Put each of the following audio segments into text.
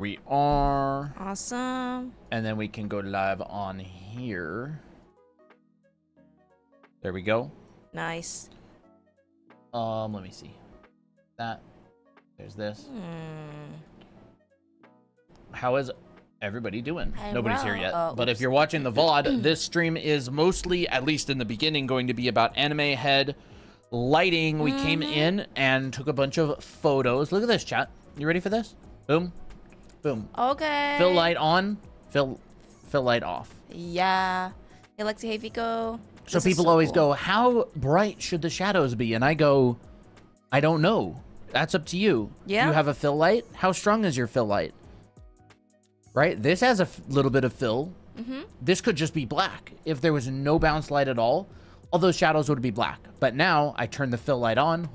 We are. Awesome. And then we can go live on here. There we go. Nice. Let me see. That. There's this. How is everybody doing? Nobody's here yet. But if you're watching the VOD, this stream is mostly, at least in the beginning, going to be about anime head lighting. We came in and took a bunch of photos. Look at this, chat. You ready for this? Boom. Boom. Okay. Fill light on. Fill light off. Yeah. Hey, Lexi, hey, Vico. So people always go, how bright should the shadows be? And I go, I don't know. That's up to you. Yeah. You have a fill light? How strong is your fill light? Right? This has a little bit of fill. This could just be black. If there was no bounce light at all those shadows would be black. But now I turn the fill light on.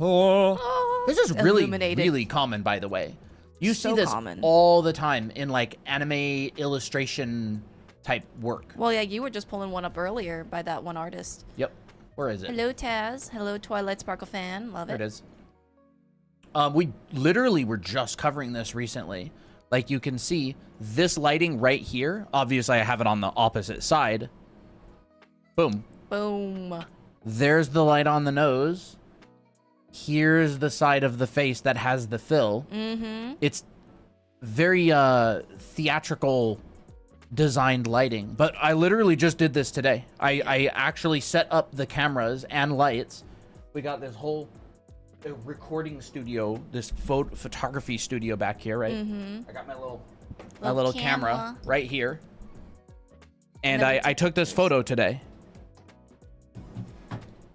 This is really common, by the way. You see this all the time in like anime illustration type work. Well, yeah, you were just pulling one up earlier by that one artist. Yep. Where is it? Hello, Taz. Hello, Twilight Sparkle fan. Love it. There it is. We literally were just covering this recently. Like you can see this lighting right here. Obviously, I have it on the opposite side. Boom. Boom. There's the light on the nose. Here's the side of the face that has the fill. It's very theatrical designed lighting. But I literally just did this today. I actually set up the cameras and lights. We got this whole recording studio, this photography studio back here, right? I got my little camera right here. And I took this photo today.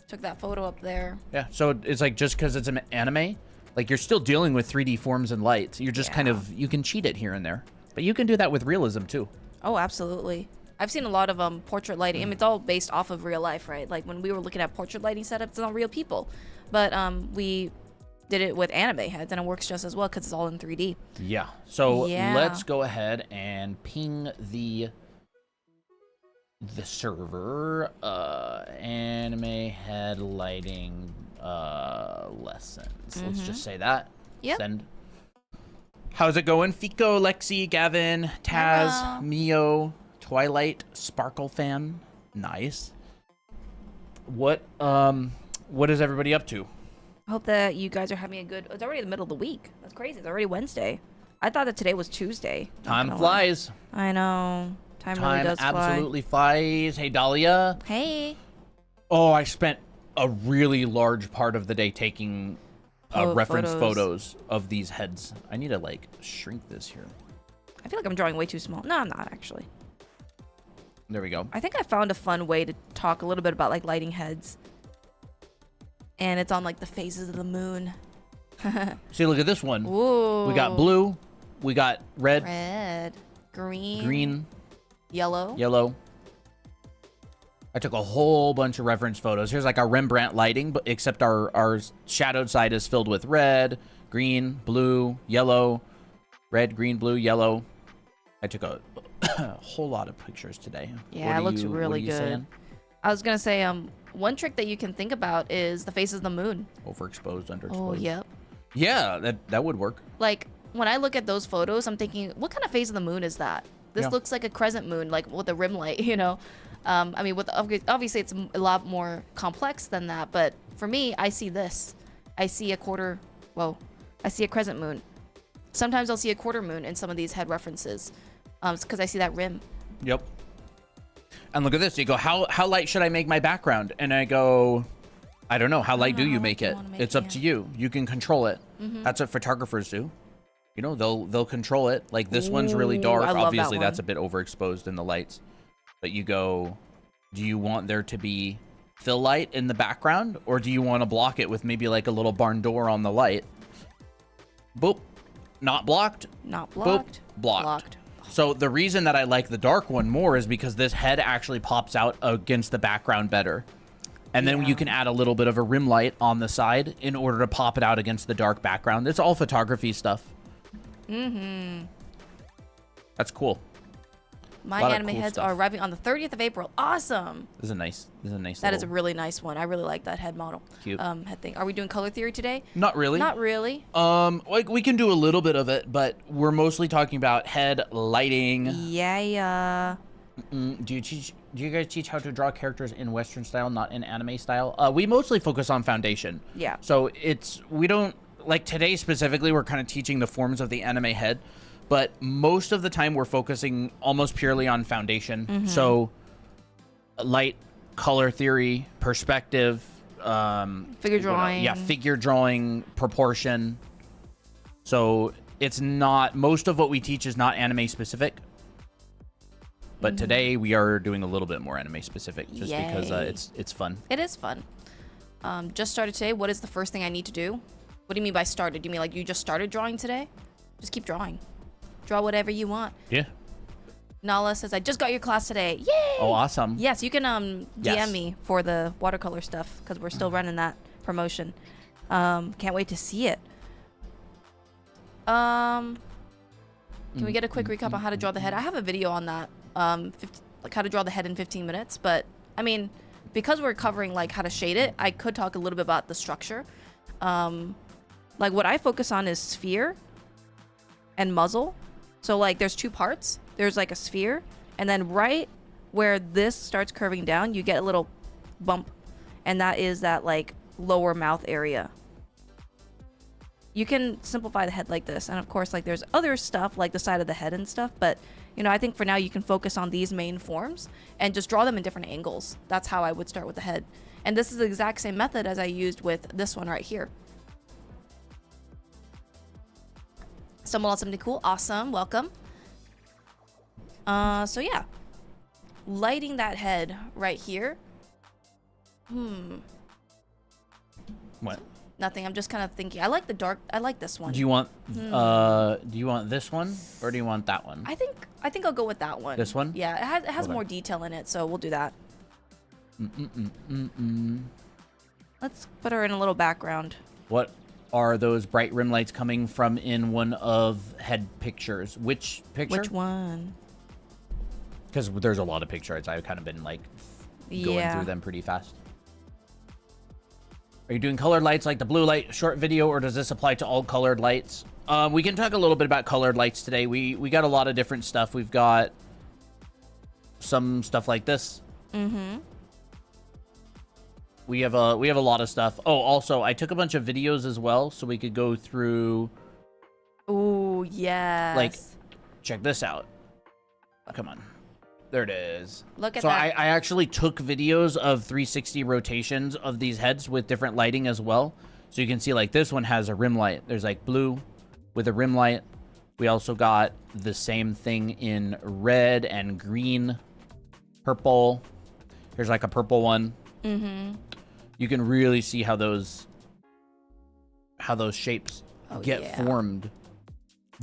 Took that photo up there. Yeah, so it's like just because it's an anime, like you're still dealing with 3D forms and lights. You're just kind of, you can cheat it here and there. But you can do that with realism too. Oh, absolutely. I've seen a lot of portrait lighting. I mean, it's all based off of real life, right? Like when we were looking at portrait lighting setups, it's not real people. But we did it with anime heads, and it works just as well because it's all in 3D. Yeah. So let's go ahead and ping the server. Anime head lighting lessons. Let's just say that. Yep. Send. How's it going? Fico, Lexi, Gavin, Taz, Hello. Mio, Twilight, Sparkle fan. Nice. What is everybody up to? I hope that you guys are having a good... It's already the middle of the week. That's crazy. It's already Wednesday. I thought that today was Tuesday. Time flies. I know. Time really does fly. Absolutely flies. Hey, Dahlia. Hey. Oh, I spent a really large part of the day taking reference photos of these heads. I need to, like, shrink this here. I feel like I'm drawing way too small. No, I'm not, actually. There we go. I think I found a fun way to talk a little bit about, like, lighting heads. And it's on, like, the phases of the moon. See, look at this one. Ooh. We got blue. We got red. Red. Green. Green. Yellow. Yellow. I took a whole bunch of reference photos. Here's like our Rembrandt lighting, but except our shadowed side is filled with red, green, blue, yellow, red, green, blue, yellow. I took a whole lot of pictures today. Yeah, it looks really good. Saying? I was gonna say, one trick that you can think about is the faces of the moon. Overexposed, underexposed. Oh, yep. Yeah, that would work. Like, when I look at those photos, I'm thinking, what kind of phase of the moon is that? This looks like a crescent moon, like with a rim light, you know? I mean, obviously it's a lot more complex than that, but for me, I see this. I see a I see a crescent moon. Sometimes I'll see a quarter moon in some of these head references. It's because I see that rim. Yep. And look at this. You go, how light should I make my background? And I go, I don't know. How light do you make it? It's up to you. You can control it. That's what photographers do. You know, they'll control it. Like this one's really dark. Obviously, that's a bit overexposed in the lights. But you go, do you want there to be fill light in the background? Or do you want to block it with maybe like a little barn door on the light? Boop. Not blocked. Not blocked. Boop. Blocked. So the reason that I like the dark one more is because this head actually pops out against the background better. And then you can add a little bit of a rim light on the side in order to pop it out against the dark background. It's all photography stuff. That's cool. My anime heads are arriving on the 30th of April. Awesome. This is a nice. That is a really nice one. I really like that head model. Cute. Head thing. Are we doing color theory today? Not really. Not really. Like we can do a little bit of it, but we're mostly talking about head lighting. Yeah. Do you guys teach how to draw characters in Western style, not in anime style? We mostly focus on foundation. Yeah. So we don't like today specifically. We're kind of teaching the forms of the anime head. But most of the time, we're focusing almost purely on foundation. So, light, color theory, perspective, figure drawing. Figure drawing, proportion. So it's not, most of what we teach is not anime specific. But today we are doing a little bit more anime specific, just because it's fun. It is fun. Just started today. What is the first thing I need to do? What do you mean by started? Do you mean like you just started drawing today? Just keep drawing. Draw whatever you want. Yeah. Nala says, I just got your class today. Yay! Oh, awesome. Yes, you can DM me for the watercolor stuff because we're still running that promotion. Can't wait to see it. Can we get a quick recap on how to draw the head? I have a video on that. Like how to draw the head in 15 minutes. But, I mean, because we're covering like how to shade it, I could talk a little bit about the structure. Like what I focus on is sphere and muzzle. So like there's two parts. There's like a sphere, and then right where this starts curving down, you get a little bump, and that is that like lower mouth area. You can simplify the head like this, and of course like there's other stuff like the side of the head and stuff, but you know, I think for now you can focus on these main forms and just draw them in different angles. That's how I would start with the head. And this is the exact same method as I used with this one right here. Stumbled on something cool. Awesome. Welcome. So yeah. Lighting that head right here. What? Nothing. I'm just kind of thinking. I like the dark. I like this one. Do you want this one or do you want that one? I think I'll go with that one. This one? Yeah, it has more detail in it, so we'll do that. Let's put her in a little background. What are those bright rim lights coming from in one of head pictures? Which picture? Which one? Because there's a lot of pictures. I've kind of been like going through them pretty fast. Are you doing colored lights like the blue light short video, or does this apply to all colored lights? We can talk a little bit about colored lights today. We got a lot of different stuff. We've got some stuff like this. We have a lot of stuff. Oh, also, I took a bunch of videos as well, so we could go through. Oh, yes. Like, check this out. Oh, come on. There it is. Look at that. that. So I actually took videos of 360 rotations of these heads with different lighting as well. So you can see, like, this one has a rim light. There's, like, blue with a rim light. We also got the same thing in red and green, purple. Here's, like, a purple one. You can really see how those shapes get formed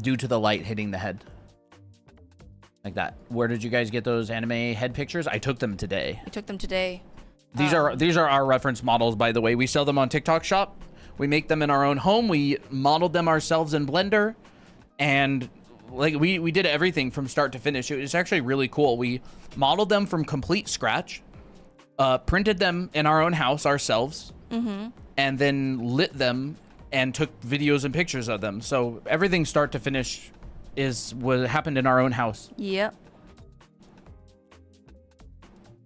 due to the light hitting the head. Like that. Where did you guys get those anime head pictures? I took them today. We took them today. These are our reference models, by the way. We sell them on TikTok Shop. We make them in our own home. We modeled them ourselves in Blender, and like we did everything from start to finish. It was actually really cool. We modeled them from complete scratch. Printed them in our own house ourselves, and then lit them and took videos and pictures of them. So everything start to finish is what happened in our own house. Yep.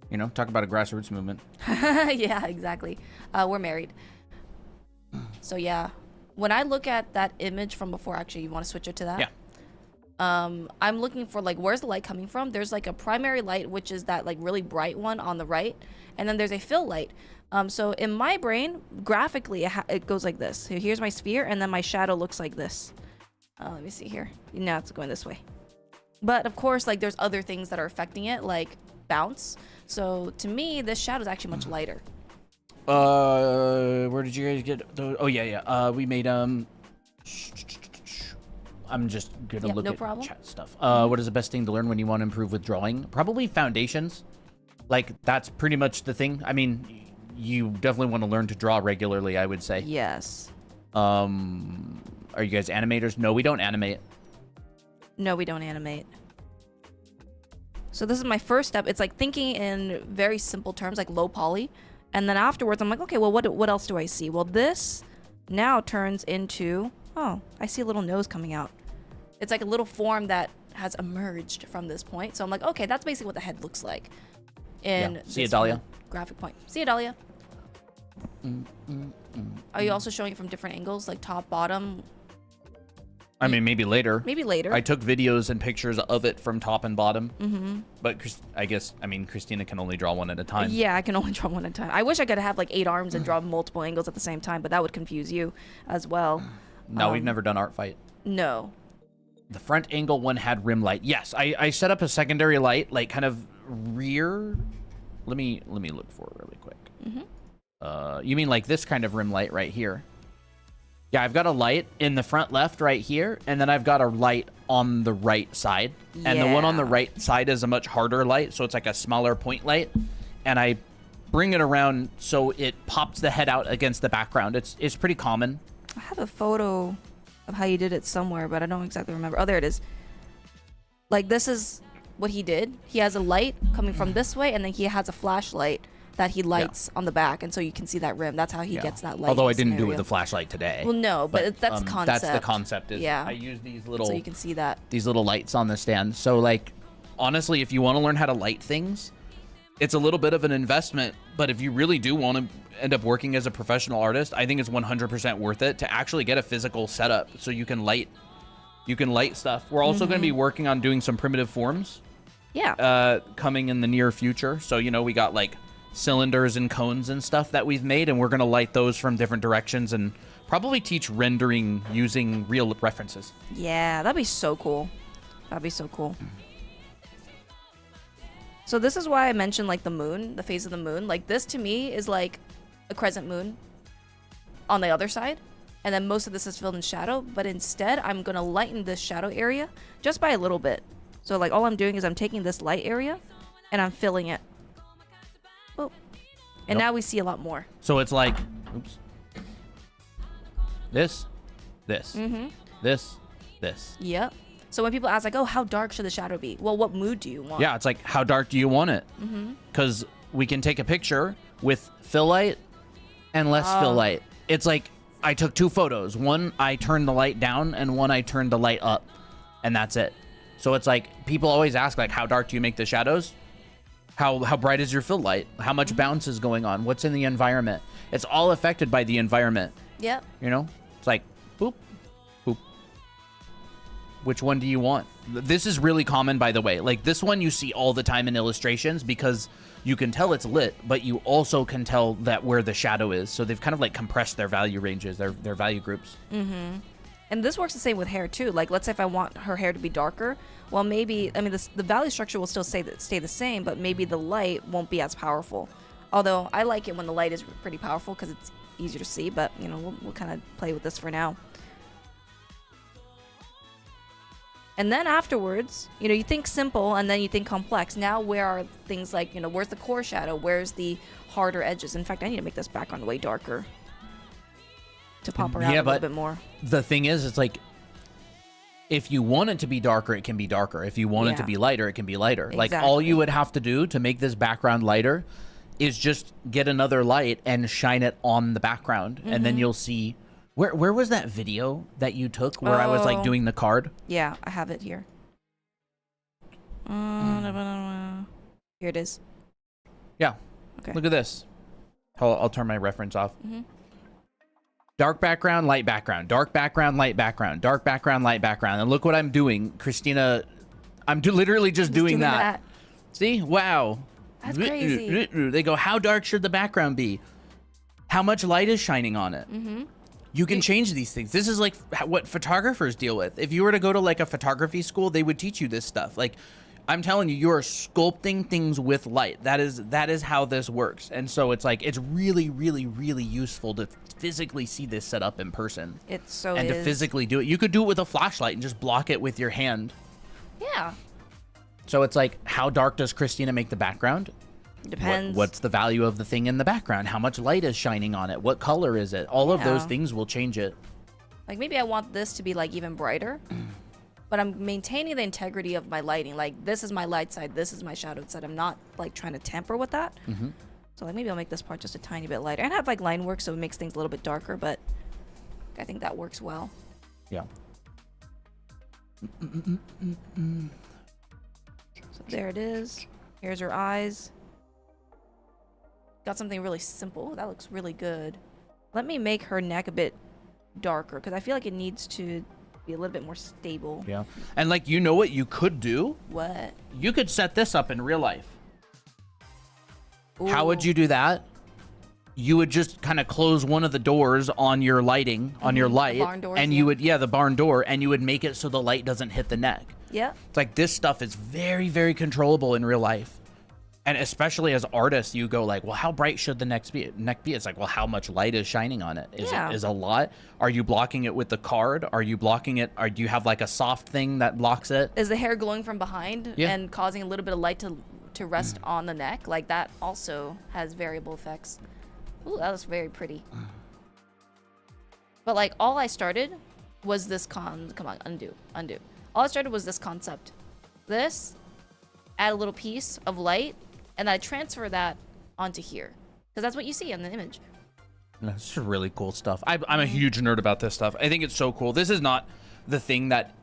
You know, talk about a grassroots movement. Yeah, exactly. We're married. So yeah, when I look at that image from before, actually, you want to switch it to that? Yeah. I'm looking for like, where's the light coming from? There's like a primary light, which is that like really bright one on the right. And then there's a fill light. So in my brain, graphically, it goes like this. So here's my sphere, and then my shadow looks like this. Let me see here. Now it's going this way. But of course, like there's other things that are affecting it, like bounce. So to me, this shadow is actually much lighter. Where did you guys get those? Oh yeah. We made I'm just gonna look at chat stuff. What is the best thing to learn when you want to improve with drawing? Probably foundations. Like that's pretty much the thing. I mean, you definitely want to learn to draw regularly, I would say. Yes. Are you guys animators? No, we don't animate. No, we don't animate. So this is my first step. It's like thinking in very simple terms, like low poly. And then afterwards, I'm like, okay, well, what else do I see? Well, this now turns into, oh, I see a little nose coming out. It's like a little form that has emerged from this point. So I'm like, okay, that's basically what the head looks like. See you, Dahlia. Graphic point. See you, Dahlia. Are you also showing it from different angles, like top, bottom? I mean, maybe later. Maybe later. I took videos and pictures of it from top and bottom. But I guess, I mean, Christina can only draw one at a time. Yeah, I can only draw one at a time. I wish I could have like 8 arms and draw multiple angles at the same time, but that would confuse you as well. No, we've never done art fight. No. The front angle one had rim light. Yes, I set up a secondary light, like kind of rear. Let me look for it really quick. You mean like this kind of rim light right here? Yeah, I've got a light in the front left right here, and then I've got a light on the right side. And the one on the right side is a much harder light, so it's like a smaller point light. And I bring it around so it pops the head out against the background. It's pretty common. I have a photo of how you did it somewhere, but I don't exactly remember. Oh, there it is. Like, this is what he did. He has a light coming from this way, and then he has a flashlight that he lights on the back, and so you can see that rim. That's how he gets that light. Although I didn't do it with the flashlight today. Well, no, but that's the concept. That's the concept. Is yeah. I use these little, so you can see that. These little lights on the stand. So, like, honestly, if you want to learn how to light things, it's a little bit of an investment. But if you really do want to end up working as a professional artist, I think it's 100% worth it to actually get a physical setup so you can light. You can light stuff. We're also going to be working on doing some primitive forms. Yeah. Coming in the near future. So, you know, we got like cylinders and cones and stuff that we've made, and we're going to light those from different directions and probably teach rendering using real references. Yeah, that'd be so cool. That'd be so cool. So this is why I mentioned like the moon, the phase of the moon. Like this to me is like a crescent moon on the other side. And then most of this is filled in shadow, but instead I'm going to lighten this shadow area just by a little bit. So like all I'm doing is I'm taking this light area and I'm filling it. Oh. And now we see a lot more. So it's like, oops. This. This. Yep. So when people ask like, oh, how dark should the shadow be? Well, what mood do you want? Yeah, it's like, how dark do you want it? Because we can take a picture with fill light and less fill light. It's like, I took 2 photos. One, I turned the light down, and one, I turned the light up. And that's it. So it's like, people always ask, like, how dark do you make the shadows? How bright is your fill light? How much bounce is going on? What's in the environment? It's all affected by the environment. Yep. You know? It's like, boop, boop. Which one do you want? This is really common, by the way. Like, this one you see all the time in illustrations because you can tell it's lit, but you also can tell that where the shadow is. So they've kind of like compressed their value ranges, their value groups. And this works the same with hair too. Like, let's say if I want her hair to be darker, well, maybe, I mean, the value structure will still stay the same, but maybe the light won't be as powerful. Although I like it when the light is pretty powerful because it's easier to see, but you know, we'll kind of play with this for now. And then afterwards, you know, you think simple and then you think complex. Now, where are things like, you know, where's the core shadow? Where's the harder edges? In fact, I need to make this background way darker to pop around a little bit more. The thing is, it's like, if you want it to be darker, it can be darker. If you want it to be lighter, it can be lighter. Exactly. Like, all you would have to do to make this background lighter is just get another light and shine it on the background. And then you'll see... Where was that video that you took where I was like doing the card? Yeah, I have it here. Here it is. Yeah. Okay. Look at this. I'll turn my reference off. Dark background, light background. Dark background, light background. Dark background, light background. And look what I'm doing, Christina. I'm literally just doing that. See? Wow. That's crazy. They go, how dark should the background be? How much light is shining on it? You can change these things. This is like what photographers deal with. If you were to go to like a photography school, they would teach you this stuff. Like, I'm telling you, you are sculpting things with light. That is how this works. And so it's like, it's really, really, really useful to physically see this set up in person. It so and is. to physically do it. You could do it with a flashlight and just block it with your hand. Yeah. So it's like, how dark does Christina make the background? Depends. What's the value of the thing in the background? How much light is shining on it? What color is it? All of those things will change it. Like, maybe I want this to be like even brighter. but I'm maintaining the integrity of my lighting. Like, this is my light side, this is my shadow side. I'm not like trying to tamper with that. So like maybe I'll make this part just a tiny bit lighter and have like line work so it makes things a little bit darker, but I think that works well. Yeah. So there it is. Here's her eyes. Got something really simple. That looks really good. Let me make her neck a bit darker because I feel like it needs to be a little bit more stable. Yeah. And like, you know what you could do? What? You could set this up in real life. Ooh. How would you do that? You would just kind of close one of the doors on your lighting, on your light, the barn doors, and you would, the barn door, and you would make it so the light doesn't hit the neck. Yeah. It's like, this stuff is very, very controllable in real life. And especially as artists, you go like, well, how bright should the neck be? It's like, well, how much light is shining on it? Is it is a lot? Are you blocking it with the card? Are you blocking it? Or do you have like a soft thing that blocks it? Is the hair glowing from behind and causing a little bit of light to rest on the neck? Like, that also has variable effects. Ooh, that was very pretty. But like, all I started was this come on, undo. All I started was this concept. This, add a little piece of light, and I transfer that onto here. Because that's what you see in the image. This is really cool stuff. I'm a huge nerd about this stuff. I think it's so cool. This is not the thing that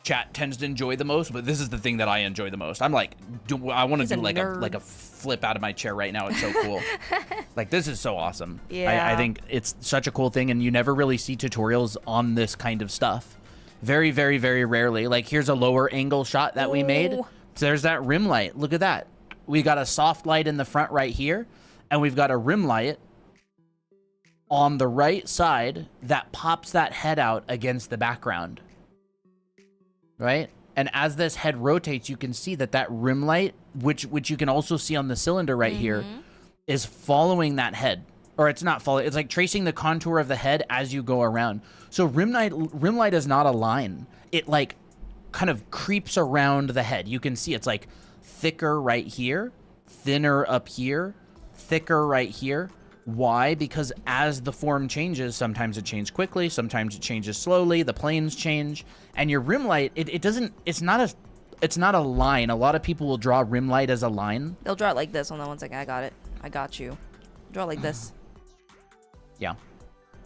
chat tends to enjoy the most, but this is the thing that I enjoy the most. I'm like, I want to do like a flip out of my chair right now. It's so cool. Like, this is so awesome. Yeah. I think it's such a cool thing, and you never really see tutorials on this kind of stuff. Very, very, very rarely. Like, here's a lower angle shot that we made. So there's that rim light. Look at that. We got a soft light in the front right here, and we've got a rim light on the right side that pops that head out against the background. Right? And as this head rotates, you can see that rim light, which you can also see on the cylinder right here, is following that head. Or it's not following, it's like tracing the contour of the head as you go around. So rim light is not a line. It like kind of creeps around the head. You can see it's like thicker right here, thinner up here, thicker right here. Why? Because as the form changes, sometimes it changes quickly, sometimes it changes slowly, the planes change, and your rim light, it's not a line. A lot of people will draw rim light as a line. They'll draw it like this. Hold on one second. I got it. I got you. Draw it like this. Yeah.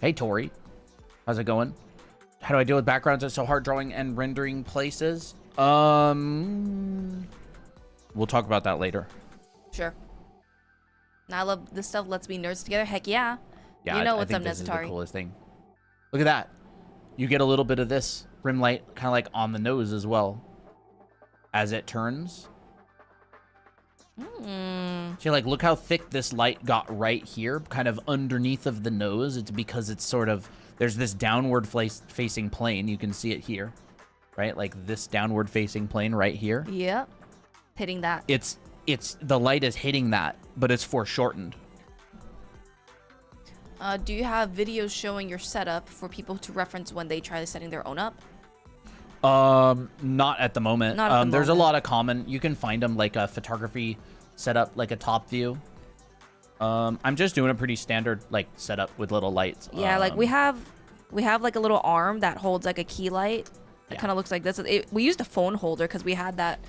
Hey, Tori. How's it going? How do I deal with backgrounds that's so hard drawing and rendering places? We'll talk about that later. Sure. Now I love this stuff. Let's be nerds together. Heck yeah. Yeah, you know what's up, this is the Nezatari. coolest thing. Look at that. You get a little bit of this rim light kind of like on the nose as well as it turns. So like, look how thick this light got right here, kind of underneath of the nose. It's because it's sort of, there's this downward facing plane. You can see it here, right? Like this downward facing plane right here. Yep. Hitting that. It's the light is hitting that, but it's foreshortened. Do you have videos showing your setup for people to reference when they try setting their own up? Not at the moment. Not at the there's a moment. lot of common. You can find them like a photography setup, like a top view. I'm just doing a pretty standard like setup with little lights. Yeah, like we have like a little arm that holds like a key light. It kind of looks like this. We used a phone holder because we had that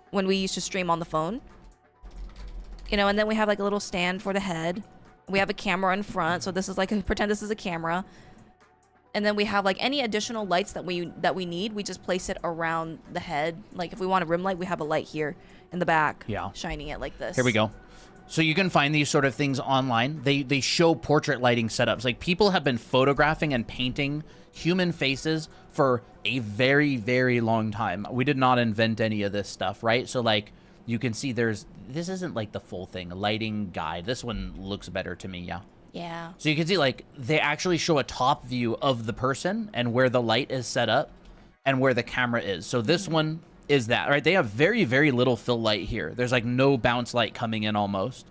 when we used to stream on the phone. You know, and then we have like a little stand for the head. We have a camera in front, so this is like pretend this is a camera. And then we have like any additional lights that we need, we just place it around the head. Like if we want a rim light, we have a light here in the back, shining it like this. Here we go. So you can find these sort of things online. They show portrait lighting setups. Like, people have been photographing and painting human faces for a very, very long time. We did not invent any of this stuff, right? So like, you can see this isn't like the full thing, a lighting guide. This one looks better to me, yeah. Yeah. So you can see like they actually show a top view of the person and where the light is set up and where the camera is. So this one is that, right? They have very, very little fill light here. There's like no bounce light coming in almost.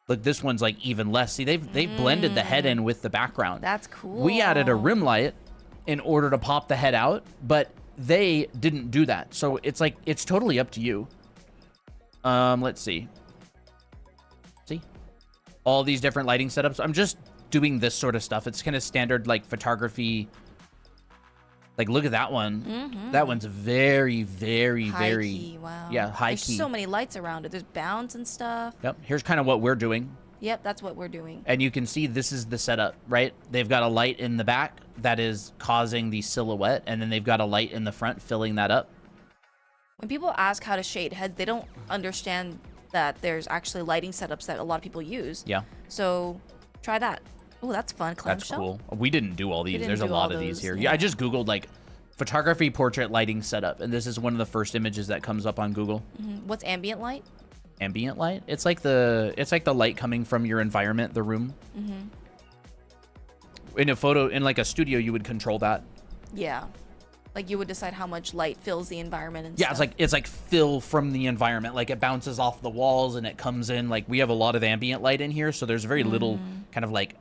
Look, this one's like even less. See, they've blended the head in with the background. That's cool. We added a rim light in order to pop the head out, but they didn't do that. So it's like, it's totally up to you. Let's see. See? All these different lighting setups. I'm just doing this sort of stuff. It's kind of standard like photography Like, look at that one. That one's very, very, High very... key, wow. Yeah, high There's key. so many lights around it. There's bounds and stuff. Yep. Here's kind of what we're doing. Yep, that's what we're doing. And you can see this is the setup, right? They've got a light in the back that is causing the silhouette, and then they've got a light in the front filling that up. When people ask how to shade heads, they don't understand that there's actually lighting setups that a lot of people use. Yeah. So try that. Oh, that's fun. That's cool. We didn't do all these. There's a lot of these here. Yeah. Yeah, I just Googled, like, photography portrait lighting setup, and this is one of the first images that comes up on Google. What's ambient light? Ambient light? It's like the light coming from your environment, the room. In like a studio, you would control that. Yeah. Like you would decide how much light fills the environment and Yeah, stuff. it's like fill from the environment. Like it bounces off the walls and it comes in. Like we have a lot of ambient light in here, so there's very little kind of like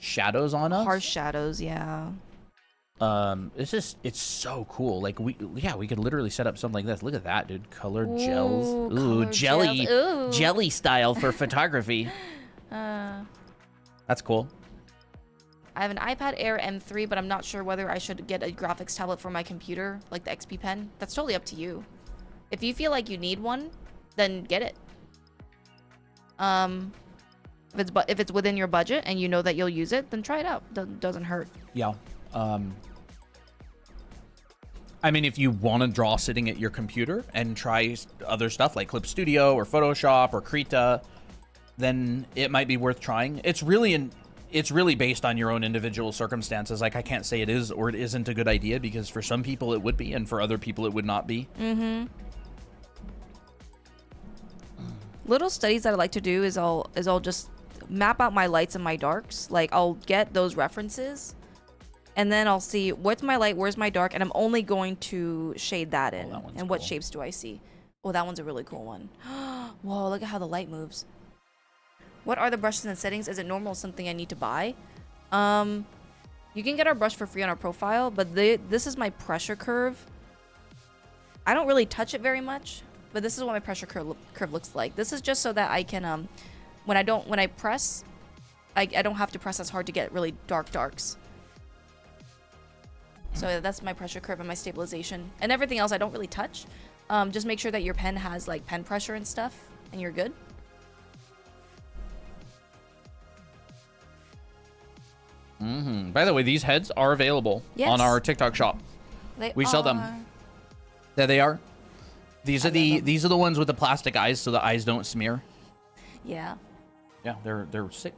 shadows on us. Harsh shadows, yeah. It's so cool. Like we could literally set up something like this. Look at that, dude. Colored Ooh, gels. Ooh, colored jelly. gels. Ooh. Jelly style for photography. That's cool. I have an iPad Air M3, but I'm not sure whether I should get a graphics tablet for my computer, like the XP Pen. That's totally up to you. If you feel like you need one, then get it. If it's within your budget and you know that you'll use it, then try it out. Doesn't hurt. Yeah. I mean, if you want to draw sitting at your computer and try other stuff like Clip Studio or Photoshop or Krita, then it might be worth trying. It's really based on your own individual circumstances. Like I can't say it is or it isn't a good idea because for some people it would be and for other people it would not be. Little studies that I like to do is I'll just map out my lights and my darks. Like I'll get those references and then I'll see what's my light, where's my dark, and I'm only going to shade that in. And what shapes do I see? Oh, that one's a really cool one. Whoa, look at how the light moves. What are the brushes and settings? Is it normal something I need to buy? You can get our brush for free on our profile, but this is my pressure curve. I don't really touch it very much, but this is what my pressure curve looks like. This is just so that I can, when I press, I don't have to press as hard to get really dark darks. So that's my pressure curve and my stabilization. And everything else I don't really touch. Just make sure that your pen has like pen pressure and stuff, and you're good. By the way, these heads are available on our TikTok shop. We sell them. There they are. These are the ones with the plastic eyes, so the eyes don't smear. Yeah. Yeah, they're sick.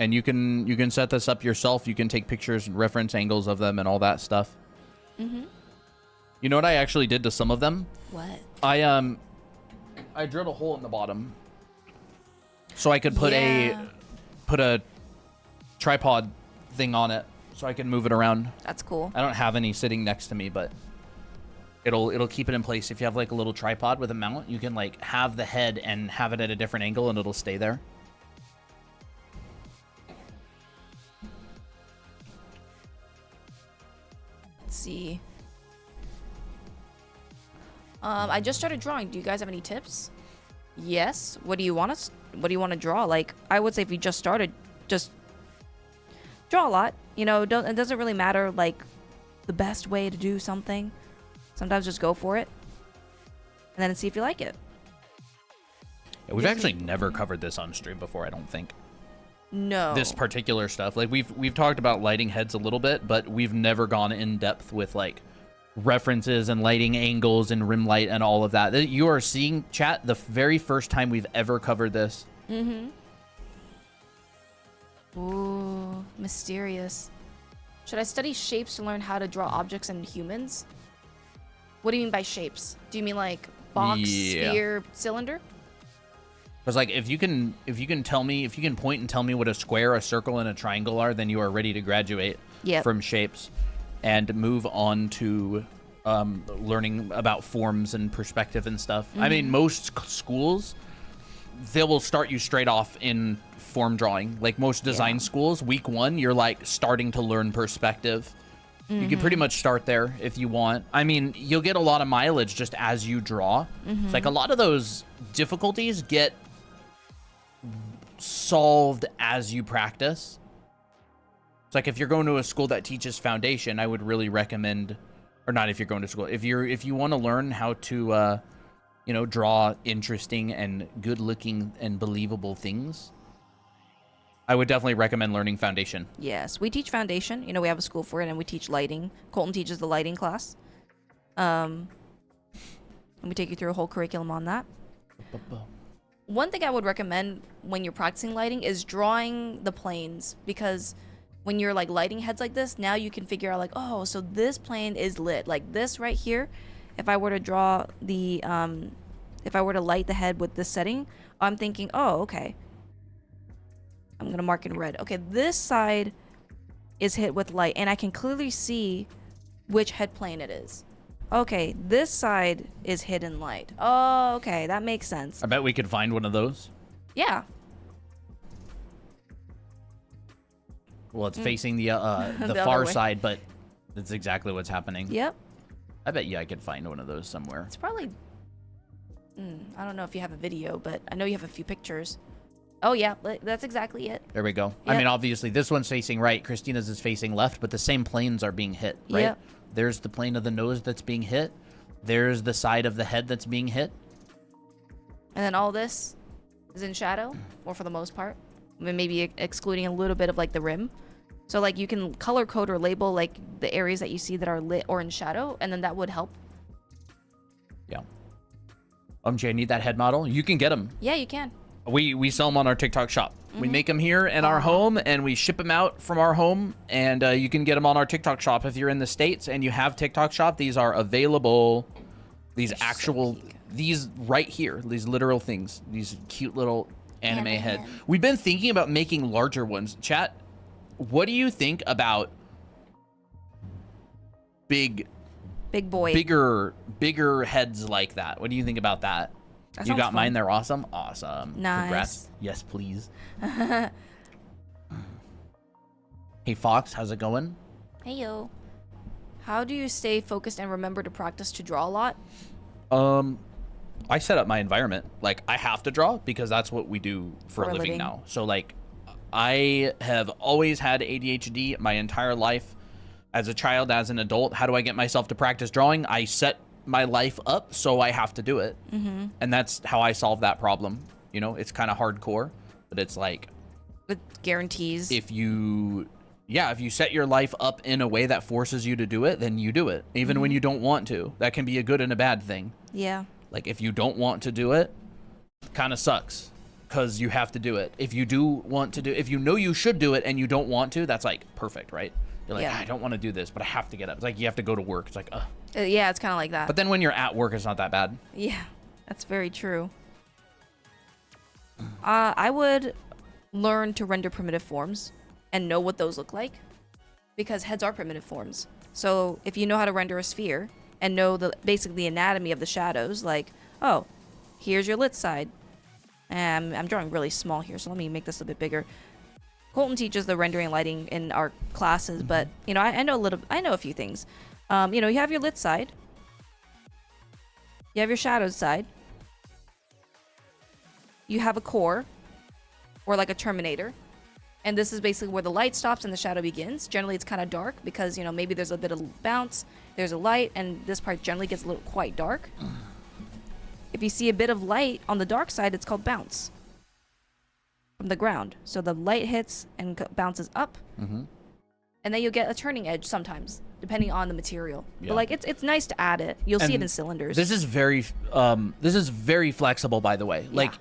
And you can set this up yourself. You can take pictures and reference angles of them and all that stuff. You know what I actually did to some of them? What? I drilled a hole in the bottom so I could put a tripod thing on it so I can move it around. That's cool. I don't have any sitting next to me, but it'll keep it in place. If you have like a little tripod with a mount, you can like have the head and have it at a different angle and it'll stay there. Let's see. I just started drawing. Do you guys have any tips? Yes. What do you want to draw? Like, I would say if you just started, just draw a lot. You know, it doesn't really matter like the best way to do something. Sometimes just go for it and then see if you like it. Yeah, we've actually never covered this on stream before, I don't think. No. This particular stuff. Like we've talked about lighting heads a little bit, but we've never gone in depth with like references and lighting angles and rim light and all of that. You are seeing, chat, the very first time we've ever covered this. Ooh, mysterious. Should I study shapes to learn how to draw objects and humans? What do you mean by shapes? Do you mean like box, sphere, cylinder? Because like if you can point and tell me what a square, a circle, and a triangle are, then you are ready to graduate from shapes and move on to learning about forms and perspective and stuff. I mean, most schools, they will start you straight off in form drawing. Like most design schools, week 1, you're like starting to learn perspective. You can pretty much start there if you want. I mean, you'll get a lot of mileage just as you draw. It's like a lot of those difficulties get solved as you practice. It's like if you're going to a school that teaches foundation, I would really recommend, or not if you're going to school, if you want to learn how to, draw interesting and good-looking and believable things, I would definitely recommend learning foundation. Yes, we teach foundation. We have a school for it, and we teach lighting. Colton teaches the lighting class. And we take you through a whole curriculum on that. One thing I would recommend when you're practicing lighting is drawing the planes, because when you're like lighting heads like this, now you can figure out like, oh, so this plane is lit. Like this right here, if I were to draw the, if I were to light the head with this setting, I'm thinking, oh, okay. I'm going to mark in red. Okay, this side is hit with light, and I can clearly see which head plane it is. Okay, this side is hit in light. Oh, okay, that makes sense. I bet we could find one of those. Yeah. Well, it's facing the The far other way. side, but that's exactly what's happening. Yep. I bet you I could find one of those somewhere. It's probably... I don't know if you have a video, but I know you have a few pictures. Oh, yeah, that's exactly it. There we go. Yep. I mean, obviously, this one's facing right. Christina's is facing left, but the same planes are being hit, right? Yep. There's the plane of the nose that's being hit. There's the side of the head that's being hit. And then all this is in shadow, or for the most part. I mean, maybe excluding a little bit of, like, the rim. So, like, you can color code or label, like, the areas that you see that are lit or in shadow, and then that would help. Yeah. Jay, I need that head model. You can get them. Yeah, you can. We sell them on our TikTok shop. We make them here in our home, and we ship them out from our home, and you can get them on our TikTok shop if you're in the States and you have TikTok shop. These are available. These actual, these right here, these literal things, these cute little anime head. We've been thinking about making larger ones. Chat, what do you think about big boy, bigger heads like that? What do you think about that? You got mine. They're awesome. Awesome. Nice. Congrats. Yes, please. Hey, Fox, how's it going? Hey, yo. How do you stay focused and remember to practice to draw a lot? I set up my environment. Like, I have to draw because that's what we do for a living now. So, like, I have always had ADHD my entire life. As a child, as an adult, how do I get myself to practice drawing? I set my life up, so I have to do it. And that's how I solve that problem. It's kind of hardcore, but it's like, With guarantees. if you set your life up in a way that forces you to do it, then you do it, even when you don't want to. That can be a good and a bad thing. Yeah. Like, if you don't want to do it, kind of sucks because you have to do it. If you do want to do, if you know you should do it and you don't want to, that's like perfect, right? You're like, I don't want to do this, but I have to get up. It's like you have to go to work. It's like, ugh. Yeah, it's kind of like that. But then when you're at work, it's not that bad. Yeah, that's very true. I would learn to render primitive forms and know what those look like, because heads are primitive forms. So if you know how to render a sphere and know basically the anatomy of the shadows, like, oh, here's your lit side. And I'm drawing really small here, so let me make this a bit bigger. Colton teaches the rendering and lighting in our classes, but I know a few things. You have your lit side, you have your shadowed side, you have a core, or like a terminator, and this is basically where the light stops and the shadow begins. Generally, it's kind of dark because maybe there's a bit of bounce, there's a light, and this part generally gets a little quite dark. If you see a bit of light on the dark side, it's called bounce from the ground. So the light hits and bounces up, and then you'll get a turning edge sometimes, depending on the material. Yeah. But like it's nice to add it. You'll see it in cylinders. This is very flexible, by the way. Like,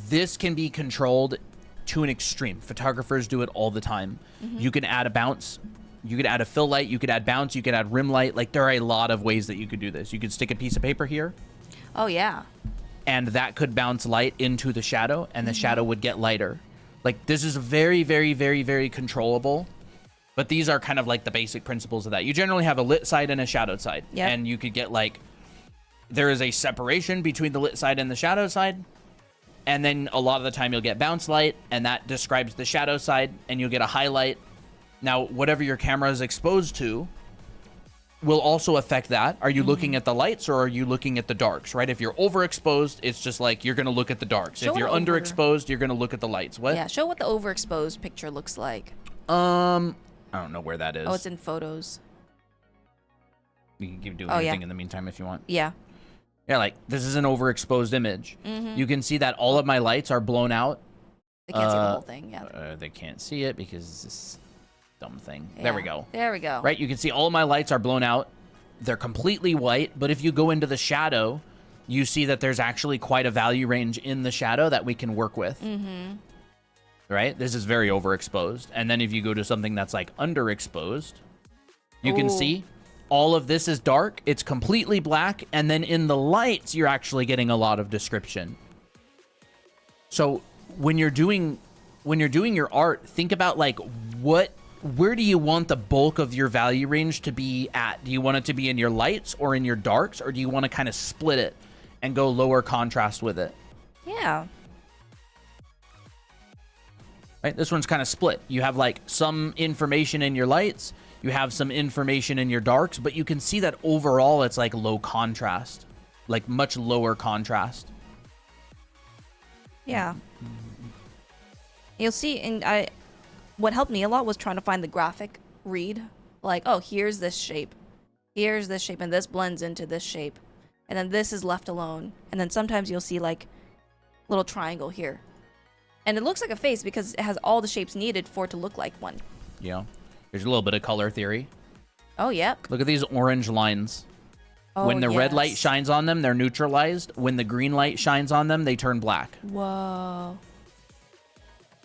this can be controlled to an extreme. Photographers do it all the time. You can add a bounce, you could add a fill light, you could add bounce, you could add rim light. Like, there are a lot of ways that you could do this. You could stick a piece of paper here. Oh yeah. And that could bounce light into the shadow, and the shadow would get lighter. Like, this is very, very, very, very controllable. But these are kind of like the basic principles of that. You generally have a lit side and a shadowed side. Yep. And you could get, like, there is a separation between the lit side and the shadow side. And then a lot of the time you'll get bounce light, and that describes the shadow side, and you'll get a highlight. Now, whatever your camera is exposed to will also affect that. Are you looking at the lights, or are you looking at the darks, right? If you're overexposed, it's just like you're going to look at the darks. If you're underexposed, you're going to look at the lights. What? Yeah, show what the overexposed picture looks like. I I don't know where that is. Oh, it's in photos. You can keep doing Oh, your yeah. thing in the meantime if you want. Yeah. Yeah, like, this is an overexposed image. You can see that all of my lights are blown out. They can't see the whole thing. Yeah. They can't see it because it's this dumb thing. Yeah. There we go. There we go. Right, you can see all of my lights are blown out. They're completely white, but if you go into the shadow, you see that there's actually quite a value range in the shadow that we can work with. Right? This is very overexposed. And then if you go to something that's like underexposed, you can see all of this is dark. It's completely black. And then in the lights, you're actually getting a lot of description. So when you're doing your art, think about like where do you want the bulk of your value range to be at? Do you want it to be in your lights or in your darks, or do you want to kind of split it and go lower contrast with it? Yeah. Right? This one's kind of split. You have like some information in your lights, you have some information in your darks, but you can see that overall it's like low contrast, like much lower contrast. Yeah. You'll see, and what helped me a lot was trying to find the graphic read. Like, oh, here's this shape. Here's this shape, and this blends into this shape. And then this is left alone. And then sometimes you'll see like little triangle here. And it looks like a face because it has all the shapes needed for it to look like one. Yeah. There's a little bit of color theory. Oh, yep. Look at these orange lines. Oh, When the red light yes. shines on them, they're neutralized. When the green light shines on them, they turn black. Whoa.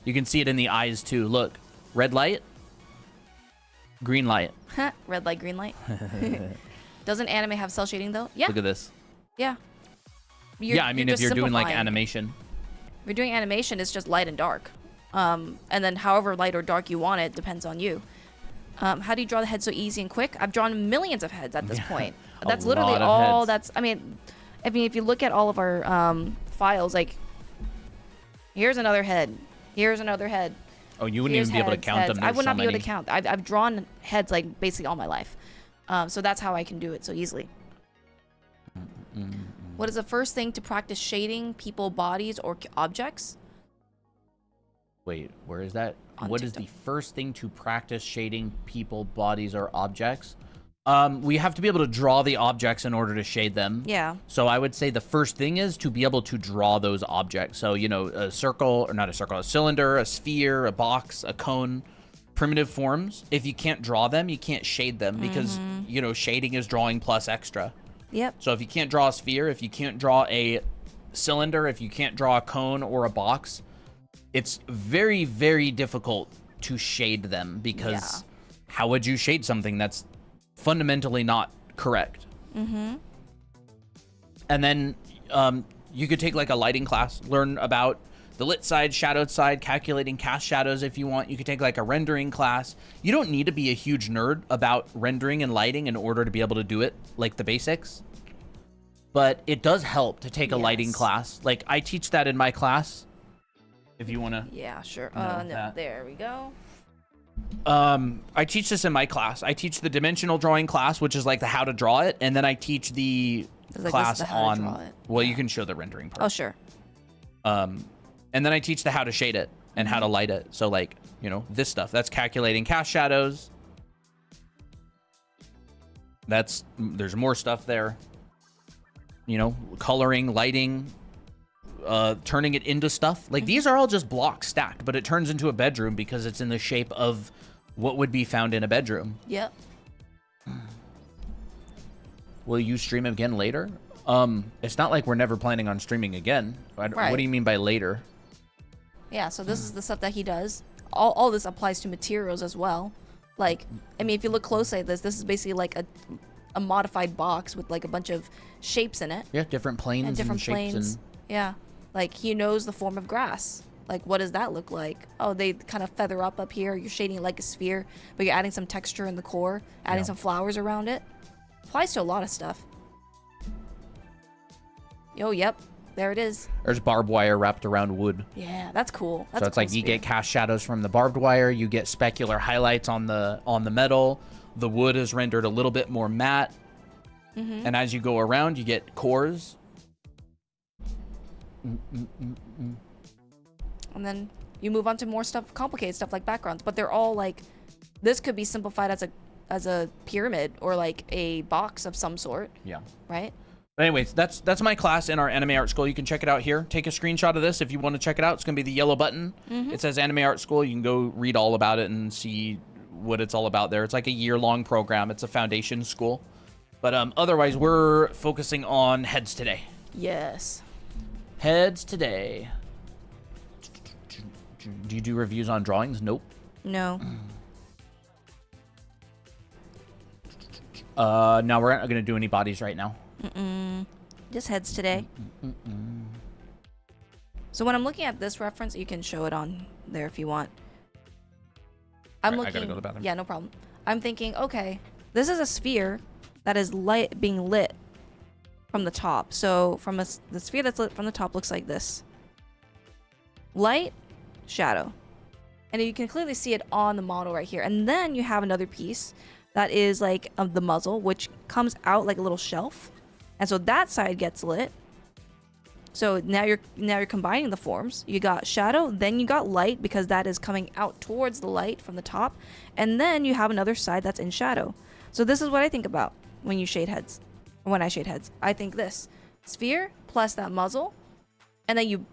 You can see it in the eyes too. Look, red light, green light. Red light, green light. Doesn't anime have cell shading though? Yeah. Look at this. Yeah. Yeah, I mean, if just you're doing like simplifying. animation. If you're doing animation, it's just light and dark. And then however light or dark you want it depends on you. How do you draw the head so easy and quick? I've drawn millions of heads at this point. That's literally lot of all heads. that's, I mean, if you look at all of our files, like, here's another head. Here's another head. Oh, you wouldn't Here's even be able to heads, count them. I There's would so not be able to many. count. I've drawn heads like basically all my life. So that's how I can do it so easily. What is the first thing to practice shading people, bodies, or objects? Wait, where is that? On What is the TikTok. first thing to practice shading people, bodies, or objects? We have to be able to draw the objects in order to shade them. Yeah. So I would say the first thing is to be able to draw those objects. So, you know, a circle, or not a circle, a cylinder, a sphere, a box, a cone, primitive forms. If you can't draw them, you can't shade them because, you know, shading is drawing plus extra. Yep. So if you can't draw a sphere, if you can't draw a cylinder, if you can't draw a cone or a box, it's very, very difficult to shade them because how would you shade something that's fundamentally not correct? And then you could take like a lighting class, learn about the lit side, shadowed side, calculating cast shadows if you want. You could take like a rendering class. You don't need to be a huge nerd about rendering and lighting in order to be able to do it, like the basics. But it does help to take a lighting Yes. class. Like I teach that in my class. If you want to. Yeah, sure. know No, that. there we go. I teach this in my class. I teach the dimensional drawing class, which is like the how to draw it, and then I teach the It's like, class this is the how to draw on. it. Well, you can show the rendering part. Oh, sure. And then I teach the how to shade it and how to light it. So like, you know, this stuff. That's calculating cast shadows. There's more stuff there. You know, coloring, lighting, turning it into stuff. Like these are all just blocks stacked, but it turns into a bedroom because it's in the shape of what would be found in a bedroom. Yep. Will you stream again later? It's not like we're never planning on streaming again. What Right. do you mean by later? Yeah, so this is the stuff that he does. All this applies to materials as well. Like, I mean, if you look closely at this is basically like a modified box with like a bunch of shapes in it. Yeah, different planes And different shapes planes. and Yeah. Like, he knows the form of grass. Like, what does that look like? Oh, they kind of feather up here. You're shading it like a sphere, but you're adding some texture in the core, adding Yeah. some flowers around it. Applies to a lot of stuff. Oh, yep. There it is. there's barbed wire wrapped around wood. Yeah, that's cool. That's So a it's cool like you sphere. get cast shadows from the barbed wire, you get specular highlights on the metal. The wood is rendered a little bit more matte. And as you go around, you get cores. And then you move on to more stuff, complicated stuff like backgrounds, but they're all like this could be simplified as a pyramid or like a box of some sort. Yeah. Right? But anyways, that's my class in our Anime Art School. You can check it out here. Take a screenshot of this if you want to check it out. It's going to be the yellow button. It says Anime Art School. You can go read all about it and see what it's all about there. It's like a year-long program. It's a foundation school. But otherwise, we're focusing on heads today. Yes. Heads today. Do you do reviews on drawings? Nope. No. No, we're not going to do any bodies right now. Just heads today. So when I'm looking at this reference, you can show it on there if you want. I'm looking. I gotta go to the bathroom. Yeah, no problem. I'm thinking, okay, this is a sphere that is being lit from the top. So from the sphere that's lit from the top looks like this: light, shadow, and you can clearly see it on the model right here. And then you have another piece that is like of the muzzle, which comes out like a little shelf, and so that side gets lit. So now you're combining the forms. You got shadow, then you got light because that is coming out towards the light from the top, and then you have another side that's in shadow. So this is what I think about when you shade heads. When I shade heads, I think this sphere plus that muzzle, and then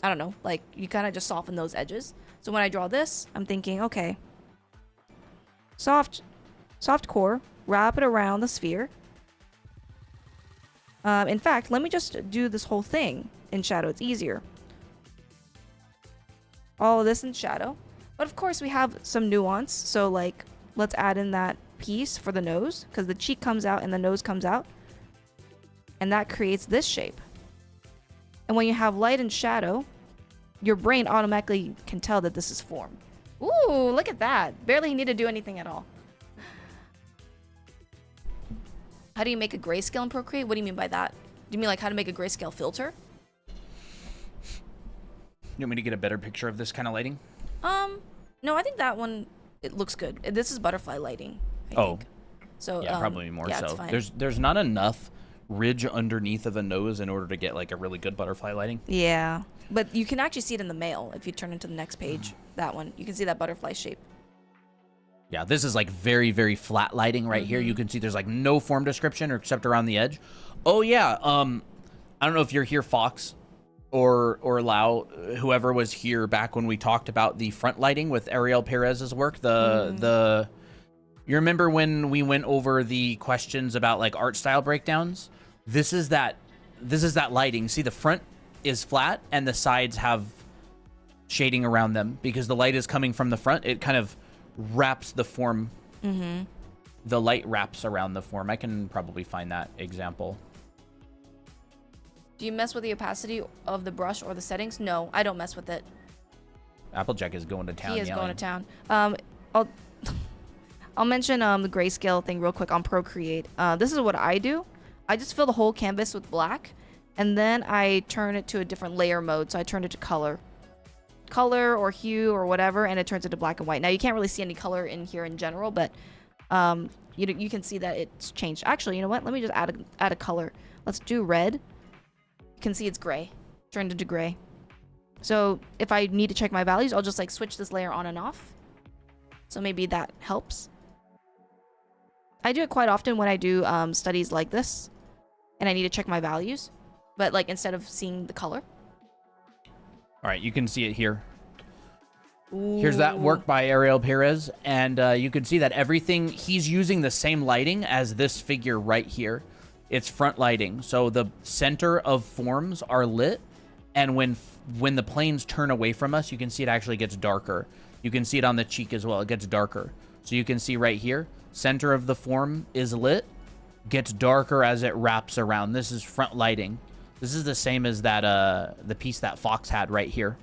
I don't know, like you kind of just soften those edges. So when I draw this, I'm thinking, okay, soft core, wrap it around the sphere. In fact, let me just do this whole thing in shadow. It's easier. All of this in shadow. But of course, we have some nuance. So, like, let's add in that piece for the nose, because the cheek comes out and the nose comes out. And that creates this shape. And when you have light and shadow, your brain automatically can tell that this is form. Ooh, look at that. Barely need to do anything at all. How do you make a grayscale in Procreate? What do you mean by that? Do you mean like how to make a grayscale filter? You want me to get a better picture of this kind of lighting? No, I think that one, it looks good. This is butterfly lighting, I think. So, yeah, probably more yeah, so. it's fine. There's not enough ridge underneath of a nose in order to get like a really good butterfly lighting. Yeah, but you can actually see it in the male if you turn into the next page. That one, you can see that butterfly shape. Yeah, this is like very, very flat lighting right here. You can see there's like no form description or except around the edge. Oh yeah, I don't know if you're here, Fox or Lau, whoever was here back when we talked about the front lighting with Ariel Perez's work. You remember when we went over the questions about like art style breakdowns? This is that lighting. See, the front is flat and the sides have shading around them because the light is coming from the front. It kind of wraps the form. The light wraps around the form. I can probably find that example. Do you mess with the opacity of the brush or the settings? No, I don't mess with it. Applejack is going to town. He is going to town. I'll mention the grayscale thing real quick on Procreate. This is what I do. I just fill the whole canvas with black, and then I turn it to a different layer mode. So I turn it to color or hue or whatever, and it turns into black and white. Now you can't really see any color in here in general, but you can see that it's changed. Actually, you know what? Let me just add a color. Let's do red. You can see it's gray, turned into gray. So if I need to check my values, I'll just like switch this layer on and off. So maybe that helps. I do it quite often when I do studies like this, and I need to check my values, but like instead of seeing the color. All right, you can see it here. Ooh. Here's that work by Ariel Perez, and you can see that everything, he's using the same lighting as this figure right here. It's front lighting, so the center of forms are lit, and when the planes turn away from us, you can see it actually gets darker. You can see it on the cheek as well. It gets darker. So you can see right here, center of the form is lit, gets darker as it wraps around. This is front lighting. This is the same as that the piece that Fox had right here.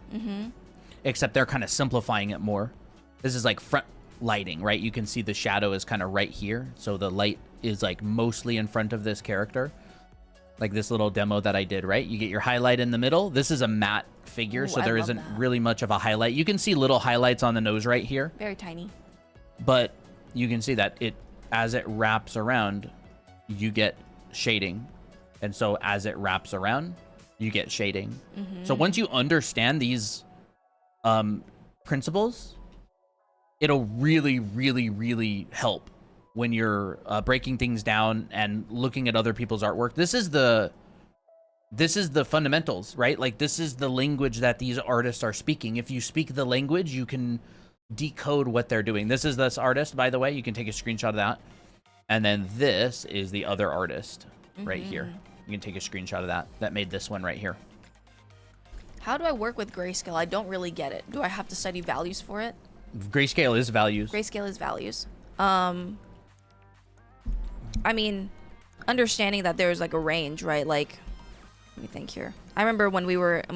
Except they're kind of simplifying it more. This is like front lighting, right? You can see the shadow is kind of right here. So the light is like mostly in front of this character. Like this little demo that I did, right? You get your highlight in the middle. This is a matte figure, so there isn't really much of a highlight. You can see little highlights on the nose right here. Very tiny. But you can see that as it wraps around, you get shading. And so as it wraps around, you get shading. So once you understand these principles, it'll really, really, really help when you're breaking things down and looking at other people's artwork. This is the fundamentals, right? Like, this is the language that these artists are speaking. If you speak the language, you can decode what they're doing. This is this artist, by the way. You can take a screenshot of that. And then this is the other artist right here. You can take a screenshot of that made this one right here. How do I work with Grayscale? I don't really get it. Do I have to study values for it? Grayscale is values. Grayscale is values. I mean, understanding that there's like a range, right? Like, let me think here. I remember when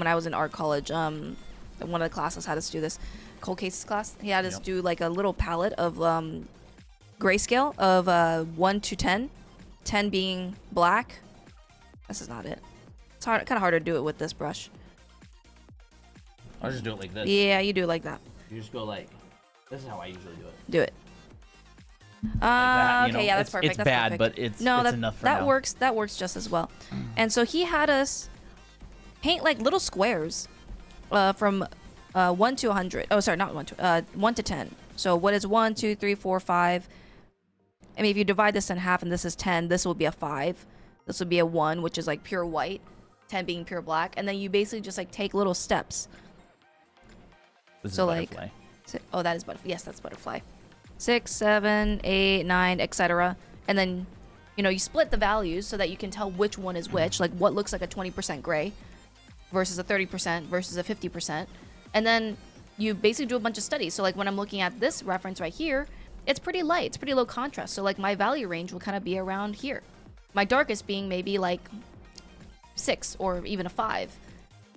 I was in art college, one of the classes had us do this. Cold Cases class. He had us do like a little palette of grayscale of 1 to 10. 10 being black. This is not it. It's kind of hard to do it with this brush. I'll just do it like this. Yeah, you do it like that. You just go like, this is how I usually do it. Do it. Like that, Okay, yeah, that's perfect. It's that's bad, perfect. but it's enough for that now. works. That works just as well. And so he had us paint like little squares from 1 to 100. Oh, sorry, not 1 to 1 to 10. So what is 1, 2, 3, 4, 5? I mean, if you divide this in half and this is 10, this will be a 5. This would be a 1, which is like pure white. 10 being pure black, and then you basically just like take little steps. This So, is like, butterfly. Oh, that is butterfly. Yes, that's butterfly. 6, 7, 8, 9, etc. And then, you split the values so that you can tell which one is which. Like what looks like a 20% gray versus a 30% versus a 50%. And then you basically do a bunch of studies. So like when I'm looking at this reference right here, it's pretty light. It's pretty low contrast. So like my value range will kind of be around here. My darkest being maybe like 6 or even a 5,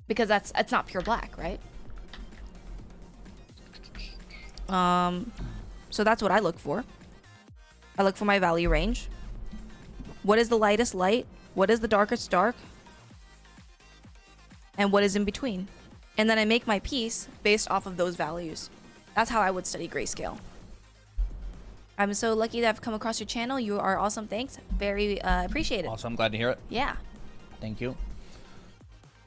because it's not pure black, right? So that's what I look for. I look for my value range. What is the lightest light? What is the darkest dark? And what is in between? And then I make my piece based off of those values. That's how I would study Grayscale. I'm so lucky that I've come across your channel. You are awesome. Thanks. Very appreciated. Awesome. I'm glad to hear it. Yeah. Thank you.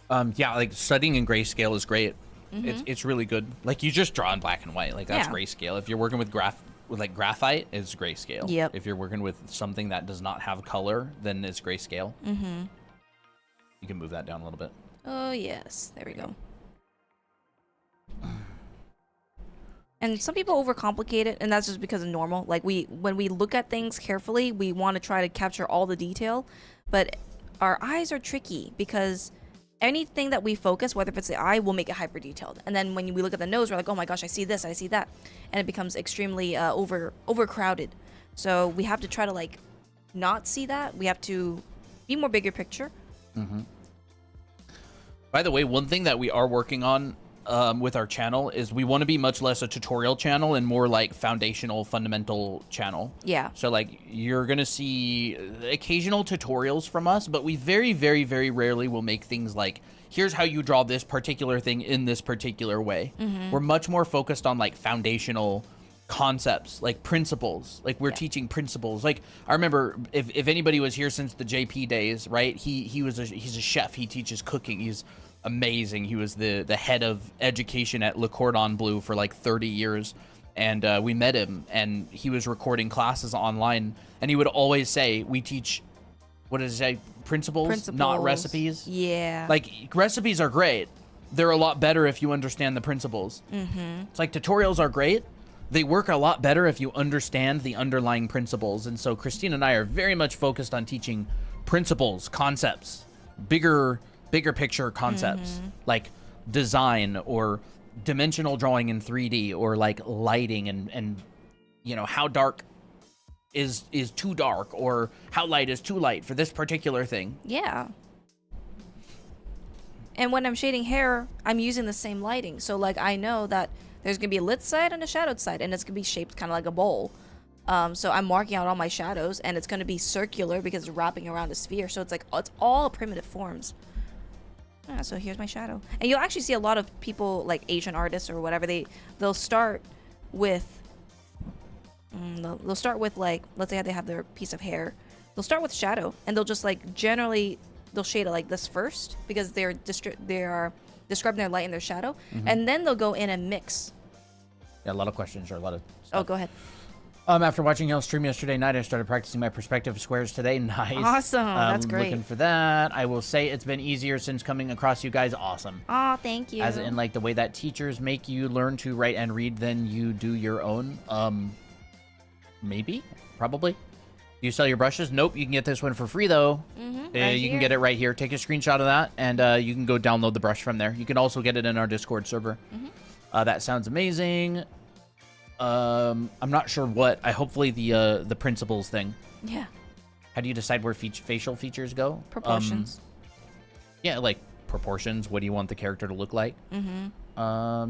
Yeah, like studying in Grayscale is great. It's really good. Like you just draw in black and white. Like that's Grayscale. If you're working with graphite, it's Grayscale. Yep. If you're working with something that does not have color, then it's Grayscale. You can move that down a little bit. Oh yes, there we go. And some people overcomplicate it, and that's just because of normal. Like when we look at things carefully, we want to try to capture all the detail, but our eyes are tricky because anything that we focus, whether if it's the eye, will make it hyper detailed. And then when we look at the nose, we're like, oh my gosh, I see this, I see that, and it becomes extremely overcrowded. So we have to try to like not see that. We have to be more bigger picture. By the way, one thing that we are working on with our channel is we want to be much less a tutorial channel and more like foundational, fundamental channel. Yeah. So like you're gonna see occasional tutorials from us, but we very, very, very rarely will make things like, here's how you draw this particular thing in this particular way. We're much more focused on like foundational concepts, like principles. Like we're teaching principles. Like I remember if anybody was here since the JP days, right? He's a chef. He teaches cooking. He's amazing. He was the head of education at Le Cordon Bleu for like 30 years. And we met him and he was recording classes online. And he would always say, we teach, what does it say? Principles, not recipes. Yeah. Like recipes are great. They're a lot better if you understand the principles. It's like tutorials are great. They work a lot better if you understand the underlying principles. And so Christine and I are very much focused on teaching principles, concepts, bigger picture concepts, like design or dimensional drawing in 3D or like lighting and how dark is too dark or how light is too light for this particular thing. Yeah. And when I'm shading hair, I'm using the same lighting. So like I know that there's going to be a lit side and a shadowed side, and it's going to be shaped kind of like a bowl. So I'm marking out all my shadows, and it's going to be circular because it's wrapping around a sphere. So it's like, it's all primitive forms. So here's my shadow. And you'll actually see a lot of people, like Asian artists or whatever, they'll start with, they'll start with like, let's say they have their piece of hair. They'll start with shadow, and they'll just like, generally, they'll shade it like this first because they are describing their light and their shadow, and then they'll go in and mix Yeah, a lot of questions or a lot of stuff. Oh, go ahead. After watching y'all stream yesterday night, I started practicing my perspective squares today. Nice. Awesome. That's great. Looking for that. I will say it's been easier since coming across you guys. Awesome. Oh, thank you. As in, like, the way that teachers make you learn to write and read, then you do your own. Maybe? Probably. Do you sell your brushes? Nope. You can get this one for free, though. You can get it right here. Take a screenshot of that, and you can go download the brush from there. You can also get it in our Discord server. That sounds amazing. I'm not sure what. Hopefully the principles thing. Yeah. How do you decide where facial features go? Proportions. Yeah, like proportions. What do you want the character to look like? I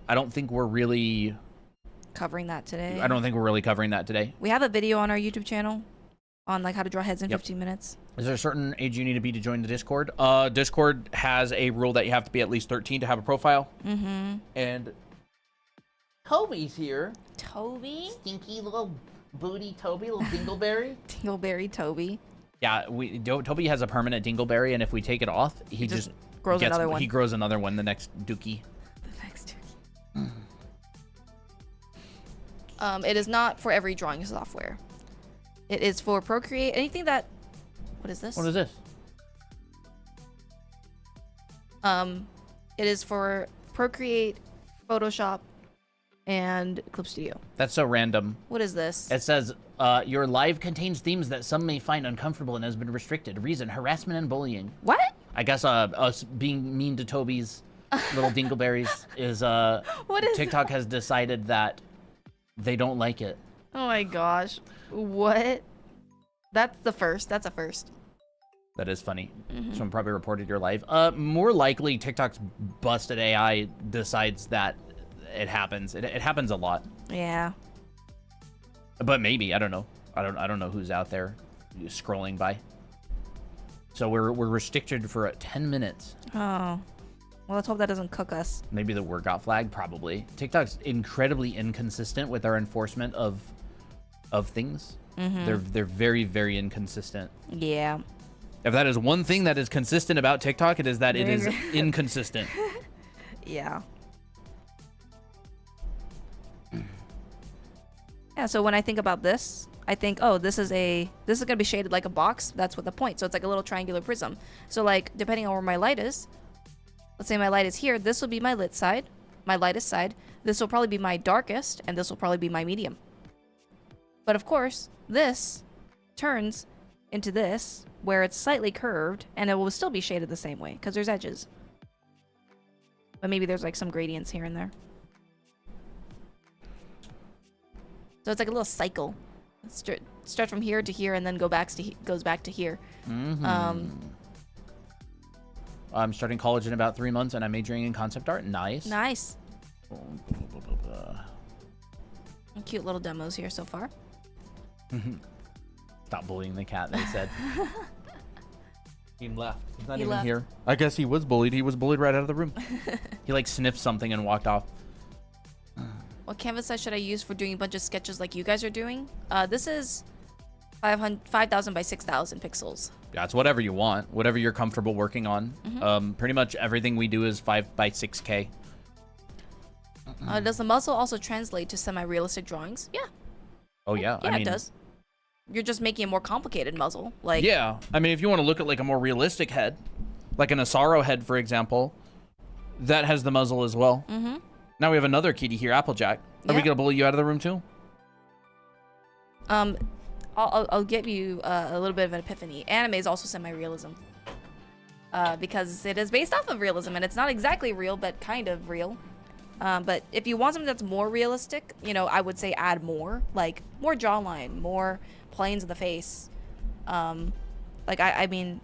don't think we're really covering that today. I don't think we're really covering that today. We have a video on our YouTube channel on like how to draw heads in 15 minutes. Is there a certain age you need to be to join the Discord? Discord has a rule that you have to be at least 13 to have a profile. And Toby's here. Toby? Stinky little booty Toby, little dingleberry. Dingleberry Toby. Yeah, Toby has a permanent dingleberry, and if we take it off, he just grows another one. He grows another one, the next dookie. The next dookie. It is not for every drawing software. It is for Procreate. Anything that... What is this? What is this? It is for Procreate, Photoshop, and Clip Studio. That's so random. What is this? It says, your live contains themes that some may find uncomfortable and has been restricted. Reason, harassment and bullying. What? I guess us being mean to Toby's little dingleberries is, what is TikTok that? has decided that they don't like it. Oh my gosh. What? That's the first. That's a first. That is funny. Someone probably reported your live. More likely, TikTok's busted AI decides that it happens. It happens a lot. Yeah. But maybe, I don't know. I don't know who's out there scrolling by. So we're restricted for 10 minutes. Oh. Well, let's hope that doesn't cook us. Maybe the word got flagged. Probably. TikTok's incredibly inconsistent with our enforcement of things. They're very, very inconsistent. Yeah. If that is one thing that is consistent about TikTok, it is that it is inconsistent. Yeah. Yeah, so when I think about this, I think, oh, this is gonna be shaded like a box. That's what the point. So it's like a little triangular prism. So like, depending on where my light is, let's say my light is here, this will be my lit side, my lightest side. This will probably be my darkest, and this will probably be my medium. But of course, this turns into this, where it's slightly curved, and it will still be shaded the same way, because there's edges. But maybe there's like some gradients here and there. So it's like a little cycle. Start from here to here, and then goes back to here. I'm starting college in about 3 months, and I'm majoring in concept art. Nice. Nice. Cute little demos here so far. Stop bullying the cat, they said. He left. He's not He even left. here. I guess he was bullied. He was bullied right out of the room. He like sniffed something and walked off. What canvas size should I use for doing a bunch of sketches like you guys are doing? This is 5,000 by 6,000 pixels. Yeah, it's whatever you want, whatever you're comfortable working on. Pretty much everything we do is 5 by 6K. Does the muzzle also translate to semi-realistic drawings? Yeah. Oh yeah, Yeah, I mean, it does. You're just making a more complicated muzzle. Like, yeah, I mean, if you want to look at like a more realistic head, like an Asaro head, for example, that has the muzzle as well. Now we have another kitty here, Applejack. Are we Yeah. gonna bully you out of the room too? I'll give you a little bit of an epiphany. Anime is also semi-realism. Because it is based off of realism, and it's not exactly real, but kind of real. But if you want something that's more realistic, you know, I would say add more. Like, more jawline, more planes of the face. Like, I mean,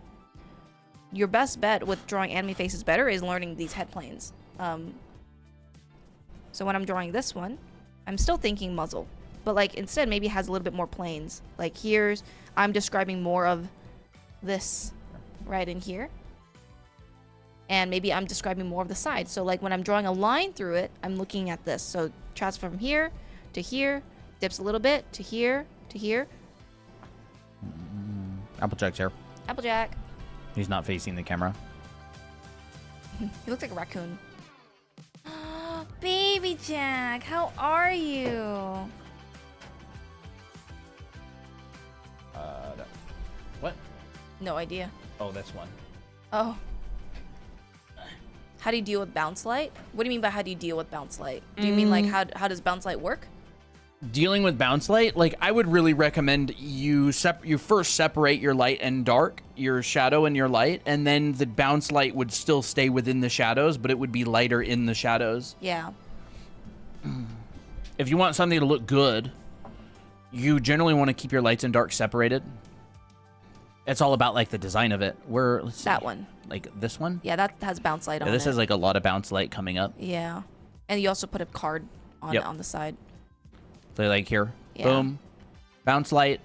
your best bet with drawing anime faces better is learning these head planes. So when I'm drawing this one, I'm still thinking muzzle. But, like, instead maybe it has a little bit more planes. Like, I'm describing more of this right in here. And maybe I'm describing more of the side. So, like, when I'm drawing a line through it, I'm looking at this. So, transfer from here to here, dips a little bit to here to here. Applejack's here. Applejack. He's not facing the camera. He looks like a raccoon. Baby! Baby Jack, how are you? What? No idea. Oh, this one. Oh. How do you deal with bounce light? What do you mean by how do you deal with bounce light? Do you mean like how does bounce light work? Dealing with bounce light, like I would really recommend you first separate your light and dark, your shadow and your light, and then the bounce light would still stay within the shadows, but it would be lighter in the shadows. Yeah. If you want something to look good, you generally want to keep your lights and dark separated. It's all about like the design of it. Let's see, That one. like this one. Yeah, that has bounce light on This it. has like a lot of bounce light coming up. Yeah. And you also put a card on Yep. on the side. So like here, Yeah. boom, bounce light,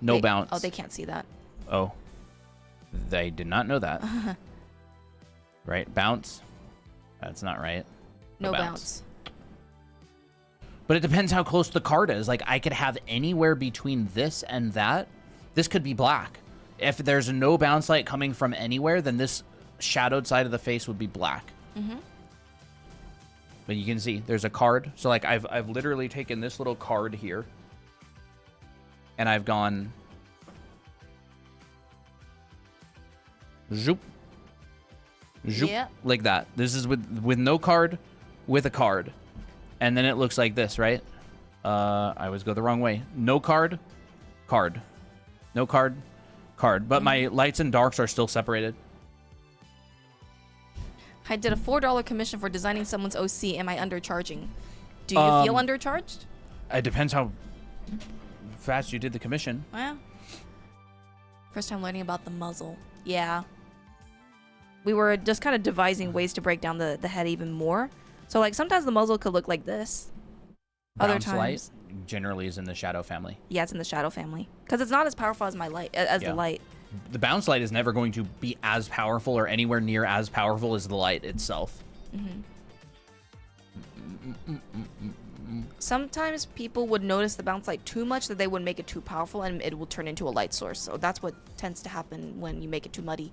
no They- bounce. Oh, they can't see that. Oh, they did not know that. Right, bounce. That's not right. No bounce. But it depends how close the card is. Like I could have anywhere between this and that. This could be black. If there's no bounce light coming from anywhere, then this shadowed side of the face would be black. Mm-hmm. But you can see there's a card. So like I've literally taken this little card here and I've gone zoop, zoop, Yeah. like that. This is with no card, with a card. And then it looks like this, right? I always go the wrong way. No card, card. No card, card. But my lights and darks are still separated. I did a $4 commission for designing someone's OC. Am I undercharging? Do you feel undercharged? It depends how fast you did the commission. Well, first time learning about the muzzle. Yeah. We were just kind of devising ways to break down the head even more. So like sometimes the muzzle could look like this. Other Bounce times, light generally is in the shadow family. yeah, it's in the shadow family because it's not as powerful as my light, as Yeah. the light. The bounce light is never going to be as powerful or anywhere near as powerful as the light itself. Sometimes people would notice the bounce light too much that they would make it too powerful and it will turn into a light source. So that's what tends to happen when you make it too muddy.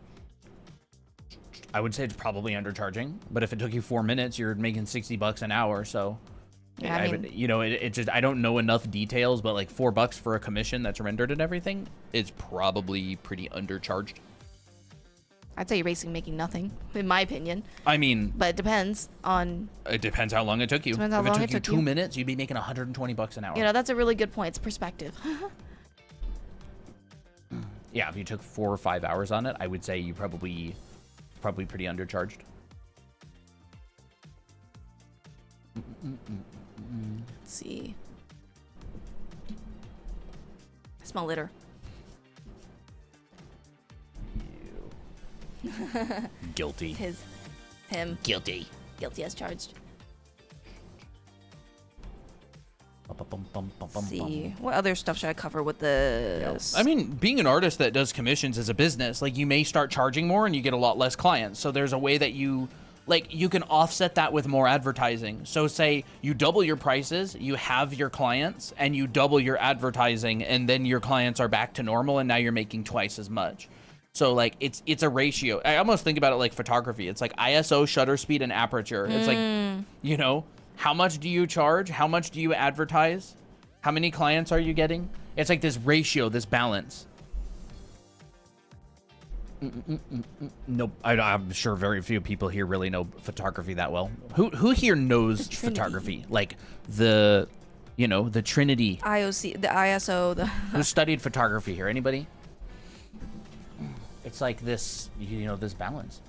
I would say it's probably undercharging, but if it took you 4 minutes, you're making $60 an hour. So, Yeah, I mean- you know, it just, I don't know enough details, but like $4 for a commission that's rendered and everything, it's probably pretty undercharged. I'd say you're basically making nothing, in my opinion. I mean, But it depends on, it depends how long it took you. Depends how If it long took it you took 2 you. minutes, you'd be making $120 an hour. you know, that's a really good point. It's perspective. Yeah, if you took 4 or 5 hours on it, I would say you probably pretty undercharged. Let's see. I smell litter. Guilty. Him. Guilty. Guilty as charged. Bum, Let's see. What other stuff should I cover with this? I mean, being an artist that does commissions is a business. Like, you may start charging more and you get a lot less clients. So there's a way that you can offset that with more advertising. So say you double your prices, you have your clients, and you double your advertising, and then your clients are back to normal, and now you're making twice as much. So like it's a ratio. I almost think about it like photography. It's like ISO, shutter speed, and aperture. It's like, you know, how much do you charge? How much do you advertise? How many clients are you getting? It's like this ratio, this balance. Nope. I'm sure very few people here really know photography that well. Who here knows photography? Like the, you know, the Trinity. IOC, the ISO, the Who studied photography here? Anybody? It's like this, you know, this balance.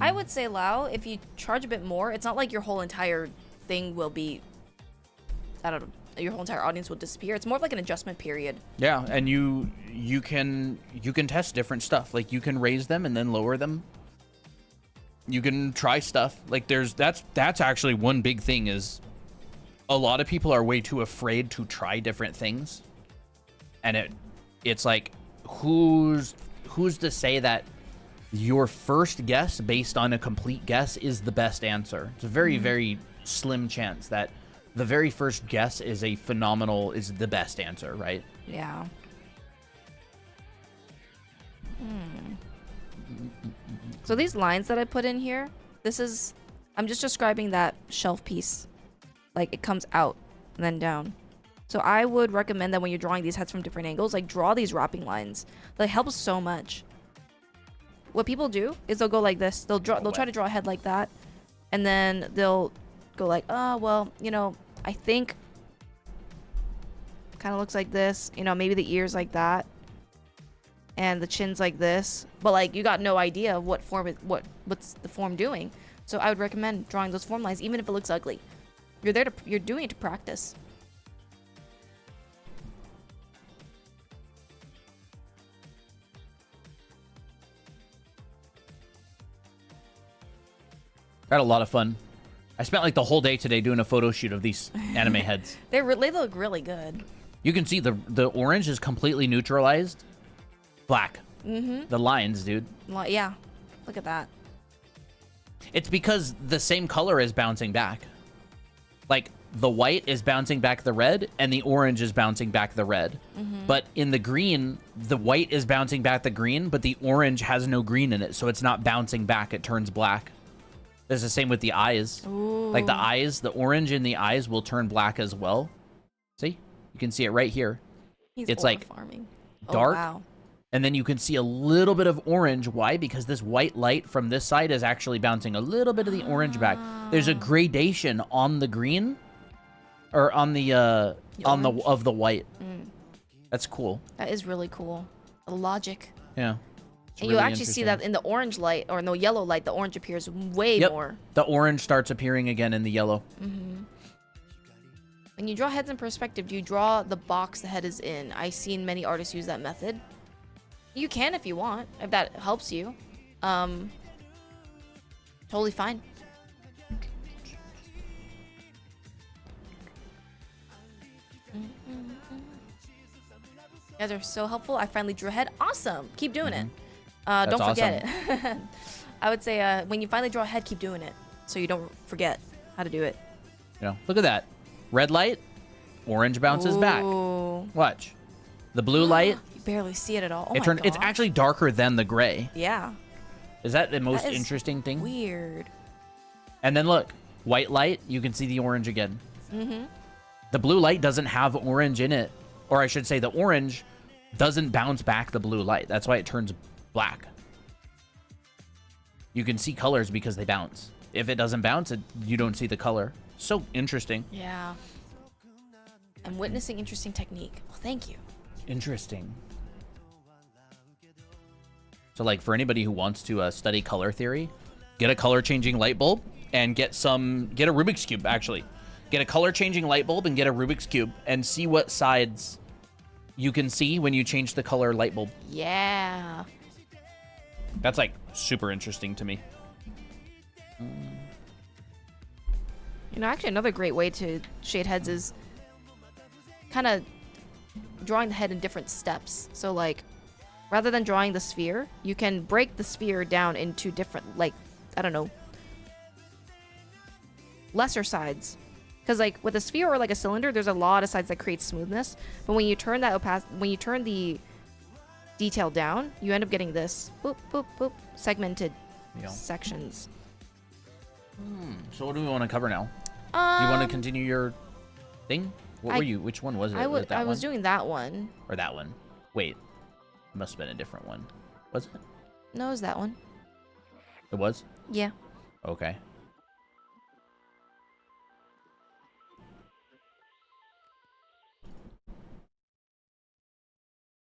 I would say, Lau, if you charge a bit more, it's not like your whole entire thing will be, I don't know, your whole entire audience will disappear. It's more of like an adjustment period. Yeah, and you can test different stuff. Like you can raise them and then lower them. You can try stuff. Like that's actually one big thing is a lot of people are way too afraid to try different things. And it's like who's to say that your first guess based on a complete guess is the best answer? It's a very, very slim chance that the very first guess is the best answer, right? Yeah. So these lines that I put in here, this is, I'm just describing that shelf piece. Like, it comes out and then down. So I would recommend that when you're drawing these heads from different angles, like, draw these wrapping lines. That helps so much. What people do is they'll go like this. They'll try to draw a head like that. And then they'll go like, oh, well, you know, I think kind of looks like this. You know, maybe the ears like that. And the chin's like this. But, like, you got no idea of what form what's the form doing. So I would recommend drawing those form lines, even if it looks ugly. You're doing it to practice. I had a lot of fun. I spent like the whole day today doing a photo shoot of these anime heads. They look really good. You can see the orange is completely neutralized. Black. Mm-hmm. The lines, dude. Well, yeah. Look at that. It's because the same color is bouncing back. Like, the white is bouncing back the red, and the orange is bouncing back the red. Mm-hmm. But in the green, the white is bouncing back the green, but the orange has no green in it, so it's not bouncing back. It turns black. It's the same with the eyes. Ooh. Like, the eyes, the orange in the eyes will turn black as well. See? You can see it right here. It's like farming. dark. Oh, wow. And then you can see a little bit of orange. Why? Because this white light from this side is actually bouncing a little bit of the orange back. There's a gradation on the green, or on the of the white. That's cool. That is really cool. The logic. Yeah. And you actually see that in the orange light, or in the yellow light, the orange appears way more. The orange starts appearing again in the yellow. Mm-hmm. When you draw heads in perspective, do you draw the box the head is in? I've seen many artists use that method. You can if you want, if that helps you. Totally fine. You guys are so helpful. I finally drew a head. Awesome. Keep doing it. Don't forget it. I would say when you finally draw a head, keep doing it, so you don't forget how to do it. You know, look at that. Red light, orange bounces back. Watch. The blue light. You barely see it at all. Oh it turned. It's actually darker than the gray. Yeah. Is that the most interesting thing? Weird. And then look, white light. You can see the orange again. Mm-hmm. The blue light doesn't have orange in it, or I should say, the orange doesn't bounce back the blue light. That's why it turns black. You can see colors because they bounce. If it doesn't bounce, you don't see the color. So interesting. Yeah. I'm witnessing interesting technique. Well, thank you. Interesting. So, like, for anybody who wants to study color theory, get a color changing light bulb and get a Rubik's Cube, actually. Get a color changing light bulb and get a Rubik's Cube and see what sides you can see when you change the color light bulb. Yeah. That's, like, super interesting to me. You know, actually, another great way to shade heads is kind of drawing the head in different steps. So, like, rather than drawing the sphere, you can break the sphere down into different, like, I don't know, lesser sides. Because, like, with a sphere or, like, a cylinder, there's a lot of sides that create smoothness. But when you turn when you turn the detail down, you end up getting this boop, boop, boop, segmented sections. So what do we want to cover now? Do you want to continue your thing? What were you? Which one was it? I was doing that one. Or that one? Wait, it must have been a different one. Was it? No, it was that one. It was? Yeah. Okay.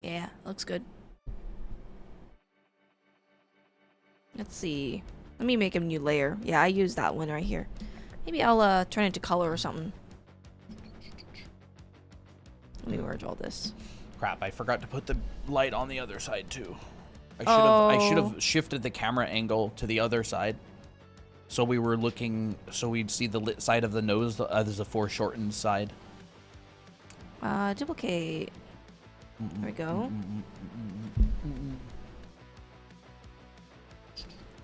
Yeah, looks good. Let's see. Let me make a new layer. Yeah, I use that one right here. Maybe I'll turn it to color or something. Let me merge all this. Crap, I forgot to put the light on the other side too. I should have shifted the camera angle to the other side. So we were looking, so we'd see the lit side of the nose as the foreshortened side. Duplicate. There we go.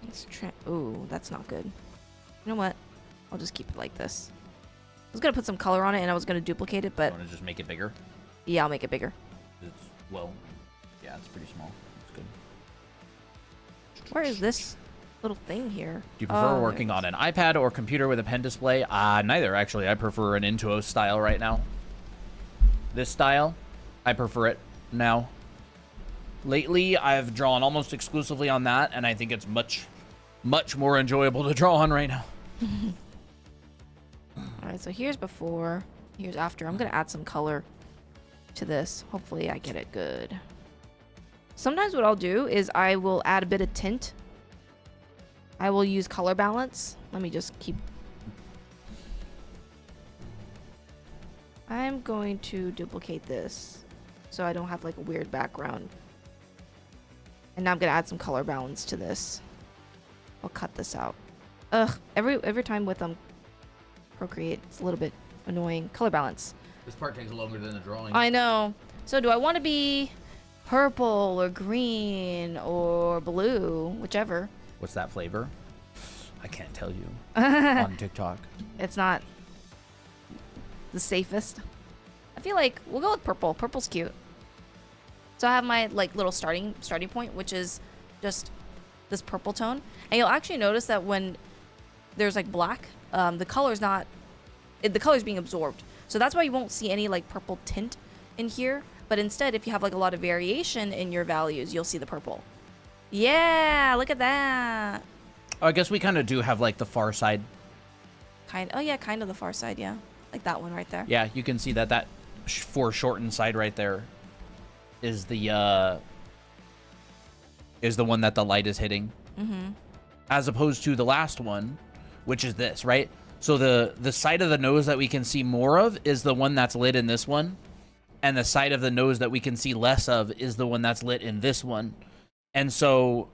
Let's try. Ooh, that's not good. You know what? I'll just keep it like this. I was gonna put some color on it, and I was gonna duplicate it, but You want to just make it bigger? yeah, I'll make it bigger. Well, yeah, it's pretty small. It's good. Where is this? little thing here. Do you prefer working on an iPad or computer with a pen display? Neither, actually. I prefer an Intuos style right now. This style, I prefer it now. Lately, I've drawn almost exclusively on that, and I think it's much, much more enjoyable to draw on right now. All right, so here's before, here's after. I'm going to add some color to this. Hopefully I get it good. Sometimes what I'll do is I will add a bit of tint. I will use color balance. Let me just keep... I'm going to duplicate this so I don't have like a weird background. And now I'm going to add some color balance to this. I'll cut this out. Ugh, every time with Procreate, it's a little bit annoying. Color balance. This part takes longer than the drawing. I know. So do I want to be purple or green or blue, whichever? What's that flavor? I can't tell you on TikTok. It's not the safest. I feel like we'll go with purple. Purple's cute. So I have my like little starting point, which is just this purple tone. And you'll actually notice that when there's like black, the color's being absorbed. So that's why you won't see any like purple tint in here. But instead, if you have like a lot of variation in your values, you'll see the purple. Yeah, look at that. Oh, I guess we kind of do have like the far side. Oh yeah, kind of the far side, yeah. Like that one right there. Yeah, you can see that foreshortened side right there is the one that the light is hitting. Mm-hmm. As opposed to the last one, which is this, right? So the side of the nose that we can see more of is the one that's lit in this one. And the side of the nose that we can see less of is the one that's lit in this one. And so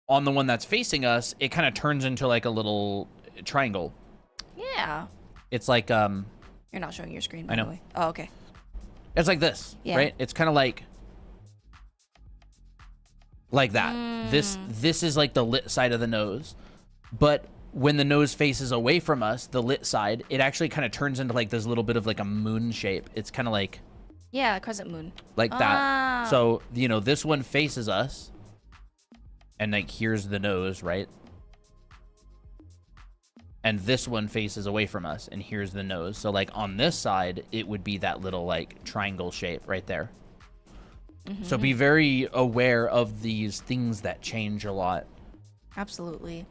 on the one that's facing us, it kind of turns into like a little triangle. Yeah. It's like You're not showing your screen, by the way. Oh, okay. It's like this, right? It's kind of like that. This is like the lit side of the nose. But when the nose faces away from us, the lit side, it actually kind of turns into like this little bit of like a moon shape. It's kind of like... Yeah, crescent moon. Like that. So, you know, this one faces us. And like, here's the nose, right? And this one faces away from us. And here's the nose. So like on this side, it would be that little like triangle shape right there. Mm-hmm. So be very aware of these things that change a lot. Absolutely.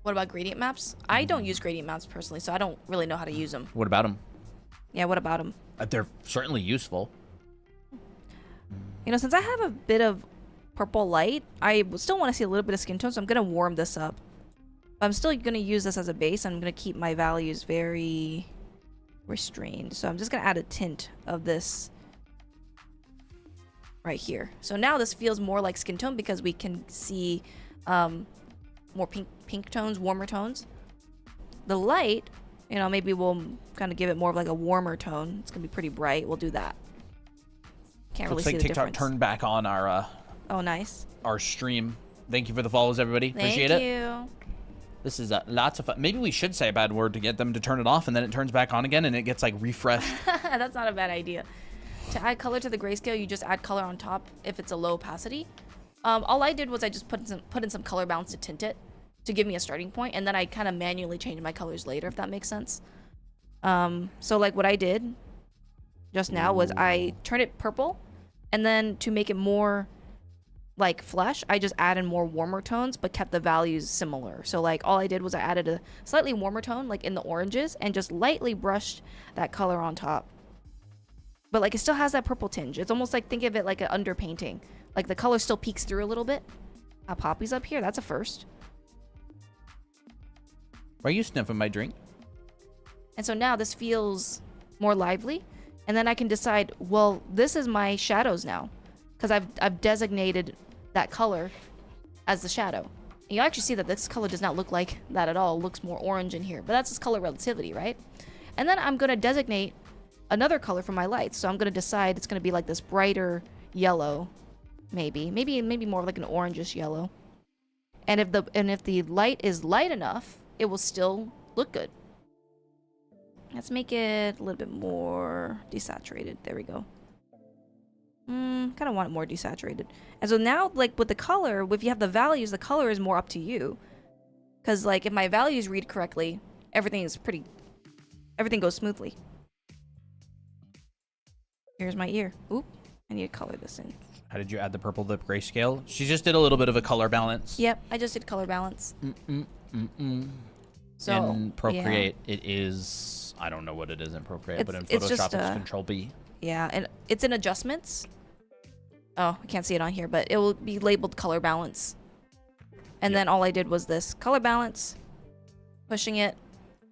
What about gradient maps? I don't use gradient maps personally, so I don't really know how to use them. What about them? Yeah, what about them? They're certainly useful. You know, since I have a bit of purple light, I still want to see a little bit of skin tone, so I'm going to warm this up. I'm still going to use this as a base. I'm going to keep my values very restrained. So I'm just going to add a tint of this right here. So now this feels more like skin tone because we can see more pink tones, warmer tones. The light, you know, maybe we'll kind of give it more of like a warmer tone. It's going to be pretty bright. We'll do that. Can't really see the difference. Looks like TikTok turned back on our oh, nice. Our stream. Thank you for the follows, everybody. Appreciate it. Thank you. This is lots of fun. Maybe we should say a bad word to get them to turn it off, and then it turns back on again, and it gets like refreshed. That's not a bad idea. To add color to the grayscale, you just add color on top if it's a low opacity. All I did was I just put in some color balance to tint it to give me a starting point, and then I kind of manually change my colors later, if that makes sense. So like what I did just now was I turned it purple, and then to make it more like flesh, I just added more warmer tones but kept the values similar. So like all I did was I added a slightly warmer tone like in the oranges and just lightly brushed that color on top. But like it still has that purple tinge. It's almost like, think of it like an underpainting. Like the color still peeks through a little bit. Poppy's up here, that's a first. Why are you sniffing my drink? And so now this feels more lively. And then I can decide, well, this is my shadows now. Because I've designated that color as the shadow. And you actually see that this color does not look like that at all. It looks more orange in here. But that's just color relativity, right? And then I'm going to designate another color for my lights. So I'm going to decide it's going to be like this brighter yellow, maybe more like an orangish yellow. And if the light is light enough, it will still look good. Let's make it a little bit more desaturated. There we go. Kind of want it more desaturated. And so now, like with the color, if you have the values, the color is more up to you. Because like if my values read correctly, everything goes smoothly. Here's my ear. Oop, I need to color this in. How did you add the purple lip grayscale? She just did a little bit of a color balance. Yep, I just did color balance. So in Procreate, it is, I don't know what it is in Procreate, but in Photoshop, it's Control B. Yeah, and it's in adjustments. Oh, I can't see it on here, but it will be labeled color balance. And then all I did was this color balance, pushing it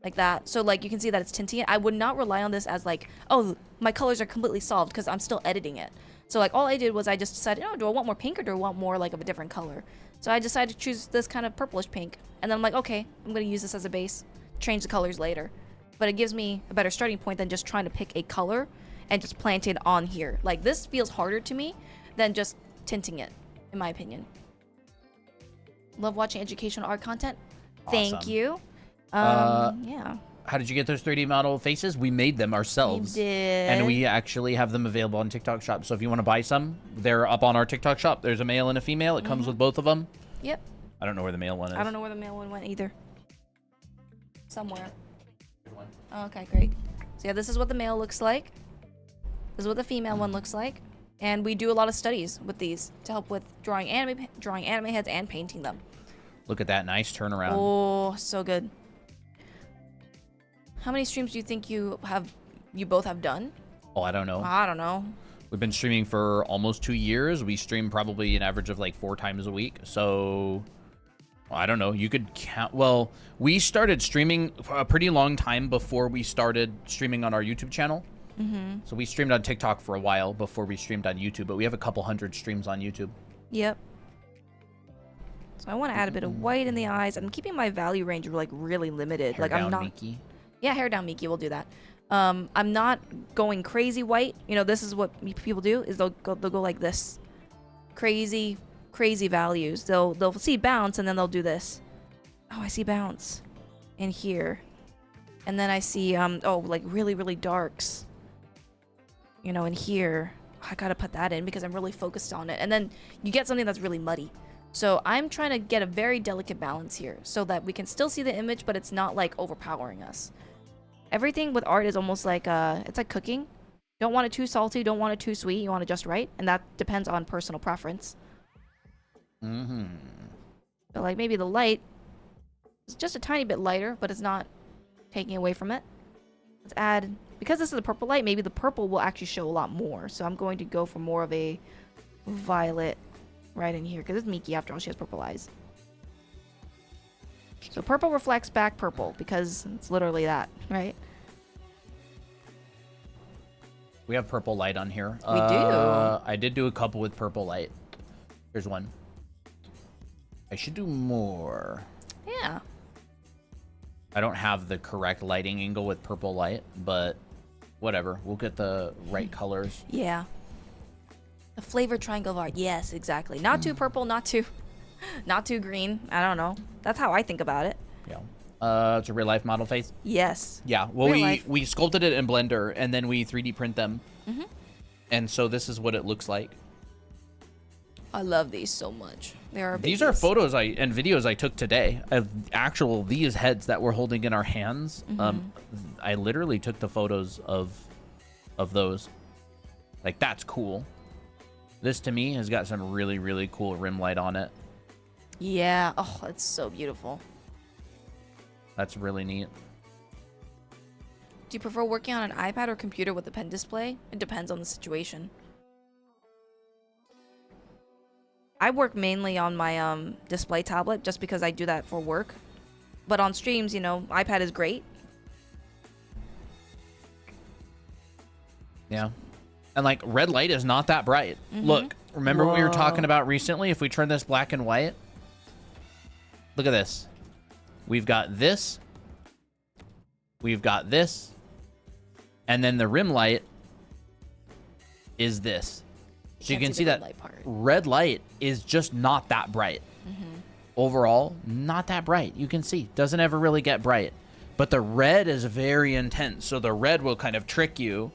like that. So like you can see that it's tinting it. I would not rely on this as like, oh, my colors are completely solved because I'm still editing it. So like all I did was I just decided, oh, do I want more pink or do I want more like of a different color? So I decided to choose this kind of purplish pink. And then I'm like, okay, I'm going to use this as a base, change the colors later. But it gives me a better starting point than just trying to pick a color and just plant it on here. Like this feels harder to me than just tinting it, in my opinion. Love watching educational art content. Thank Awesome. you. Yeah. How did you get those 3D model faces? We made them ourselves. We did. And we actually have them available on TikTok Shop. So if you want to buy some, they're up on our TikTok Shop. There's a male and a female. It comes with both of them. Yep. I don't know where the male one is. I don't know where the male one went either. Somewhere. Oh, okay, great. So yeah, this is what the male looks like. This is what the female one looks like. And we do a lot of studies with these to help with drawing anime heads and painting them. Look at that nice turnaround. Oh, so good. How many streams do you think you both have done? Oh, I don't know. I don't know. We've been streaming for almost 2 years. We stream probably an average of like 4 times a week. So I don't know. You could count. Well, we started streaming a pretty long time before we started streaming on our YouTube channel. So we streamed on TikTok for a while before we streamed on YouTube, but we have a couple hundred streams on YouTube. Yep. So I want to add a bit of white in the eyes. I'm keeping my value range like really limited. Hair like down, I'm not. Miki. Yeah, hair down, Miki. We'll do that. I'm not going crazy white. You know, this is what people do. Is they'll go like this, crazy values. They'll see bounce and then they'll do this. Oh, I see bounce, in here, and then I see like really darks. You know, in here. I gotta put that in because I'm really focused on it. And then you get something that's really muddy. So I'm trying to get a very delicate balance here so that we can still see the image, but it's not like overpowering us. Everything with art is almost like, it's like cooking. Don't want it too salty, don't want it too sweet, you want it just right. And that depends on personal preference. But like maybe the light is just a tiny bit lighter, but it's not taking away from it. Let's add, because this is a purple light, maybe the purple will actually show a lot more. So I'm going to go for more of a violet right in here, because it's Miki after all, she has purple eyes. So purple reflects back purple, because it's literally that, right? We have purple light on here. We do. I did do a couple with purple light. Here's one. I should do more. Yeah. I don't have the correct lighting angle with purple light, but whatever. We'll get the right colors. Yeah. The flavor triangle of art. Yes, exactly. Not too purple, not too green. I don't know. That's how I think about it. Yeah. It's a real life model face. Yes. Yeah. Well, Real life. we sculpted it in Blender and then we 3D print them. And so this is what it looks like. I love these so much. These are photos and videos I took today of these heads that we're holding in our hands. I literally took the photos of those. Like, that's cool. This to me has got some really cool rim light on it. Yeah. Oh, it's so beautiful. That's really neat. Do you prefer working on an iPad or computer with a pen display? It depends on the situation. I work mainly on my display tablet just because I do that for work. But on streams, you know, iPad is great. Yeah. And like, red light is not that bright. Look, remember what we were talking about recently? If we turn this black and white, look at this. We've got this. We've got this. And then the rim light is this. So you can see that red light is just not that bright. Overall, not that bright. You can see, doesn't ever really get bright. But the red is very intense. So the red will kind of trick you.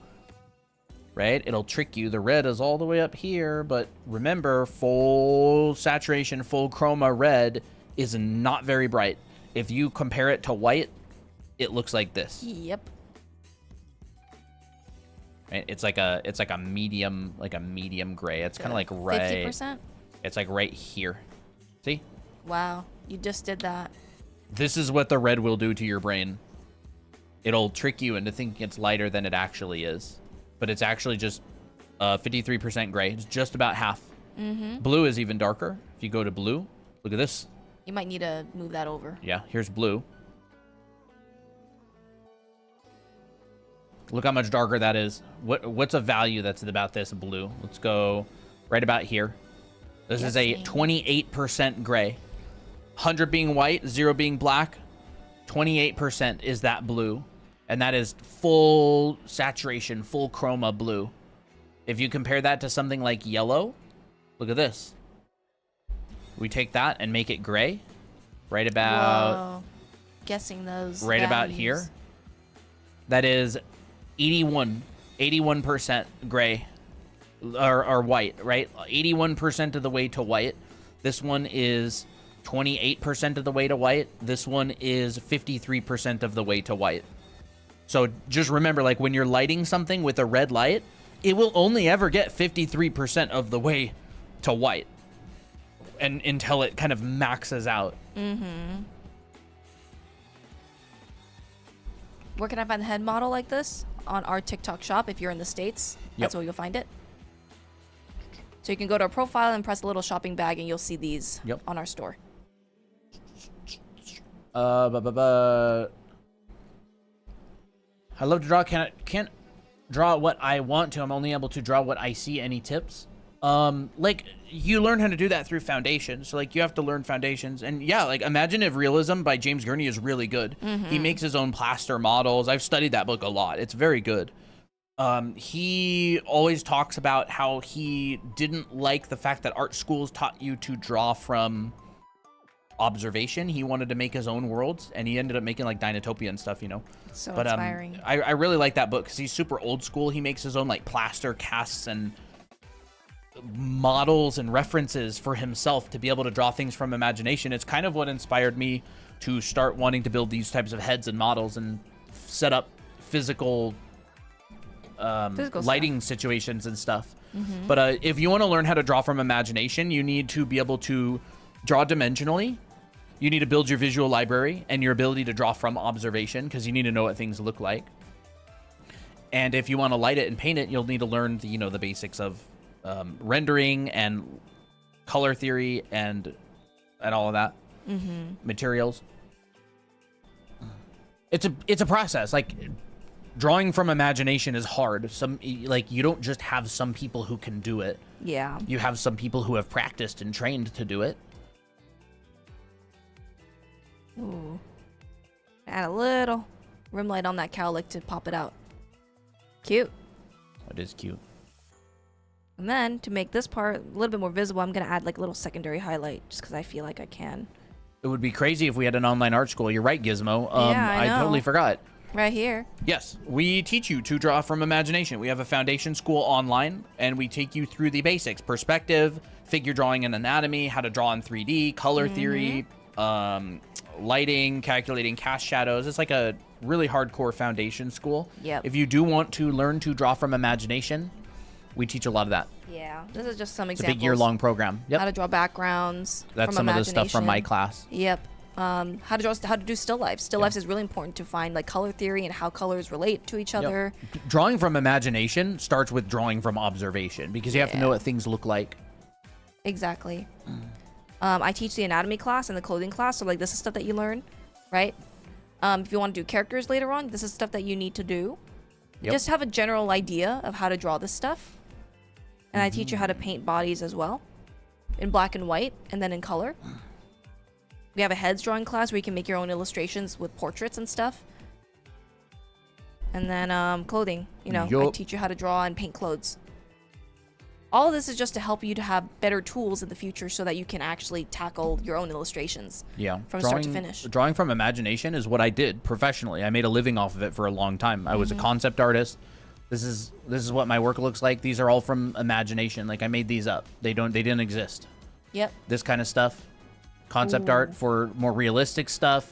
right? It'll trick you. The red is all the way up here, but remember, full saturation, full chroma red is not very bright. If you compare it to white, it looks like this. Yep. Right? It's like a medium gray. It's kind of like right. 50%? It's like right here. See? Wow, you just did that. This is what the red will do to your brain. It'll trick you into thinking it's lighter than it actually is. But it's actually just 53% gray. It's just about half. Blue is even darker. If you go to blue, look at this. You might need to move that over. Yeah, here's blue. Look how much darker that is. What's a value that's about this blue? Let's go right about here. This is a 28% gray. 100 being white, 0 being black. 28% is that blue. And that is full saturation, full chroma blue. If you compare that to something like yellow, look at this. We take that and make it gray. Right about... Whoa. Guessing those right values. about here. That is 81% gray or white, right? 81% of the way to white. This one is 28% of the way to white. This one is 53% of the way to white. So just remember, like when you're lighting something with a red light, it will only ever get 53% of the way to white, and until it kind of maxes out. Where can I find the head model like this? On our TikTok shop if you're in the States. That's where you'll find it. So you can go to our profile and press the little shopping bag and you'll see these on our store. I love to draw. Can't draw what I want to. I'm only able to draw what I see. Any tips? Like you learn how to do that through foundations. So like you have to learn foundations, and yeah, like Imagine If Realism by James Gurney is really good. He makes his own plaster models. I've studied that book a lot. It's very good. He always talks about how he didn't like the fact that art schools taught you to draw from observation. He wanted to make his own worlds, and he ended up making like Dinotopia and stuff, you know. So inspiring. I really like that book because he's super old school. He makes his own like plaster casts and models and references for himself to be able to draw things from imagination. It's kind of what inspired me to start wanting to build these types of heads and models and set up physical lighting situations and stuff. But if you want to learn how to draw from imagination, you need to be able to draw dimensionally. You need to build your visual library and your ability to draw from observation, because you need to know what things look like. And if you want to light it and paint it, you'll need to learn the, the basics of rendering and color theory and all of that. Materials. It's a process. Like drawing from imagination is hard. You don't just have some people who can do it. Yeah. You have some people who have practiced and trained to do it. Ooh. Add a little rim light on that cowlick to pop it out. Cute. It is cute. And then to make this part a little bit more visible, I'm going to add like a little secondary highlight just because I feel like I can. It would be crazy if we had an online art school. You're right, Gizmo. Yeah, I know. Totally forgot. Right here. Yes, we teach you to draw from imagination. We have a foundation school online, and we take you through the basics: perspective, figure drawing and anatomy, how to draw in 3D, color theory, lighting, calculating cast shadows. It's like a really hardcore foundation school. Yep. If you do want to learn to draw from imagination, we teach a lot of that. Yeah, this is just some It's examples. a big year-long program. Yep. How to draw backgrounds. That's from some of the imagination. stuff from my class. Yep. How to do still lifes. Still lifes is really important to find like color theory and how colors relate to each other. Drawing from imagination starts with drawing from observation, because you have to know what things look like. Exactly. I teach the anatomy class and the clothing class, so like this is stuff that you learn, right? If you want to do characters later on, this is stuff that you need to do. Just have a general idea of how to draw this stuff. And I teach you how to paint bodies as well, in black and white, and then in color. We have a heads drawing class where you can make your own illustrations with portraits and stuff. And then clothing, I teach you how to draw and paint clothes. All of this is just to help you to have better tools in the future so that you can actually tackle your own illustrations. Yeah. From start to finish. Drawing from imagination is what I did professionally. I made a living off of it for a long time. I was a concept artist. This is what my work looks like. These are all from imagination. Like, I made these up. They didn't exist. Yep. This kind of stuff. Concept Ooh. art for more realistic stuff.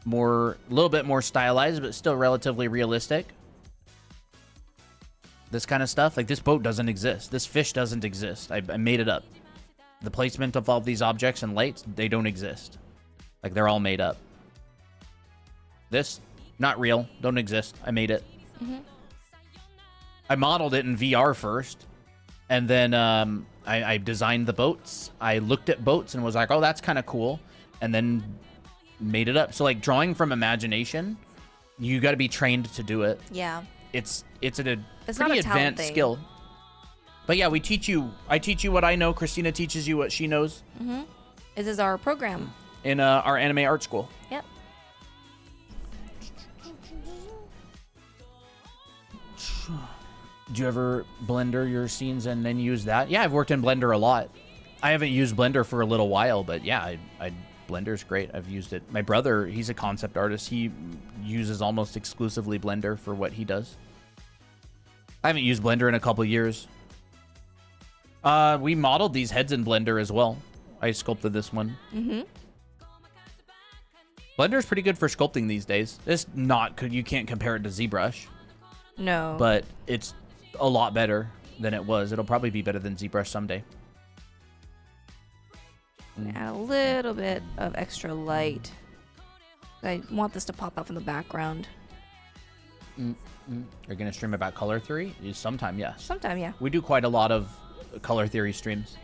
A little bit more stylized, but still relatively realistic. This kind of stuff. Like, this boat doesn't exist. This fish doesn't exist. I made it up. The placement of all these objects and lights, they don't exist. Like, they're all made up. This, not real. Don't exist. I made it. I modeled it in VR first. And then I designed the boats. I looked at boats and was like, oh, that's kind of cool. And then made it up. So, like, drawing from imagination, you got to be trained to do it. Yeah. It's It's pretty not a talent advanced thing. skill. But yeah, I teach you what I know. Christina teaches you what she knows. This is our program. In our anime art school. Yep. Do you ever Blender your scenes and then use that? Yeah, I've worked in Blender a lot. I haven't used Blender for a little while, but yeah, Blender's great. I've used it. My brother, he's a concept artist. He uses almost exclusively Blender for what he does. I haven't used Blender in a couple years. We modeled these heads in Blender as well. I sculpted this one. Blender's pretty good for sculpting these days. It's not, you can't compare it to ZBrush, No. but it's a lot better than it was. It'll probably be better than ZBrush someday. Add a little bit of extra light. I want this to pop out from the background. You're gonna stream about color theory? Sometime, yes. Sometime, yeah. We do quite a lot of color theory streams.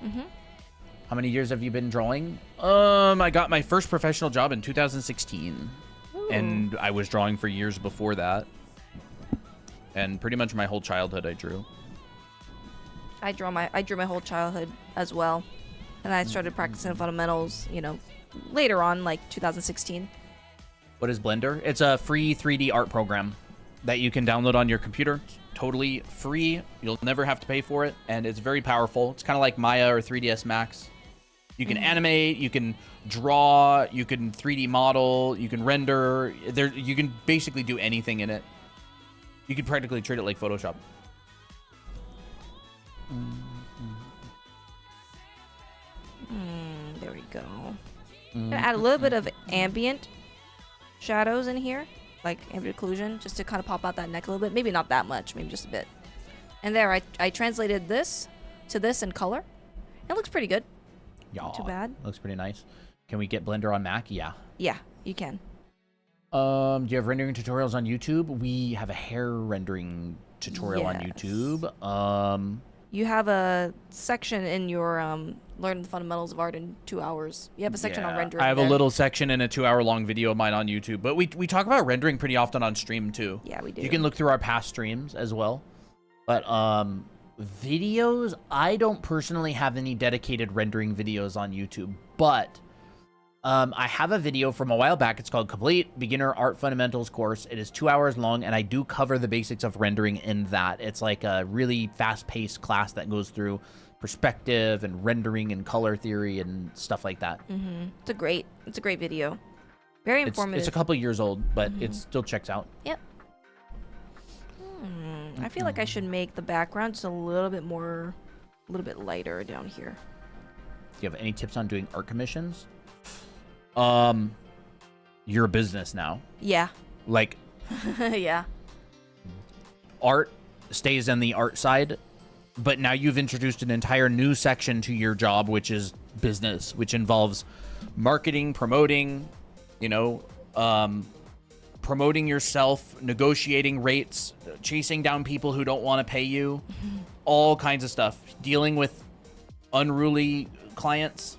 How many years have you been drawing? I got my first professional job in 2016. Ooh. And I was drawing for years before that. And pretty much my whole childhood I drew. I drew my whole childhood as well. And I started practicing fundamentals, later on, like 2016. What is Blender? It's a free 3D art program that you can download on your computer. It's totally free. You'll never have to pay for it. And it's very powerful. It's kind of like Maya or 3ds Max. You can animate, you can draw, you can 3D model, you can render. You can basically do anything in it. You could practically treat it like Photoshop. There we go. Gonna add a little bit of ambient shadows in here, like ambient occlusion, just to kind of pop out that neck a little bit. Maybe not that much, maybe just a bit. And there, I translated this to this in color. It looks pretty good. Yeah, Not too bad. Looks pretty nice. Can we get Blender on Mac? Yeah. Yeah, you can. Do you have rendering tutorials on YouTube? We have a hair rendering tutorial on Yes. YouTube. You have a section in your Learn the Fundamentals of Art in 2 hours. You have a section on rendering. I have there. a little section in a 2-hour-long video of mine on YouTube, but we talk about rendering pretty often on stream too. Yeah, we do. You can look through our past streams as well. But videos, I don't personally have any dedicated rendering videos on YouTube, but I have a video from a while back. It's called Complete Beginner Art Fundamentals Course. It is 2 hours long, and I do cover the basics of rendering in that. It's like a really fast-paced class that goes through perspective and rendering and color theory and stuff like that. It's a great video. Very informative. It's a couple years old, but it still checks out. Yep. I feel like I should make the background just a little bit lighter down here. Do you have any tips on doing art commissions? You're a business now. Yeah. Like, Yeah. art stays in the art side, but now you've introduced an entire new section to your job, which is business, which involves marketing, promoting, promoting yourself, negotiating rates, chasing down people who don't want to pay you, all kinds of stuff, dealing with unruly clients.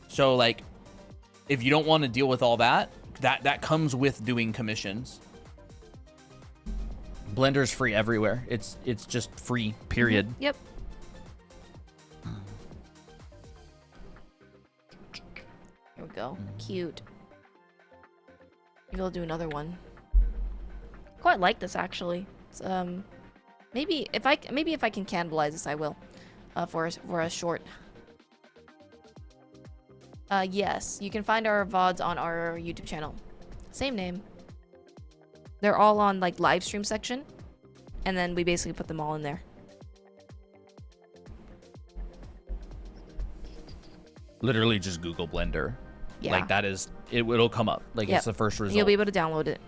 So, like, if you don't want to deal with all that comes with doing commissions. Blender's free everywhere. It's just free, period. Yep. Here we go. Cute. Maybe I'll do another one. Quite like this actually. It's, maybe if I can cannibalize this, I will. For a short. Yes, you can find our VODs on our YouTube channel. Same name. They're all on like live stream section, and then we basically put them all in there. Literally just Google Blender. Yeah. Like that is, it'll come up. Like Yep. it's the first result. You'll be able to download it.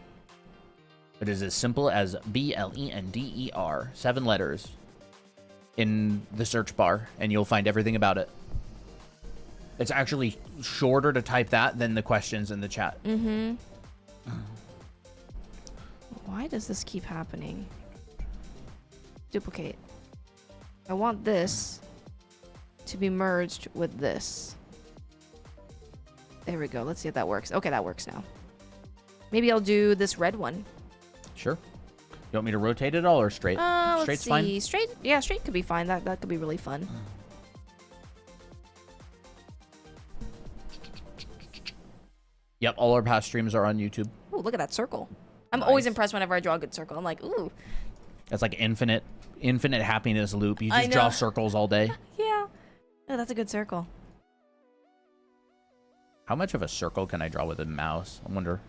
It is as simple as BLENDER, 7 letters in the search bar, and you'll find everything about it. It's actually shorter to type that than the questions in the chat. Mm-hmm. Why does this keep happening? Duplicate. I want this to be merged with this. There we go. Let's see if that works. Okay, that works now. Maybe I'll do this red one. Sure. You want me to rotate it all or straight? Let's Straight's see. fine. Straight, yeah, straight could be fine. That could be really fun. Yep, all our past streams are on YouTube. Ooh, look at that circle. I'm Nice. always impressed whenever I draw a good circle. I'm like, ooh, That's like infinite happiness loop. You I just draw know. circles all day. yeah. Oh, that's a good circle. How much of a circle can I draw with a mouse? I wonder.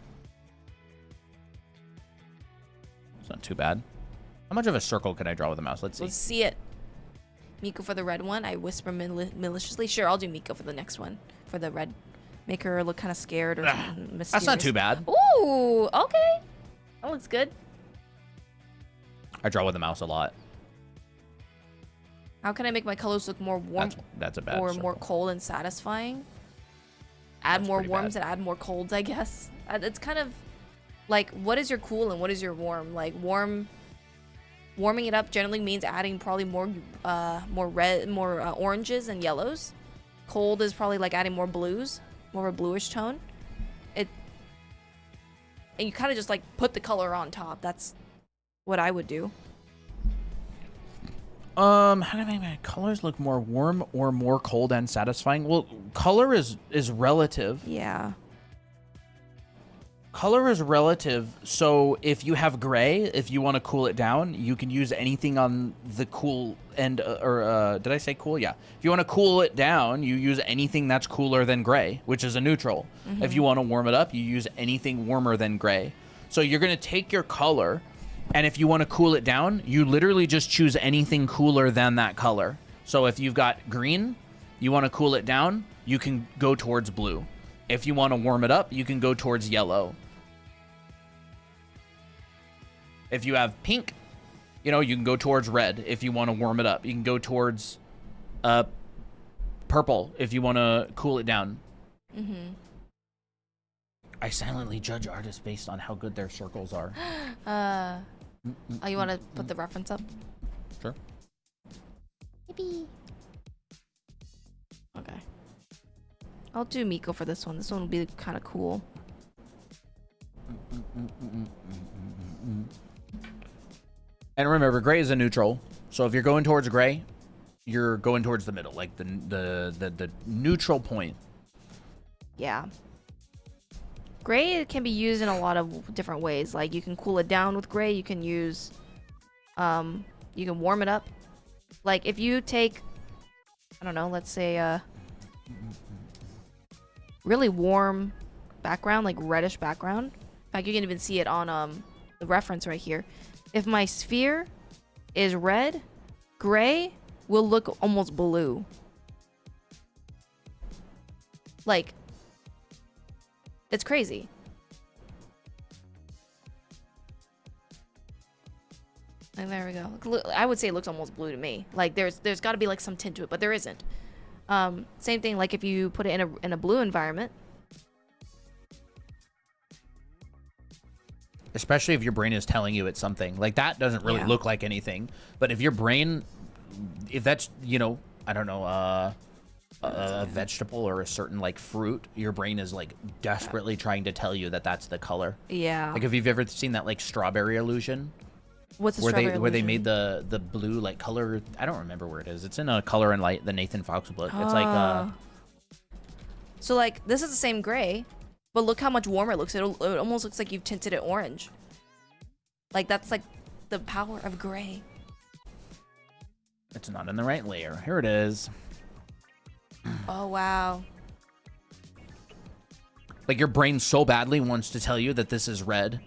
It's not too bad. How much of a circle can I draw with a mouse? Let's see. Let's see it. Miko for the red one. I whisper maliciously. Sure, I'll do Miko for the next one. For the red. Make her look kind of scared or mysterious. That's not too bad. Ooh, okay. That looks good. I draw with a mouse a lot. How can I make my colors look more warm That's a bad or circle. more cold and satisfying? Add That's more pretty warms bad. and add more colds, I guess. It's kind of like, what is your cool and what is your warm? Like warming it up generally means adding probably more oranges and yellows. Cold is probably like adding more blues, more of a bluish tone. And you kind of just like put the color on top. That's what I would do. How do I make my colors look more warm or more cold and satisfying? Well, color is relative. Yeah. Color is relative. So if you have gray, if you want to cool it down, you can use anything on the cool end. Did I say cool? Yeah. If you want to cool it down, you use anything that's cooler than gray, which is a neutral. If you want to warm it up, you use anything warmer than gray. So you're going to take your color, and if you want to cool it down, you literally just choose anything cooler than that color. So if you've got green, you want to cool it down, you can go towards blue. If you want to warm it up, you can go towards yellow. If you have pink, you can go towards red if you want to warm it up. You can go towards purple if you want to cool it down. I silently judge artists based on how good their circles are. Oh, you want to put the reference up? Sure. Yippee. Okay. I'll do Miko for this one. This one will be kind of cool. And remember, gray is a neutral. So if you're going towards gray, you're going towards the middle, like the neutral point. Yeah. Gray can be used in a lot of different ways. Like you can cool it down with gray. You can use, you can warm it up. Like if you take, I don't know, let's say really warm background, like reddish background. In fact, you can even see it on the reference right here. If my sphere is red, gray will look almost blue. Like, it's crazy. And there we go. Look, I would say it looks almost blue to me. Like there's got to be like some tint to it, but there isn't. Same thing. Like if you put it in a blue environment. Especially if your brain is telling you it's something. Like that doesn't really look like anything. But if your brain, if that's, I don't know, a vegetable or a certain like fruit, your brain is like desperately trying to tell you that that's the color. Yeah. Like if you've ever seen that like strawberry illusion. What's the where strawberry they where they illusion? made the blue like color. I don't remember where it is. It's in a Color and Light, the Nathan Fox book. It's like So like this is the same gray, but look how much warmer it looks. It almost looks like you've tinted it orange. Like that's like the power of gray. it's not in the right layer. Here it is. Oh wow. Like your brain so badly wants to tell you that this is red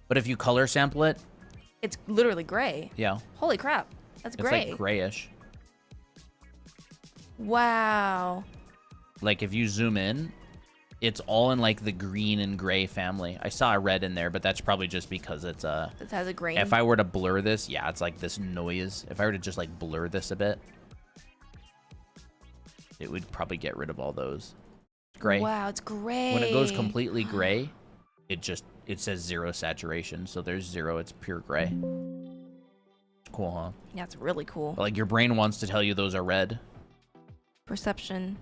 But if you color sample it, it's literally gray. yeah, Holy crap. That's it's gray. like grayish. Wow. Like if you zoom in, it's all in like the green and gray family. I saw a red in there, but that's probably just because it's It has a grain. if I were to blur this, yeah, it's like this noise. If I were to just like blur this a bit, it would probably get rid of all those. Gray. Wow, it's gray. When it goes completely gray, it says 0 saturation, so there's 0. It's pure gray. It's cool, huh? Yeah, it's really cool. But like your brain wants to tell you those are red. Perception.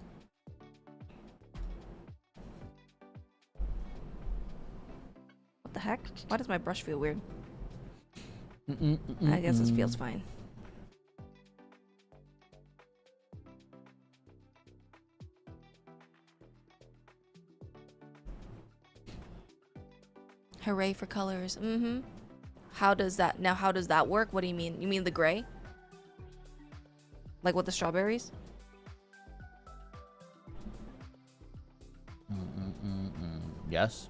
What the heck? Why does my brush feel weird? I guess this feels fine. Hooray for colors. Mm-hmm. How does that work? What do you mean? You mean the gray? Like with the strawberries? Yes.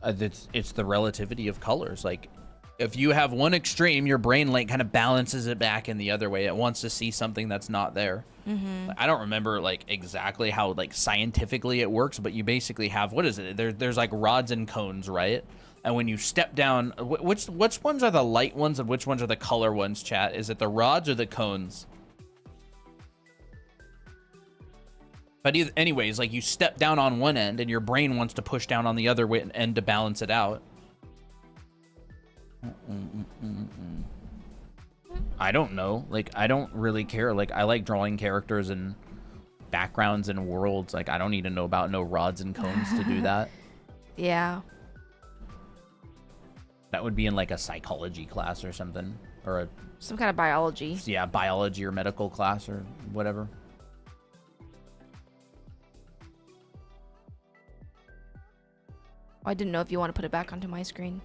It's the relativity of colors. Like, if you have one extreme, your brain like kind of balances it back in the other way. It wants to see something that's not there. Mm-hmm. I don't remember like exactly how like scientifically it works, but you basically have, what is it? There's like rods and cones, right? And when you step down, which ones are the light ones and which ones are the color ones, chat? Is it the rods or the cones? But anyways, like you step down on one end and your brain wants to push down on the other end to balance it out. I don't know. Like, I don't really care. Like, I like drawing characters and backgrounds and worlds. Like, I don't need to know about no rods and cones to do that. Yeah. That would be in like a psychology class or something, or Some kind of biology. yeah, biology or medical class or whatever. I didn't know if you want to put it back onto my screen.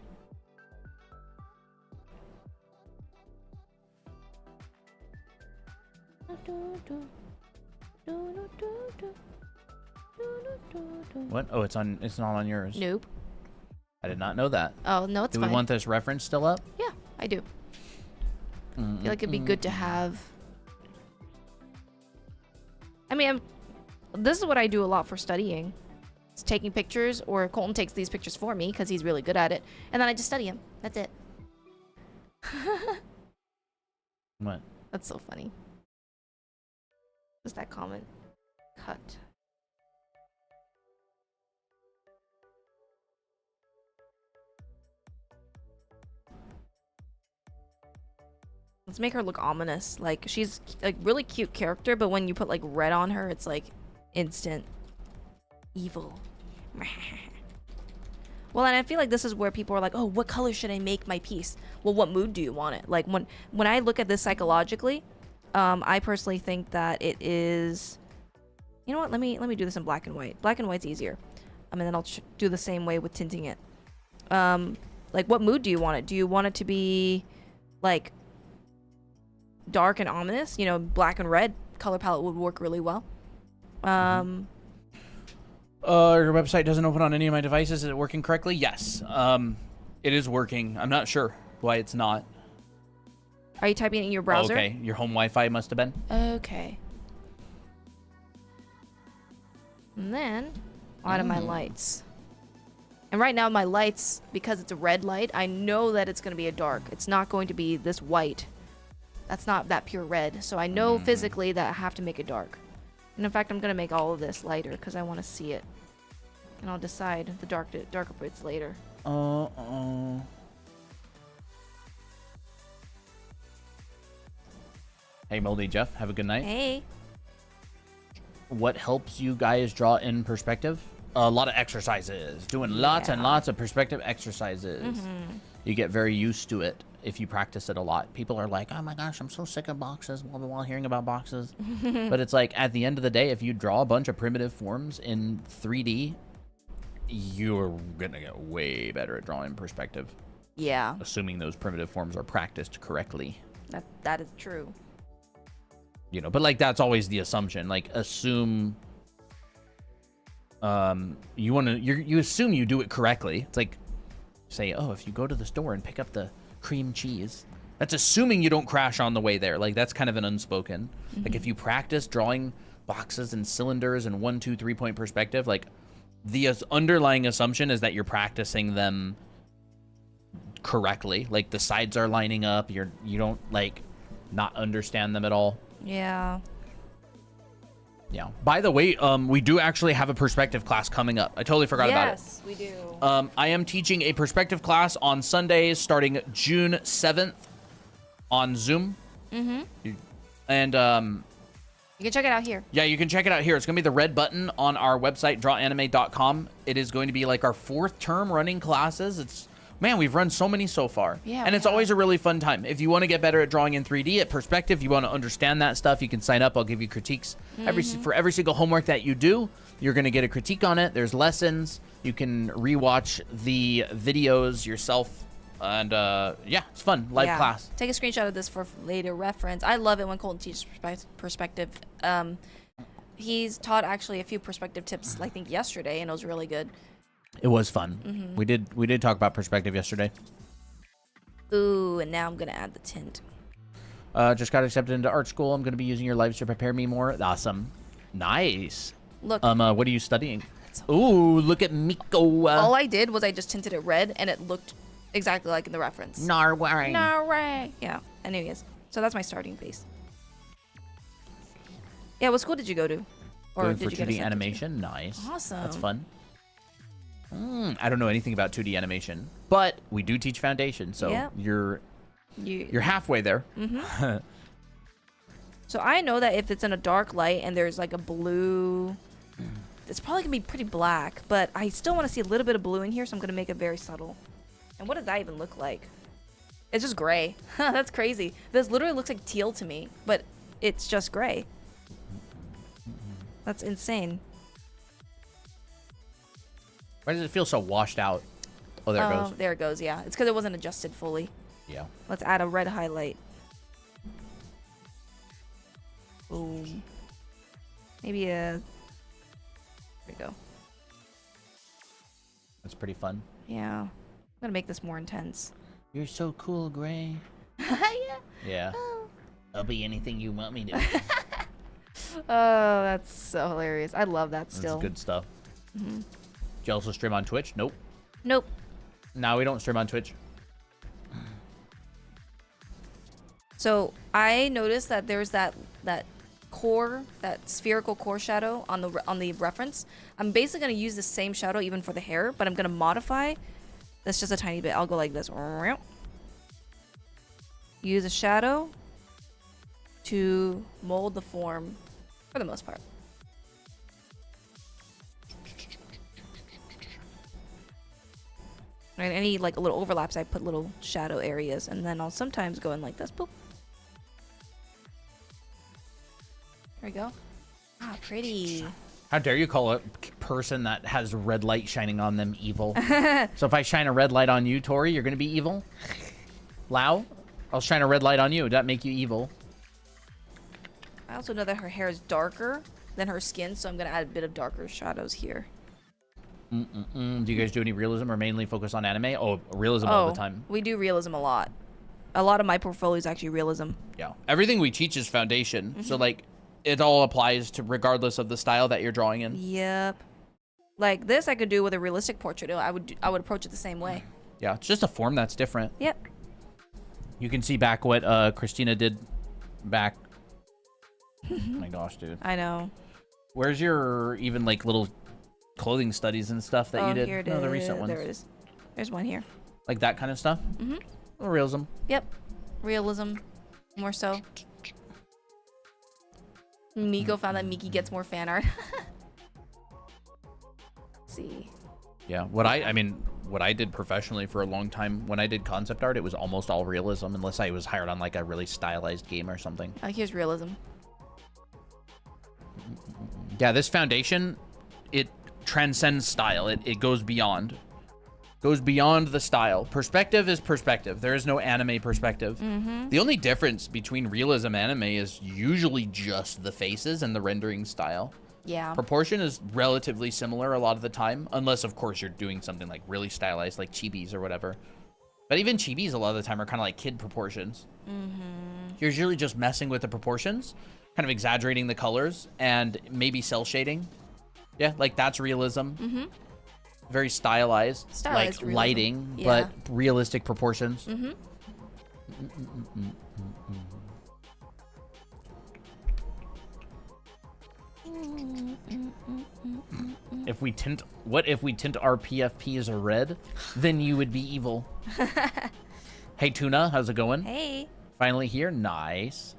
What? Oh, it's not on yours. Nope. I did not know that. Oh, no, it's Do fine. we want this reference still up? Yeah, I do. I feel like it'd be good to have. I mean, this is what I do a lot for studying. It's taking pictures, or Colton takes these pictures for me because he's really good at it, and then I just study him. That's it. What? That's so funny. Just that comment. Cut. Let's make her look ominous. Like, she's like really cute character, but when you put like red on her, it's like instant evil. Well, and I feel like this is where people are like, oh, what color should I make my piece? Well, what mood do you want it? Like, when I look at this psychologically, I personally think that it is, you know what, let me do this in black and white. Black and white's easier. And then I'll do the same way with tinting it. Like, what mood do you want it? Do you want it to be like dark and ominous? You know, black and red color palette would work really well. Your website doesn't open on any of my devices. Is it working correctly? Yes. It is working. I'm not sure why it's not. Are you typing it in your browser? Oh, okay. Your home Wi-Fi must have been. Okay. And then, out of my lights. And right now, my lights, because it's a red light, I know that it's going to be a dark. It's not going to be this white. That's not that pure red. So I know physically that I have to make it dark. And in fact, I'm going to make all of this lighter because I want to see it. And I'll decide the darker bits later. Hey, Moldy Jeff. Have a good night. Hey. What helps you guys draw in perspective? A lot of exercises. Doing lots and lots of perspective exercises. You get very used to it if you practice it a lot. People are like, oh my gosh, I'm so sick of boxes, blah, blah, blah, hearing about boxes. But it's like, at the end of the day, if you draw a bunch of primitive forms in 3D, you're gonna get way better at drawing perspective. Yeah. Assuming those primitive forms are practiced correctly. That is true. You know, but like, that's always the assumption. Like, assume you assume you do it correctly. It's like, say, oh, if you go to the store and pick up the cream cheese, that's assuming you don't crash on the way there. Like, that's kind of an unspoken. Like, if you practice drawing boxes and cylinders in 1, 2, 3-point perspective, like, the underlying assumption is that you're practicing them correctly. Like, the sides are lining up. You don't, like, not understand them at all. Yeah. Yeah. By the way, we do actually have a perspective class coming up. I totally forgot about it. Yes, we do. I am teaching a perspective class on Sundays starting June 7th on Zoom. And you can check it out here. yeah, you can check it out here. It's going to be the red button on our website, drawanime.com. It is going to be like our 4th term running classes. Man, we've run so many so far. Yeah, and it's always a really fun time. If you want to get better at drawing in 3D, at perspective, you want to understand that stuff, you can sign up. I'll give you critiques. For every single homework that you do, you're going to get a critique on it. There's lessons. You can rewatch the videos yourself. And yeah, it's fun. Live class. Take a screenshot of this for later reference. I love it when Colton teaches perspective. He's taught actually a few perspective tips, I think, yesterday, and it was really good. It was fun. We did talk about perspective yesterday. Ooh, and now I'm gonna add the tint. Just got accepted into art school. I'm gonna be using your lives to prepare me more. Awesome, nice. Look. What are you studying? Ooh, look at Miko. All I did was I just tinted it red, and it looked exactly like in the reference. Norway. Norway. Yeah. Anyways, so that's my starting face. Yeah. What school did you go to? Or Going did for you get 2D accepted to? animation. Nice. Awesome. That's fun. I don't know anything about 2D animation, but we do teach foundation, so Yep. you're halfway there. So I know that if it's in a dark light and there's like a blue, it's probably gonna be pretty black, but I still want to see a little bit of blue in here, so I'm gonna make it very subtle. And what does that even look like? It's just gray. That's crazy. This literally looks like teal to me, but it's just gray. That's insane. Why does it feel so washed out? Oh, there it goes. There it goes, yeah. It's because it wasn't adjusted fully. Yeah. Let's add a red highlight. Boom. Maybe a... There we go. That's pretty fun. Yeah. I'm gonna make this more intense. You're so cool, Gray. Yeah. Yeah. I'll be anything you want me to. Oh, that's so hilarious. I love that still. That's good stuff. Do you also stream on Twitch? Nope. Nope. No, we don't stream on Twitch. So I noticed that there's that core, that spherical core shadow on the reference. I'm basically gonna use the same shadow even for the hair, but I'm gonna modify. That's just a tiny bit. I'll go like this. Use a shadow to mold the form for the most part. Right, any like little overlaps, I put little shadow areas, and then I'll sometimes go in like this. Boop. There we go. Ah, pretty. How dare you call a person that has red light shining on them evil? So if I shine a red light on you, Tori, you're gonna be evil? Lau? I'll shine a red light on you. Would that make you evil? I also know that her hair is darker than her skin, so I'm gonna add a bit of darker shadows here. Do you guys do any realism or mainly focus on anime? Oh, realism all the time. We do realism a lot. A lot of my portfolio is actually realism. Yeah. Everything we teach is foundation. So like it all applies to regardless of the style that you're drawing in. Yep. Like this I could do with a realistic portrait. I would approach it the same way. Yeah, it's just a form that's different. Yep. You can see back what Christina did back. Oh my gosh, dude. I know. Where's your even like little clothing studies and stuff that you did? Here it No, the is. recent ones. There it is. There's one here. Like that kind of stuff? Realism. Yep. Realism. More so. Miko found that Miki gets more fan art. Let's see. Yeah. What I did professionally for a long time, when I did concept art, it was almost all realism unless I was hired on like a really stylized game or something. Here's realism. Yeah, this foundation, it transcends style. It goes beyond. Goes beyond the style. Perspective is perspective. There is no anime perspective. The only difference between realism and anime is usually just the faces and the rendering style. Yeah. Proportion is relatively similar a lot of the time, unless of course you're doing something like really stylized, like chibis or whatever. But even chibis a lot of the time are kind of like kid proportions. You're usually just messing with the proportions, kind of exaggerating the colors, and maybe cell shading. Yeah, like that's realism. Very stylized like realism. lighting, Yeah. but realistic proportions. If we tint, what if we tint our PFPs red? Then you would be evil. Hey Tuna, how's it going? Hey. Finally here, nice.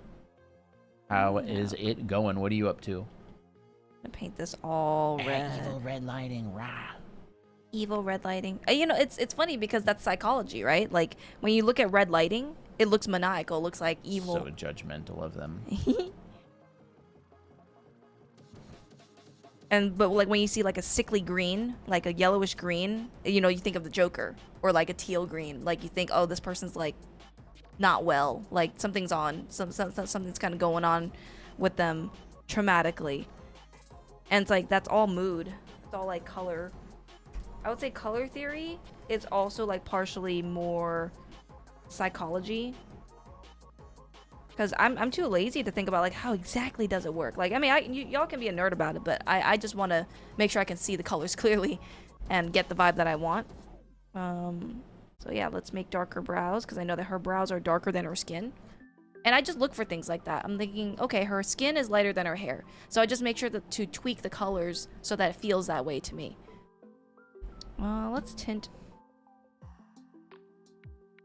How is it going? What are you up to? I'm gonna paint this all red. Evil red lighting, rah. Evil red lighting. You know, it's funny because that's psychology, right? Like when you look at red lighting, it looks maniacal. It looks like evil. So judgmental of them. But like when you see like a sickly green, like a yellowish green, you know, you think of the Joker, or like a teal green. Like you think, oh, this person's like not well. Like something's something's kind of going on with them traumatically. And it's like that's all mood. It's all like color. I would say color theory is also like partially more psychology. Because I'm too lazy to think about like how exactly does it work. Like I mean, y'all can be a nerd about it, but I just want to make sure I can see the colors clearly and get the vibe that I want. So yeah, let's make darker brows because I know that her brows are darker than her skin. And I just look for things like that. I'm thinking, okay, her skin is lighter than her hair. So I just make sure to tweak the colors so that it feels that way to me. Let's tint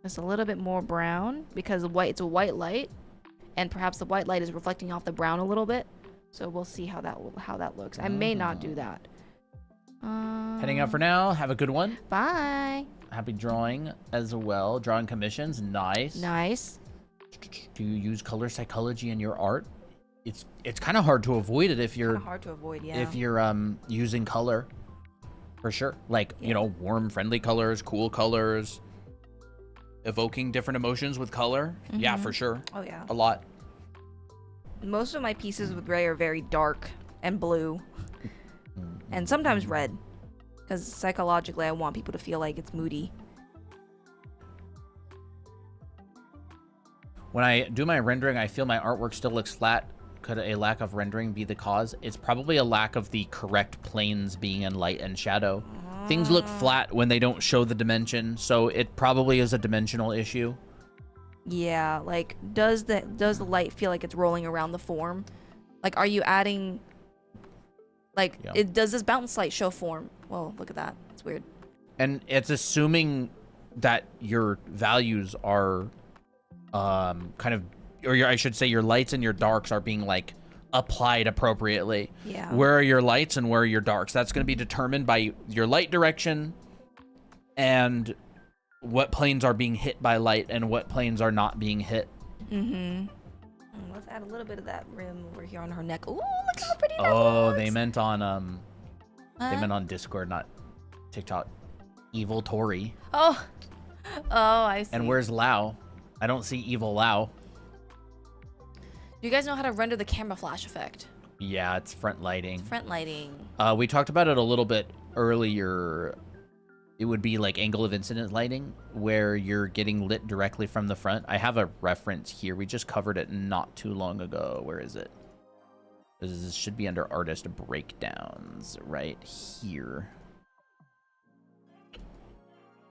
this a little bit more brown because it's a white light. And perhaps the white light is reflecting off the brown a little bit. So we'll see how that looks. I may not do that. Heading out for now. Have a good one. Bye. Happy drawing as well. Drawing commissions. Nice. Nice. Do you use color psychology in your art? It's kind of hard to avoid it if you're Hard to avoid, yeah. if you're using color. For sure. Like, you know, warm, friendly colors, cool colors, evoking different emotions with color. Yeah, for sure. Oh yeah. A lot. Most of my pieces with gray are very dark and blue. And sometimes red. Because psychologically I want people to feel like it's moody. When I do my rendering, I feel my artwork still looks flat. Could a lack of rendering be the cause? It's probably a lack of the correct planes being in light and shadow. Things look flat when they don't show the dimension, so it probably is a dimensional issue. Yeah, like does the light feel like it's rolling around the form? Like are you adding like does this bounce light show form? Well, look at that. It's weird. And it's assuming that your values are kind of, or I should say your lights and your darks are being like applied appropriately. Yeah. Where are your lights and where are your darks? That's going to be determined by your light direction and what planes are being hit by light and what planes are not being hit. Let's add a little bit of that rim over here on her neck. Ooh, look how pretty that Oh, looks. they meant on Discord, not TikTok. Evil Tori. Oh, I see. And where's Lao? I don't see evil Lao. Do you guys know how to render the camera flash effect? Yeah, it's front lighting. Front lighting. We talked about it a little bit earlier. It would be like angle of incidence lighting, where you're getting lit directly from the front. I have a reference here. We just covered it not too long ago. Where is it? This should be under artist breakdowns right here.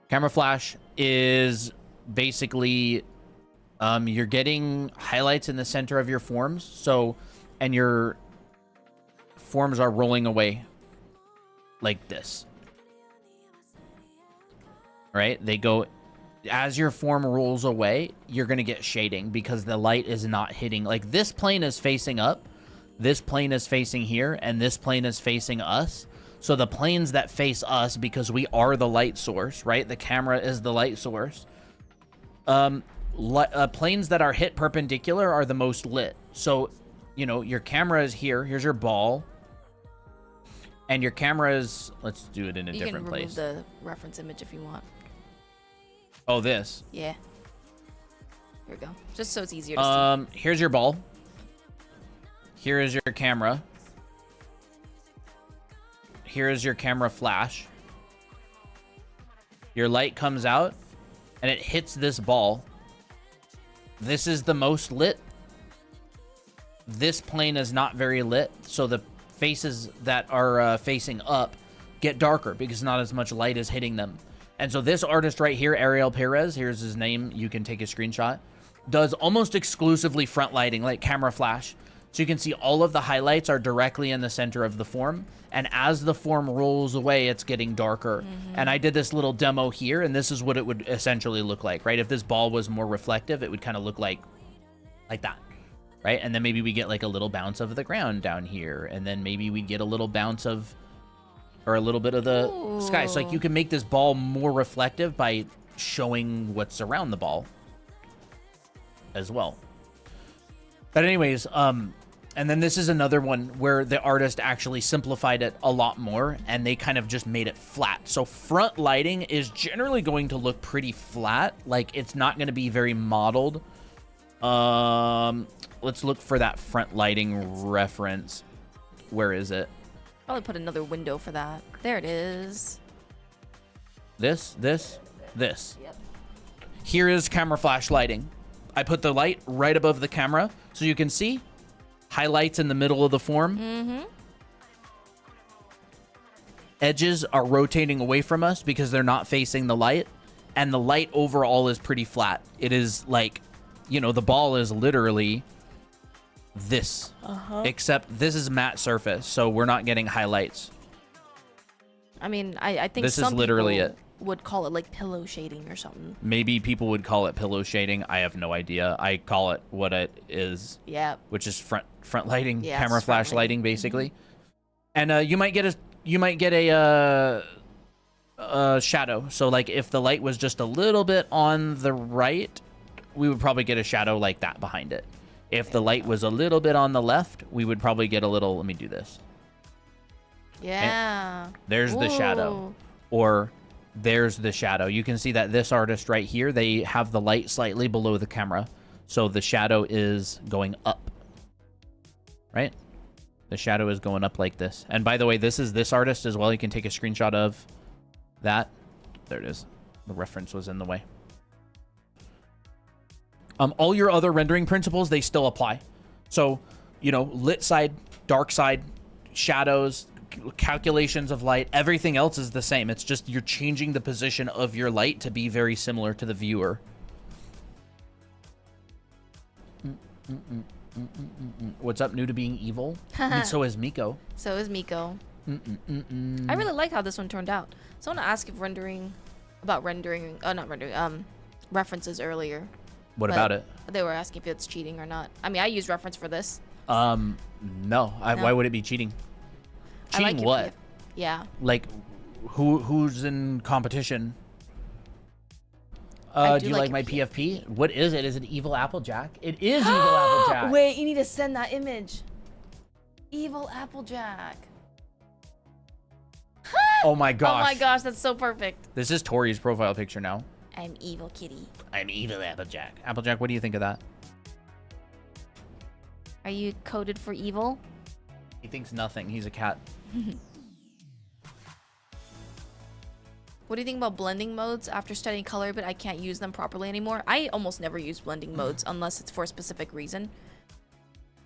Camera flash is basically you're getting highlights in the center of your forms. So, and your forms are rolling away like this. Right? They go, as your form rolls away, you're going to get shading because the light is not hitting. Like this plane is facing up, this plane is facing here, and this plane is facing us. So the planes that face us, because we are the light source, right? The camera is the light source. Planes that are hit perpendicular are the most lit. So, you know, your camera is here. Here's your ball. And your camera is, let's do it in a different place. You can remove the reference image if you want. Oh, this? Yeah. Here we go. Just so it's easier to see. Here's your ball. Here is your camera. Here is your camera flash. Your light comes out, and it hits this ball. This is the most lit. This plane is not very lit, so the faces that are facing up get darker because not as much light is hitting them. And so this artist right here, Ariel Perez, here's his name. You can take a screenshot. Does almost exclusively front lighting, like camera flash. So you can see all of the highlights are directly in the center of the form. And as the form rolls away, it's getting darker. And I did this little demo here, and this is what it would essentially look like, right? If this ball was more reflective, it would kind of look like that, right? And then maybe we get like a little bounce of the ground down here. And then maybe we'd get a little bounce of, or a little bit of the sky. So like you can make this ball more reflective by showing what's around the ball as well. But anyways, and then this is another one where the artist actually simplified it a lot more, and they kind of just made it flat. So front lighting is generally going to look pretty flat. Like, it's not going to be very modeled. Let's look for that front lighting reference. Where is it? Probably put another window for that. There it is. This. Yep. Here is camera flash lighting. I put the light right above the camera so you can see highlights in the middle of the form. Edges are rotating away from us because they're not facing the light, and the light overall is pretty flat. It is like, you know, the ball is literally this, except this is matte surface, so we're not getting highlights. I mean, I think this some is literally people it. Would call it like pillow shading or something. Maybe people would call it pillow shading. I have no idea. I call it what it is. Yeah. Which is front lighting, Yes, camera flash front lighting, basically. And you might get a shadow. So like if the light was just a little bit on the right, we would probably get a shadow like that behind it. If the light was a little bit on the left, we would probably get a little. Let me do this. Yeah. And there's the shadow, Ooh. or there's the shadow. You can see that this artist right here, they have the light slightly below the camera. So the shadow is going up, right? The shadow is going up like this. And by the way, this is this artist as well. You can take a screenshot of that. There it is. The reference was in the way. All your other rendering principles, they still apply. So, you know, lit side, dark side, shadows, calculations of light, everything else is the same. It's just you're changing the position of your light to be very similar to the viewer. What's up, new to being evil? I mean, so is Miko. So is Miko. I really like how this one turned out. So I want to ask if references earlier. What about it? They were asking if it's cheating or not. I mean, I use reference for this. No. Why would it be cheating? Cheating like what? Yeah. Like, who's in competition? I do you like my PFP? What is it? Is it Evil Applejack? It is Evil Applejack. Wait, you need to send that image. Evil Applejack. Oh my gosh. Oh my gosh, that's so perfect. This is Tori's profile picture now. I'm evil kitty. I'm Evil Applejack. Applejack, what do you think of that? Are you coded for evil? He thinks nothing. He's a cat. What do you think about blending modes? After studying color, but I can't use them properly anymore. I almost never use blending modes unless it's for a specific reason.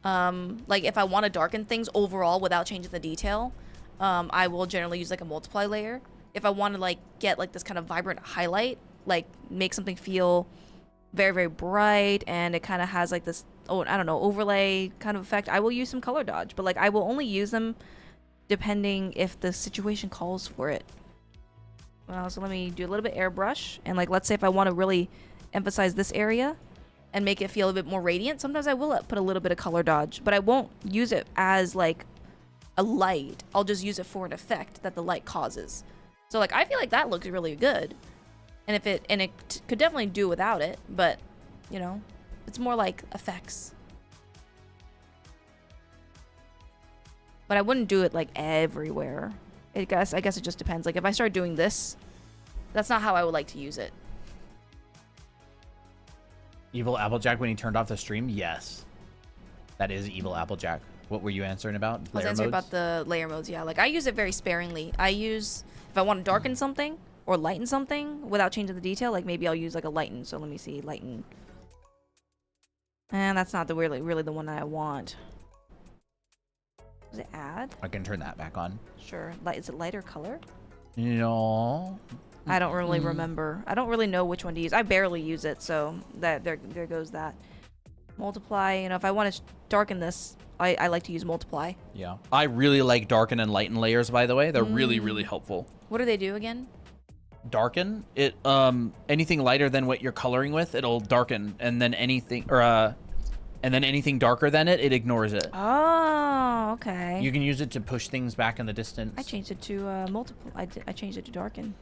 Like if I want to darken things overall without changing the detail, I will generally use like a multiply layer. If I want to like get like this kind of vibrant highlight, like make something feel very, very bright and it kind of has like this, I don't know, overlay kind of effect, I will use some color dodge. But like I will only use them depending if the situation calls for it. So let me do a little bit airbrush, and like let's say if I want to really emphasize this area and make it feel a bit more radiant, sometimes I will put a little bit of color dodge, but I won't use it as like a light. I'll just use it for an effect that the light causes. So like I feel like that looks really good, and it could definitely do without it, but you know, it's more like effects. But I wouldn't do it like everywhere. I guess it just depends. Like if I start doing this, that's not how I would like to use it. Evil Applejack when he turned off the stream? Yes. That is evil Applejack. What were you answering about? I was answering about the layer modes, yeah. Like, I use it very sparingly. If I want to darken something or lighten something without changing the detail, like maybe I'll use like a lighten. So let me see, lighten. And that's not the really the one that I want. Does it add? I can turn that back on. Sure. Is it lighter color? No. I don't really remember. I don't really know which one to use. I barely use it, so there goes that. Multiply, you know, if I want to darken this, I like to use multiply. Yeah. I really like darken and lighten layers, by the way. They're really helpful. What do they do again? Darken it, anything lighter than what you're coloring with, it'll darken, and then anything darker than it ignores it. Oh, okay. You can use it to push things back in the distance. I changed it to multiply. I changed it to darken.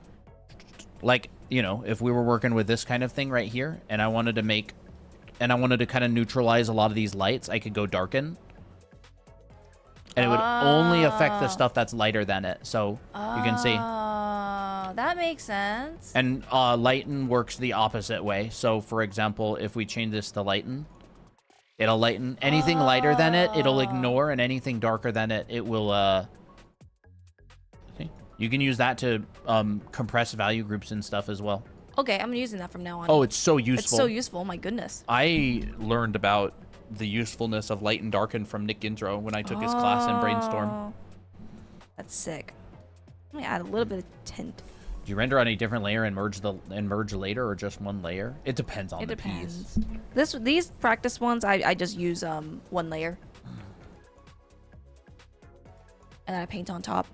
Like, you know, if we were working with this kind of thing right here, and I wanted to kind of neutralize a lot of these lights, I could go darken. And it would only affect the stuff that's lighter than it. So you can see. That makes sense. And lighten works the opposite way. So for example, if we change this to lighten, it'll lighten anything lighter than it, it'll ignore, and anything darker than it, it will see? You can use that to compress value groups and stuff as well. Okay, I'm using that from now on. Oh, it's so useful. It's so useful. Oh my goodness. I learned about the usefulness of light and darken from Nick Gintro when I took his class in Brainstorm. That's sick. Let me add a little bit of tint. Do you render on a different layer and merge later, or just one layer? It depends on the piece. These practice ones, I just use one layer, and then I paint on top.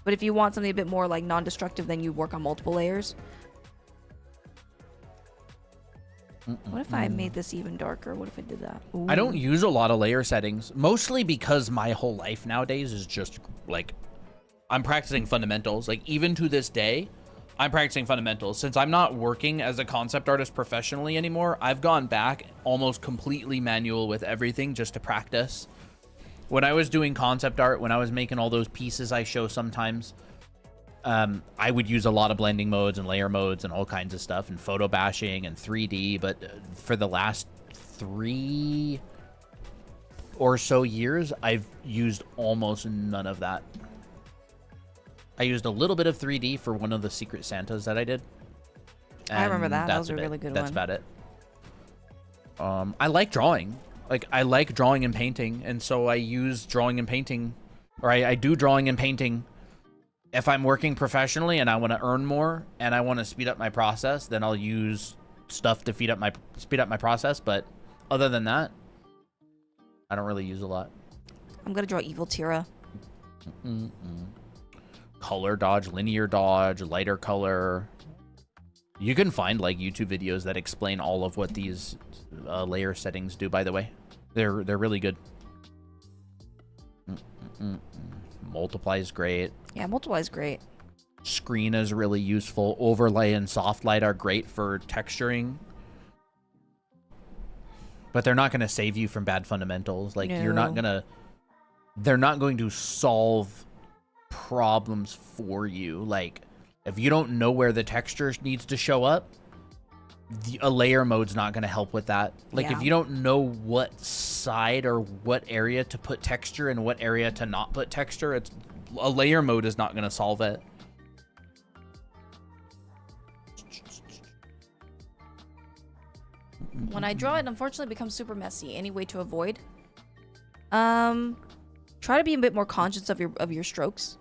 But if you want something a bit more like non-destructive, then you work on multiple layers. What if I made this even darker? What if I did that? Ooh. I don't use a lot of layer settings, mostly because my whole life nowadays is just like, I'm practicing fundamentals. Like, even to this day, I'm practicing fundamentals. Since I'm not working as a concept artist professionally anymore, I've gone back almost completely manual with everything just to practice. When I was doing concept art, when I was making all those pieces I show sometimes, I would use a lot of blending modes and layer modes and all kinds of stuff, and photo bashing and 3D, but for the last 3 or so years, I've used almost none of that. I used a little bit of 3D for one of the Secret Santas that I did. I remember that. That was a really good one. That's about it. I like drawing. Like, I like drawing and painting, and so I use drawing and painting, or I do drawing and painting. If I'm working professionally and I want to earn more and I want to speed up my process, then I'll use stuff to speed up my process. But other than that, I don't really use a lot. I'm gonna draw Evil Tira. Color dodge, linear dodge, lighter color. You can find like YouTube videos that explain all of what these layer settings do. By the way, they're really good. Multiply is great. Yeah, multiply is great. Screen is really useful. Overlay and soft light are great for texturing. But they're not going to save you from bad fundamentals. Like, No. you're not going to... They're not going to solve problems for you. Like, if you don't know where the texture needs to show up, a layer mode's not going to help with that. Like, Yeah. if you don't know what side or what area to put texture and what area to not put texture, a layer mode is not going to solve it. When I draw, it unfortunately becomes super messy. Any way to avoid? Try to be a bit more conscious of your strokes.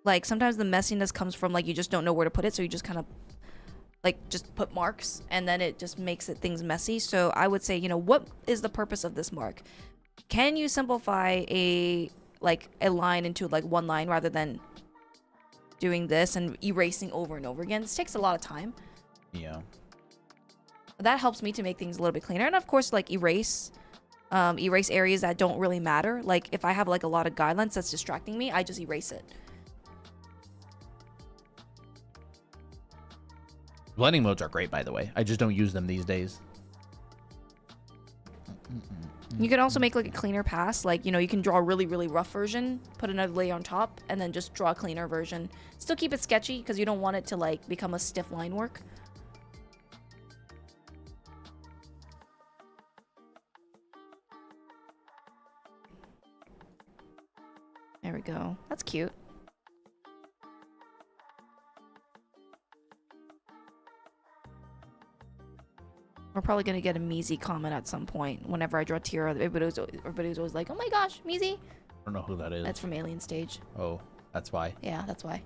Like, sometimes the messiness comes from, like, you just don't know where to put it, so you just kind of like just put marks, and then it just makes things messy. So I would say, you know, what is the purpose of this mark? Can you simplify a line into like one line rather than doing this and erasing over and over again? This takes a lot of time. Yeah. That helps me to make things a little bit cleaner. And of course, like erase areas that don't really matter. Like if I have like a lot of guidelines that's distracting me, I just erase it. Blending modes are great, by the way. I just don't use them these days. You can also make like a cleaner pass. Like, you know, you can draw a really, really rough version, put another layer on top, and then just draw a cleaner version. Still keep it sketchy because you don't want it to like become a stiff line work. There we go. That's cute. We're probably gonna get a Measy comment at some point. Whenever I draw Tira, everybody's always like, "Oh my gosh, Measy!" I don't know who that is. That's from Alien Stage. Oh, that's why. Yeah, that's why.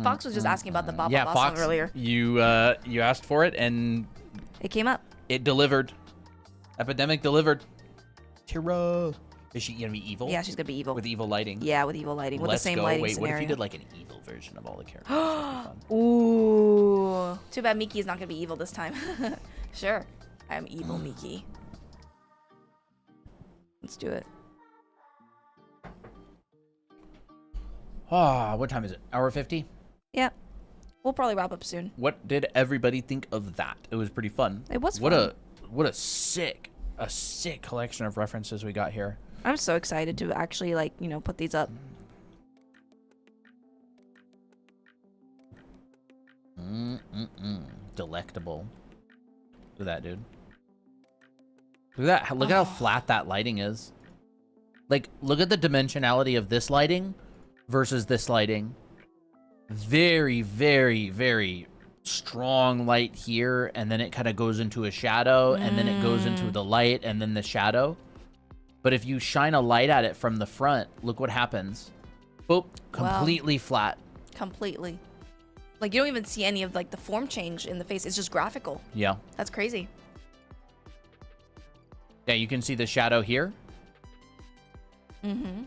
Fox was just asking about the Baba Boss song earlier. You asked for it and it came up. It delivered. Epidemic delivered. Tira. Is she gonna be evil? Yeah, she's gonna be evil. With evil lighting. Yeah, with evil lighting. With the same lighting Wait, scenario. what if you did like an evil version of all the characters? That'd be fun. Ooh. Too bad Miki is not gonna be evil this time. Sure. I'm evil Miki. Let's do it. Ah, what time is it? Hour 50? Yeah. We'll probably wrap up soon. What did everybody think of that? It was pretty fun. It was fun. What a sick collection of references we got here. I'm so excited to actually, like, you know, put these up. Delectable. Look at that, dude. Look at that. Look at how flat that lighting is. Like, look at the dimensionality of this lighting versus this lighting. Very, very, very strong light here, and then it kind of goes into a shadow, and then it goes into the light, and then the shadow. But if you shine a light at it from the front, look what happens. Boop, completely flat. Completely. Like, you don't even see any of, like, the form change in the face. It's just graphical. Yeah. That's crazy. Yeah, you can see the shadow here. Mm-hmm.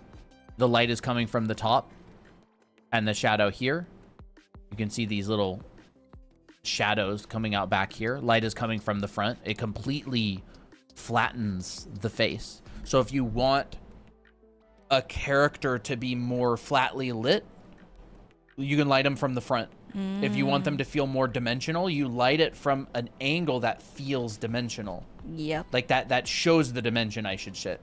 The light is coming from the top, and the shadow here. You can see these little shadows coming out back here. Light is coming from the front. It completely flattens the face. So if you want a character to be more flatly lit, you can light them from the front. If you want them to feel more dimensional, you light it from an angle that feels dimensional. Yep. Like that shows the dimension, I should say.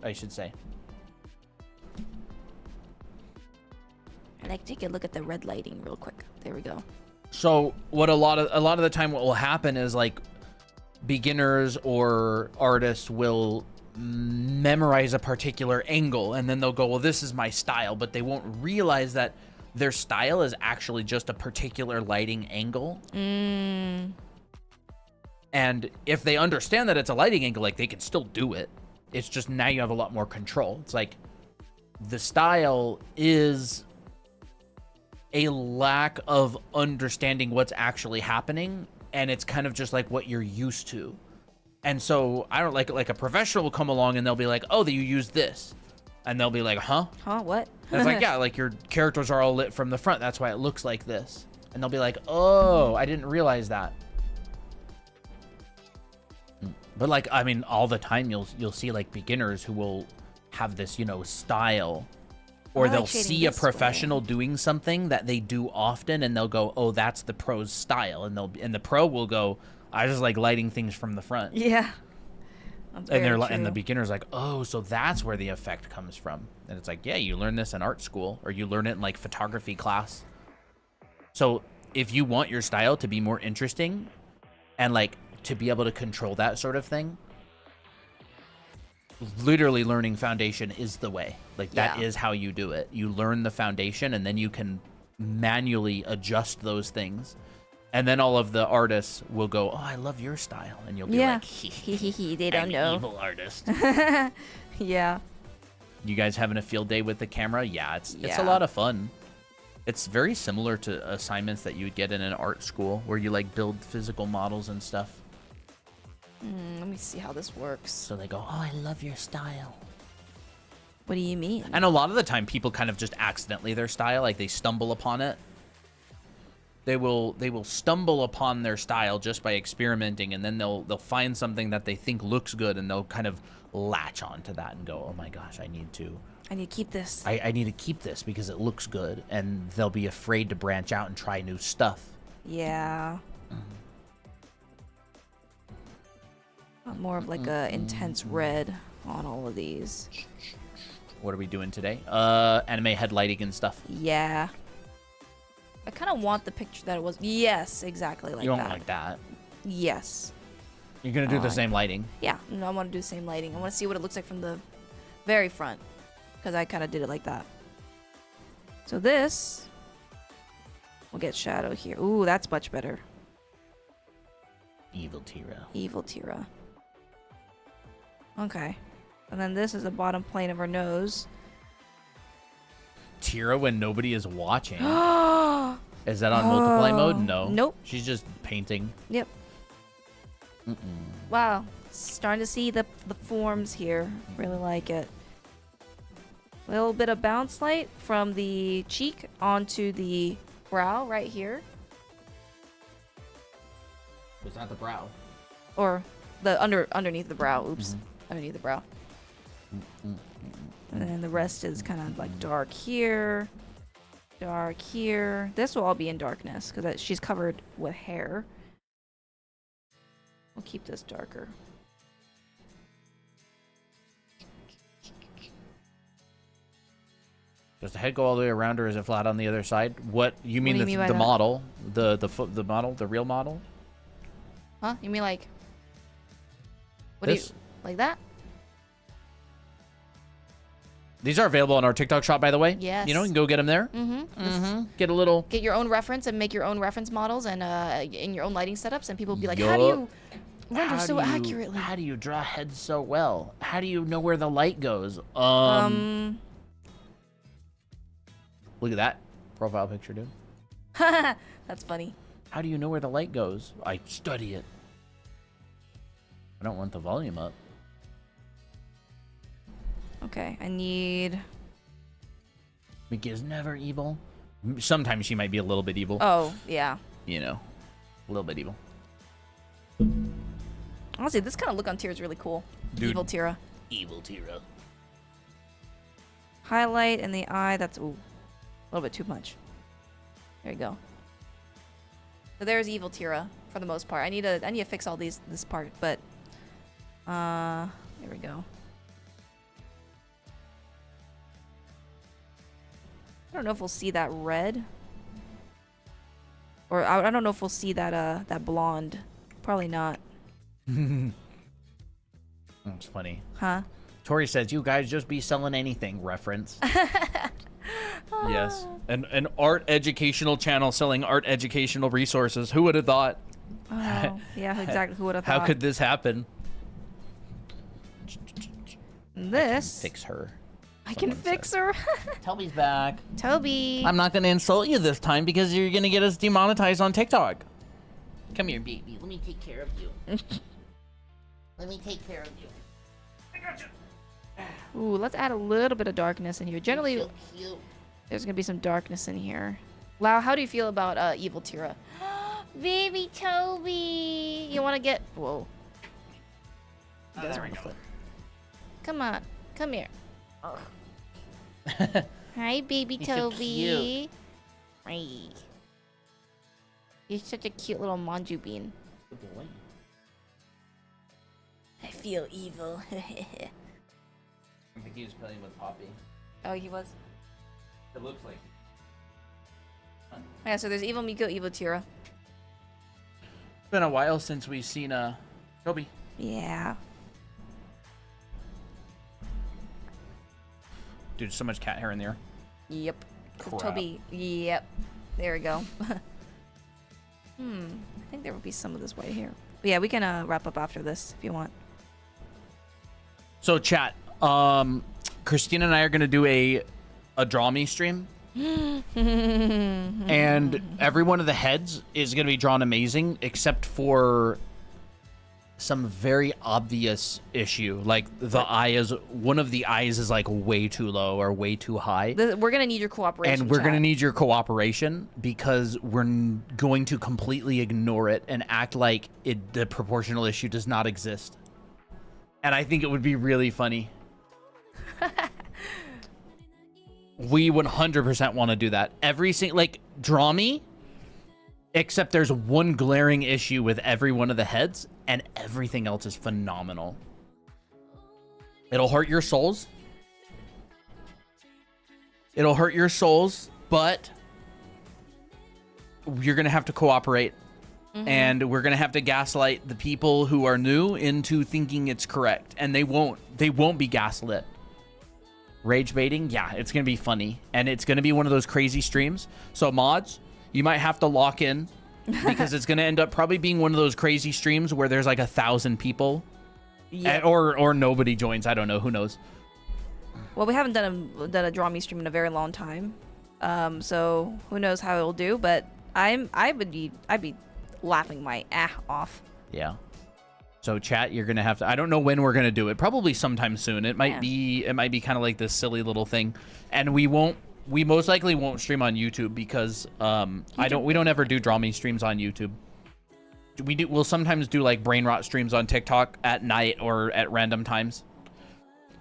I'd like to take a look at the red lighting real quick. There we go. So what a lot of the time what will happen is, like, beginners or artists will memorize a particular angle, and then they'll go, well, this is my style, but they won't realize that their style is actually just a particular lighting angle. And if they understand that it's a lighting angle, like, they can still do it. It's just now you have a lot more control. It's like the style is a lack of understanding what's actually happening, and it's kind of just like what you're used to. And so I don't like a professional will come along and they'll be like, oh, you use this, and they'll be like, huh what? And it's like, yeah, like, your characters are all lit from the front, that's why it looks like this. And they'll be like, oh, I didn't realize that. But, like, I mean, all the time you'll see, like, beginners who will have this, you know, style. Or they'll see a professional doing something that they do often, and they'll go, oh, that's the pro's style. And the pro will go, I just like lighting things from the front. Yeah. And the beginner's like, oh, so that's where the effect comes from. And it's like, yeah, you learn this in art school, or you learn it in, like, photography class. So if you want your style to be more interesting and, like, to be able to control that sort of thing, literally learning foundation is the way. Like, that is how you do it. You learn the foundation, and then you can manually adjust those things. And then all of the artists will go, oh, I love your style. And you'll be like, they don't know. Evil artist. Yeah. You guys having a field day with the camera? Yeah, it's a lot of fun. It's very similar to assignments that you would get in an art school, where you, like, build physical models and stuff. Let me see how this works. So they go, oh, I love your style. What do you mean? And a lot of the time, people kind of just accidentally their style, like, they stumble upon it. They will stumble upon their style just by experimenting, and then they'll find something that they think looks good, and they'll kind of latch onto that and go, oh my gosh, I need to keep this. I need to keep this because it looks good, and they'll be afraid to branch out and try new stuff. Yeah. More of like a intense red on all of these. What are we doing today? Anime headlighting and stuff. Yeah. I kind of want the picture that it was. Yes, exactly like that. You don't like that. Yes. You're gonna do the same lighting. Yeah, no, I want to do the same lighting. I want to see what it looks like from the Very front. Because I kind of did it like that. So this... We'll get shadow here. Ooh, that's much better. Evil Tira. Evil Tira. Okay. And then this is the bottom plane of her nose. Tira when nobody is watching. Is that on multiply mode? No. Nope. She's just painting. Yep. Wow. Starting to see the forms here. Really like it. A little bit of bounce light from the cheek onto the brow right here. It's not the brow. Or the underneath the brow. Oops. Underneath the brow. And then the rest is kind of like dark here. Dark here. This will all be in darkness because she's covered with hair. We'll keep this darker. Does the head go all the way around, or is it flat on the other side? What you mean? What do you mean by the that? model, the model, the real model? Huh? You mean like? What This? do you like that? These are available on our TikTok shop, by the way. Yes. You know, you can go get them there. Get a little. Get your own reference and make your own reference models and in your own lighting setups, and people will be like, Yup. "How do you render How so do you- accurately?" How do you draw heads so well? How do you know where the light goes? Look at that profile picture, dude. That's funny. How do you know where the light goes? I study it. I don't want the volume up. Okay, I need. Mickey is never evil. Sometimes she might be a little bit evil. Oh yeah. You know, a little bit evil. Honestly, this kind of look on Tira is really cool. Dude. Evil Tira. Evil Tira. Highlight in the eye. That's ooh, a little bit too much. There you go. So there's Evil Tira for the most part. I need to fix all this part, but there we go. I don't know if we'll see that red, or I don't know if we'll see that that blonde. Probably not. That's funny. Huh? Tori says, "You guys just be selling anything." Reference. Yes, an art educational channel selling art educational resources. Who would have thought? Oh, yeah, exactly. Who would have thought? How could this happen? This? Fix her. I can fix her. Toby's back. Toby. I'm not going to insult you this time because you're going to get us demonetized on TikTok. Come here, baby. Let me take care of you. Let me take care of you. I got you. Ooh, let's add a little bit of darkness in here. Generally, So cute. there's gonna be some darkness in here. Lau, how do you feel about Evil Tira? Baby Toby, you want to get? Whoa. He doesn't want to flip. Come on, come here. Hi, baby He's so Toby. Hi. You're such a cute little manju bean. Good boy. I feel evil. I think he was playing with Poppy. Oh, he was. It looks like. Yeah, so there's Evil Miko, Evil Tira. It's been a while since we've seen Toby. Yeah. Dude, so much cat hair in there. Yep. Crap. Toby. Yep. There we go. I think there will be some of this white hair. But yeah, we can wrap up after this if you want. So chat, Christina and I are gonna do a draw me stream. And every one of the heads is gonna be drawn amazing, except for some very obvious issue. Like one of the eyes is like way too low or way too high. We're gonna need your cooperation. And we're going to chat. need your cooperation because we're going to completely ignore it and act like the proportional issue does not exist. And I think it would be really funny. We 100% want to do that. Every single, like, draw me, except there's one glaring issue with every one of the heads, and everything else is phenomenal. It'll hurt your souls. It'll hurt your souls, but you're going to have to cooperate. And we're going to have to gaslight the people who are new into thinking it's correct. And they won't be gaslit. Rage baiting, yeah, it's going to be funny. And it's going to be one of those crazy streams. So mods, you might have to lock in because it's going to end up probably being one of those crazy streams where there's like 1,000 people. Yeah. Or nobody joins. I don't know. Who knows? Well, we haven't done a Draw Me stream in a very long time. So who knows how it'll do, but I'd be laughing my off. Yeah. So chat, you're gonna have to. I don't know when we're gonna do it. Probably sometime soon. It might be. It might be kind of like this silly little thing, and we most likely won't stream on YouTube because we don't ever do Draw Me streams on YouTube. We'll sometimes do like brain rot streams on TikTok at night or at random times.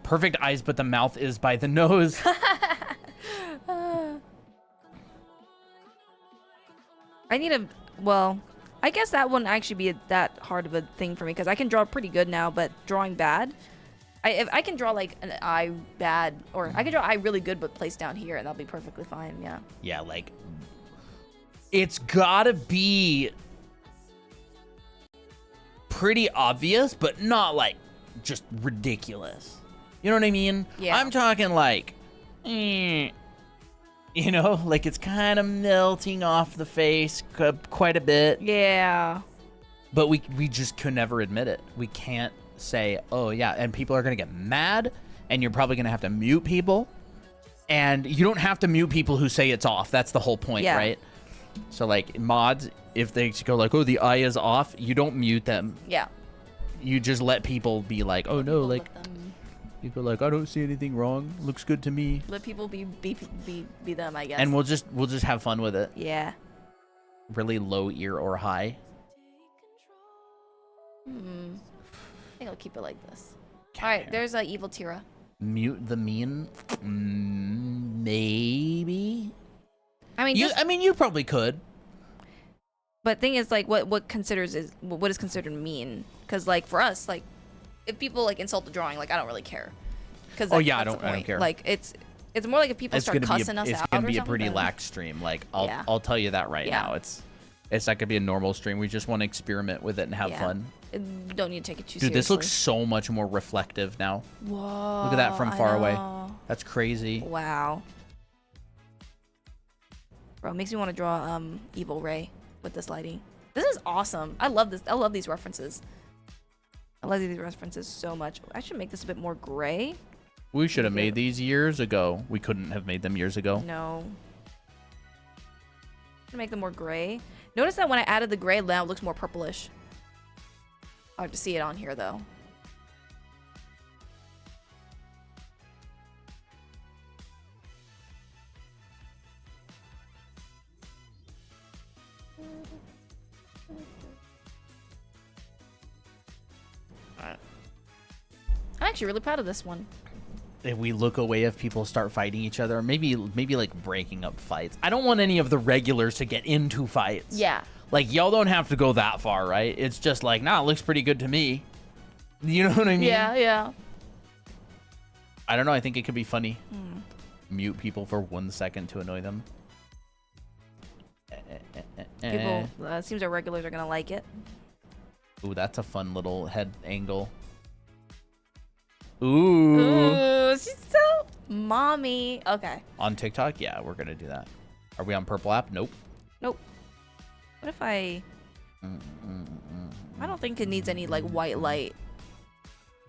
Perfect eyes, but the mouth is by the nose. I guess that wouldn't actually be that hard of a thing for me because I can draw pretty good now, but drawing bad, if I can draw like an eye bad, or I can draw eye really good but placed down here, and that'll be perfectly fine. Yeah. Yeah, like it's gotta be pretty obvious, but not like just ridiculous. You know what I mean? Yeah. I'm talking like, you know, like it's kind of melting off the face quite a bit. Yeah. But we just could never admit it. We can't say, oh yeah, and people are gonna get mad, and you're probably gonna have to mute people. And you don't have to mute people who say it's off. That's the whole point, right? So like mods, if they go like, oh, the eye is off, you don't mute them. Yeah. You just let people be like, oh no, like you go like, I don't see anything wrong. Looks good to me. Let people be them, I guess. And we'll just have fun with it. Yeah. Really low ear or high. I think I'll keep it like this. All right, there's a evil Tira. Mute the mean, maybe. I mean, you probably could. But thing is, like, what is considered mean? Because like for us, like, if people like insult the drawing, like I don't really care. Because I don't care. Like it's more like if people start cussing us out. It's gonna be a pretty lax stream. Like I'll tell you that right now. It's not gonna be a normal stream. We just want to experiment with it and have fun. You don't need to take it too seriously. Dude, this looks so much more reflective now. Whoa! Look at that from far away. That's crazy. Wow. Bro, it makes me want to draw Evil Ray with this lighting. This is awesome. I love this. I love these references. I love these references so much. I should make this a bit more gray. We should have made these years ago. We couldn't have made them years ago. No. To make them more gray. Notice that when I added the gray, now it looks more purplish. Hard to see it on here though. I'm actually really proud of this one. If we look away, if people start fighting each other, maybe like breaking up fights. I don't want any of the regulars to get into fights. Yeah. Like y'all don't have to go that far, right? It's just like, nah, it looks pretty good to me. You know what I mean? Yeah, yeah. I don't know. I think it could be funny. Mute people for 1 second to annoy them. People, it seems our regulars are gonna like it. Ooh, that's a fun little head angle. Ooh, she's so mommy. Okay. On TikTok, yeah, we're gonna do that. Are we on Purple app? Nope. Nope. What if I don't think it needs any like white light.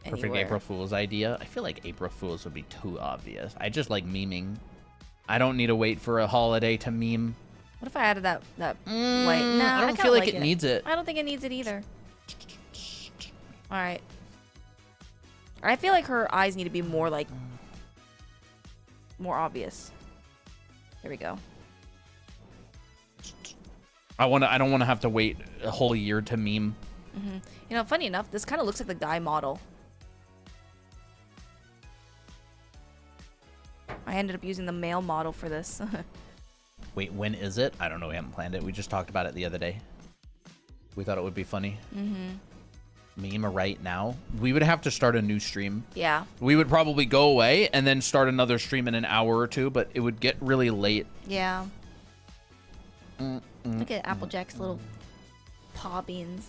Perfect anywhere. April Fool's idea. I feel like April Fool's would be too obvious. I just like memeing. I don't need to wait for a holiday to meme. What if I added that white? Nah, I don't feel like it needs it. I don't think it needs it either. All right. I feel like her eyes need to be more like more obvious. Here we go. I don't want to have to wait a whole year to meme. You know, funny enough, this kind of looks like the guy model. I ended up using the male model for this. Wait, when is it? I don't know. We haven't planned it. We just talked about it the other day. We thought it would be funny. Meme right now. We would have to start a new stream. Yeah. We would probably go away and then start another stream in an hour or two, but it would get really late. Yeah. Look at Applejack's little paw beans.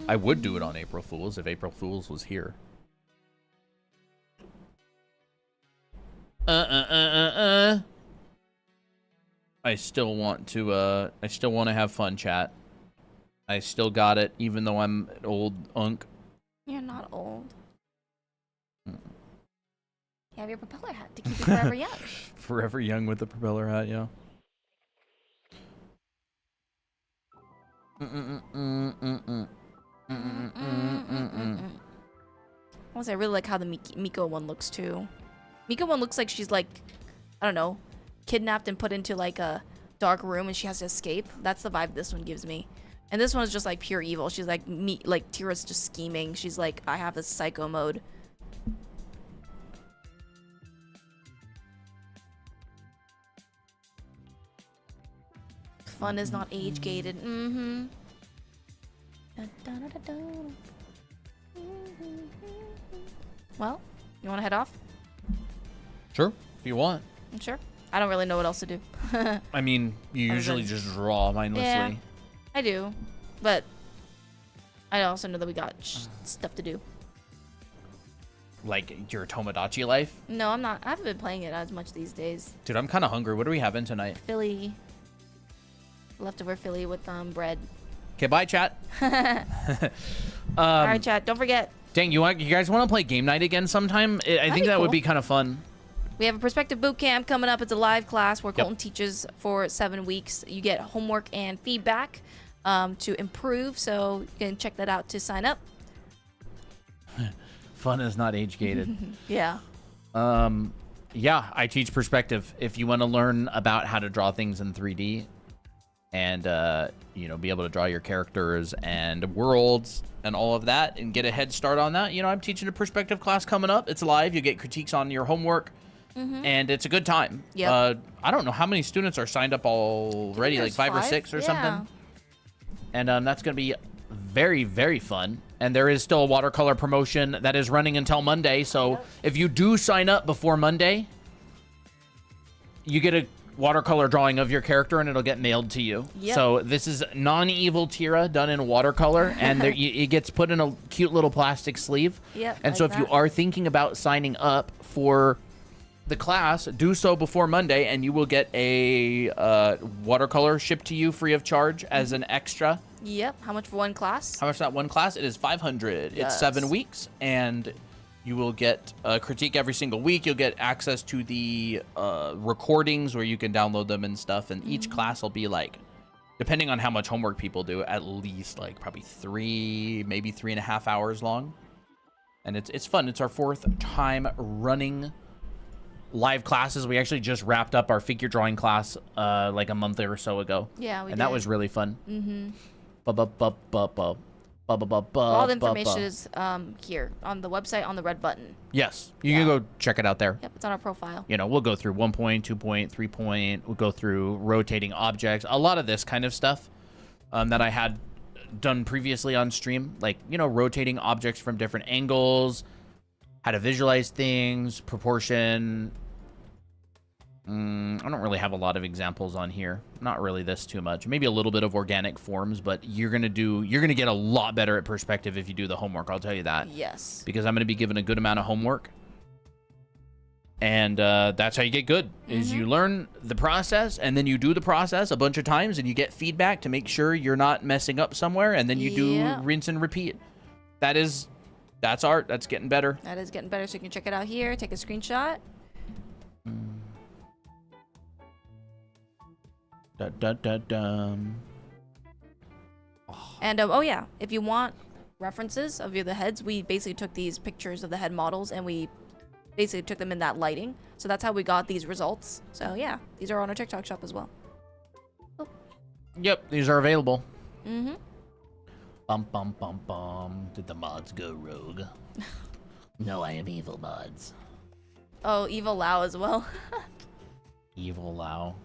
I would do it on April Fools if April Fools was here. I still want to have fun, chat. I still got it, even though I'm an old unk. You're not old. You have your propeller hat to keep you forever young. Forever young with the propeller hat, yeah. Also, I really like how the Miko one looks too. Miko one looks like she's like, I don't know, kidnapped and put into like a dark room and she has to escape. That's the vibe this one gives me. And this one is just like pure evil. She's like like Tira's just scheming. She's like, I have this psycho mode. Fun is not age gated. Mm-hmm. Well, you want to head off? Sure, if you want. Sure. I don't really know what else to do. I mean, you usually just draw mindlessly. Yeah, I do, but I also know that we got stuff to do. Like your Tomodachi life? No, I'm not. I haven't been playing it as much these days. Dude, I'm kind of hungry. What are we having tonight? Philly. Leftover Philly with bread. Okay, bye, chat. All right, chat. Don't forget. Dang, you guys want to play game night again sometime? I think that would be kind of fun. We have a perspective boot camp coming up. It's a live class where Colton teaches for 7 weeks. You get homework and feedback to improve, so you can check that out to sign up. Fun is not age gated. Yeah. Yeah, I teach perspective. If you want to learn about how to draw things in 3D and you know, be able to draw your characters and worlds and all of that and get a head start on that, you know, I'm teaching a perspective class coming up. It's live. You get critiques on your homework. And it's a good time. Yep. I don't know how many students are signed up already, like 5 or 6 or something. And that's going to be very, very fun. And there is still a watercolor promotion that is running until Monday. So if you do sign up before Monday, you get a watercolor drawing of your character and it'll get mailed to you. So this is non-evil Tira done in watercolor, and it gets put in a cute little plastic sleeve. And so if you are thinking about signing up for the class, do so before Monday and you will get a watercolor shipped to you free of charge as an extra. How much for one class? How much for that one class? It is $500. It's 7 weeks, and you will get a critique every single week. You'll get access to the recordings where you can download them and stuff, and each class will be like, depending on how much homework people do, at least like probably 3, maybe 3.5 hours long. And it's fun. It's our 4th time running live classes. We actually just wrapped up our figure drawing class like a month or so ago. Yeah, we did. And that was really fun. All the information is here on the website on the red button. Yes, you can go check it out there. Yep, it's on our profile. You know, we'll go through 1 point, 2 point, 3 point. We'll go through rotating objects. A lot of this kind of stuff that I had done previously on stream, like, you know, rotating objects from different angles, how to visualize things, proportion. I don't really have a lot of examples on here. Not really this too much. Maybe a little bit of organic forms, but you're gonna get a lot better at perspective if you do the homework. I'll tell you that. Yes. Because I'm gonna be given a good amount of homework, and that's how you get good. Is you learn the process, and then you do the process a bunch of times, and you get feedback to make sure you're not messing up somewhere, and then you do rinse and repeat. That's art. That's getting better. That is getting better. So you can check it out here. Take a screenshot. And oh yeah, if you want references of the heads, we basically took these pictures of the head models and we basically took them in that lighting. So that's how we got these results. So yeah, these are on our TikTok shop as well. Oh. Yep, these are available. Bum bum bum bum. Did the mods go rogue? No, I am evil mods. Oh, evil Lao as well. Evil Lao.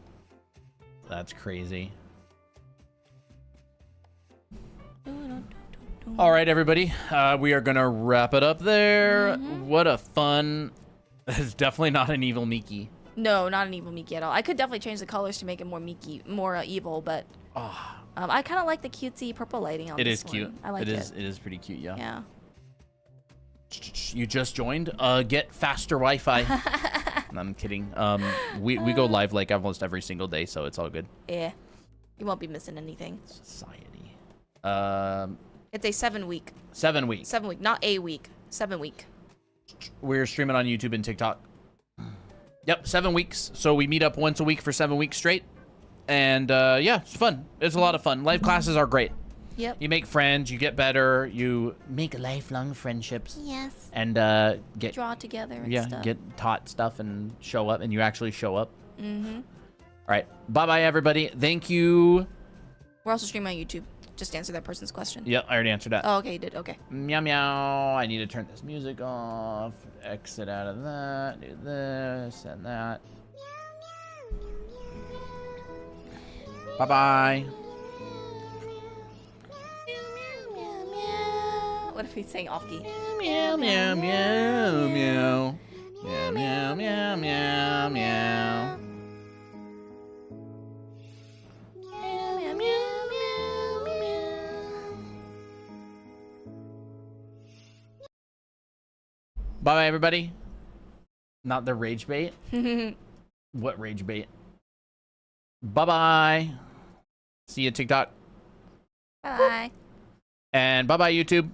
That's crazy. All right, everybody. We are going to wrap it up there. What a fun... It's definitely not an evil Miki. No, not an evil Miki at all. I could definitely change the colors to make it more Miki, more evil, but I kind of like the cutesy purple lighting on It this is cute. one. I like it. It is pretty cute, yeah. Yeah. You just joined? Get faster Wi-Fi. No, I'm kidding. We go live like almost every single day, so it's all good. Yeah. You won't be missing anything. Society. It's a 7 week. 7 weeks. 7 week, not a week. 7 week. We're streaming on YouTube and TikTok. Yep, 7 weeks. So we meet up once a week for 7 weeks straight. And yeah, it's fun. It's a lot of fun. Live classes are great. Yep. You make friends, you get better, you make lifelong friendships. Yes. And get draw together and stuff. Get taught stuff and show up, and you actually show up. Mm-hmm. All right. Bye-bye, everybody. Thank you. We're also streaming on YouTube. Just answer that person's question. Yep, I already answered that. Oh, okay, you did. Okay. Meow, meow. I need to turn this music off. Exit out of that. Do this and that. Bye-bye. What if he's saying off key? Meow, meow, meow, meow. Meow, meow, meow, meow, meow. Bye, everybody. Not the rage bait. What rage bait? Bye-bye. See you, TikTok. Bye. And bye-bye, YouTube.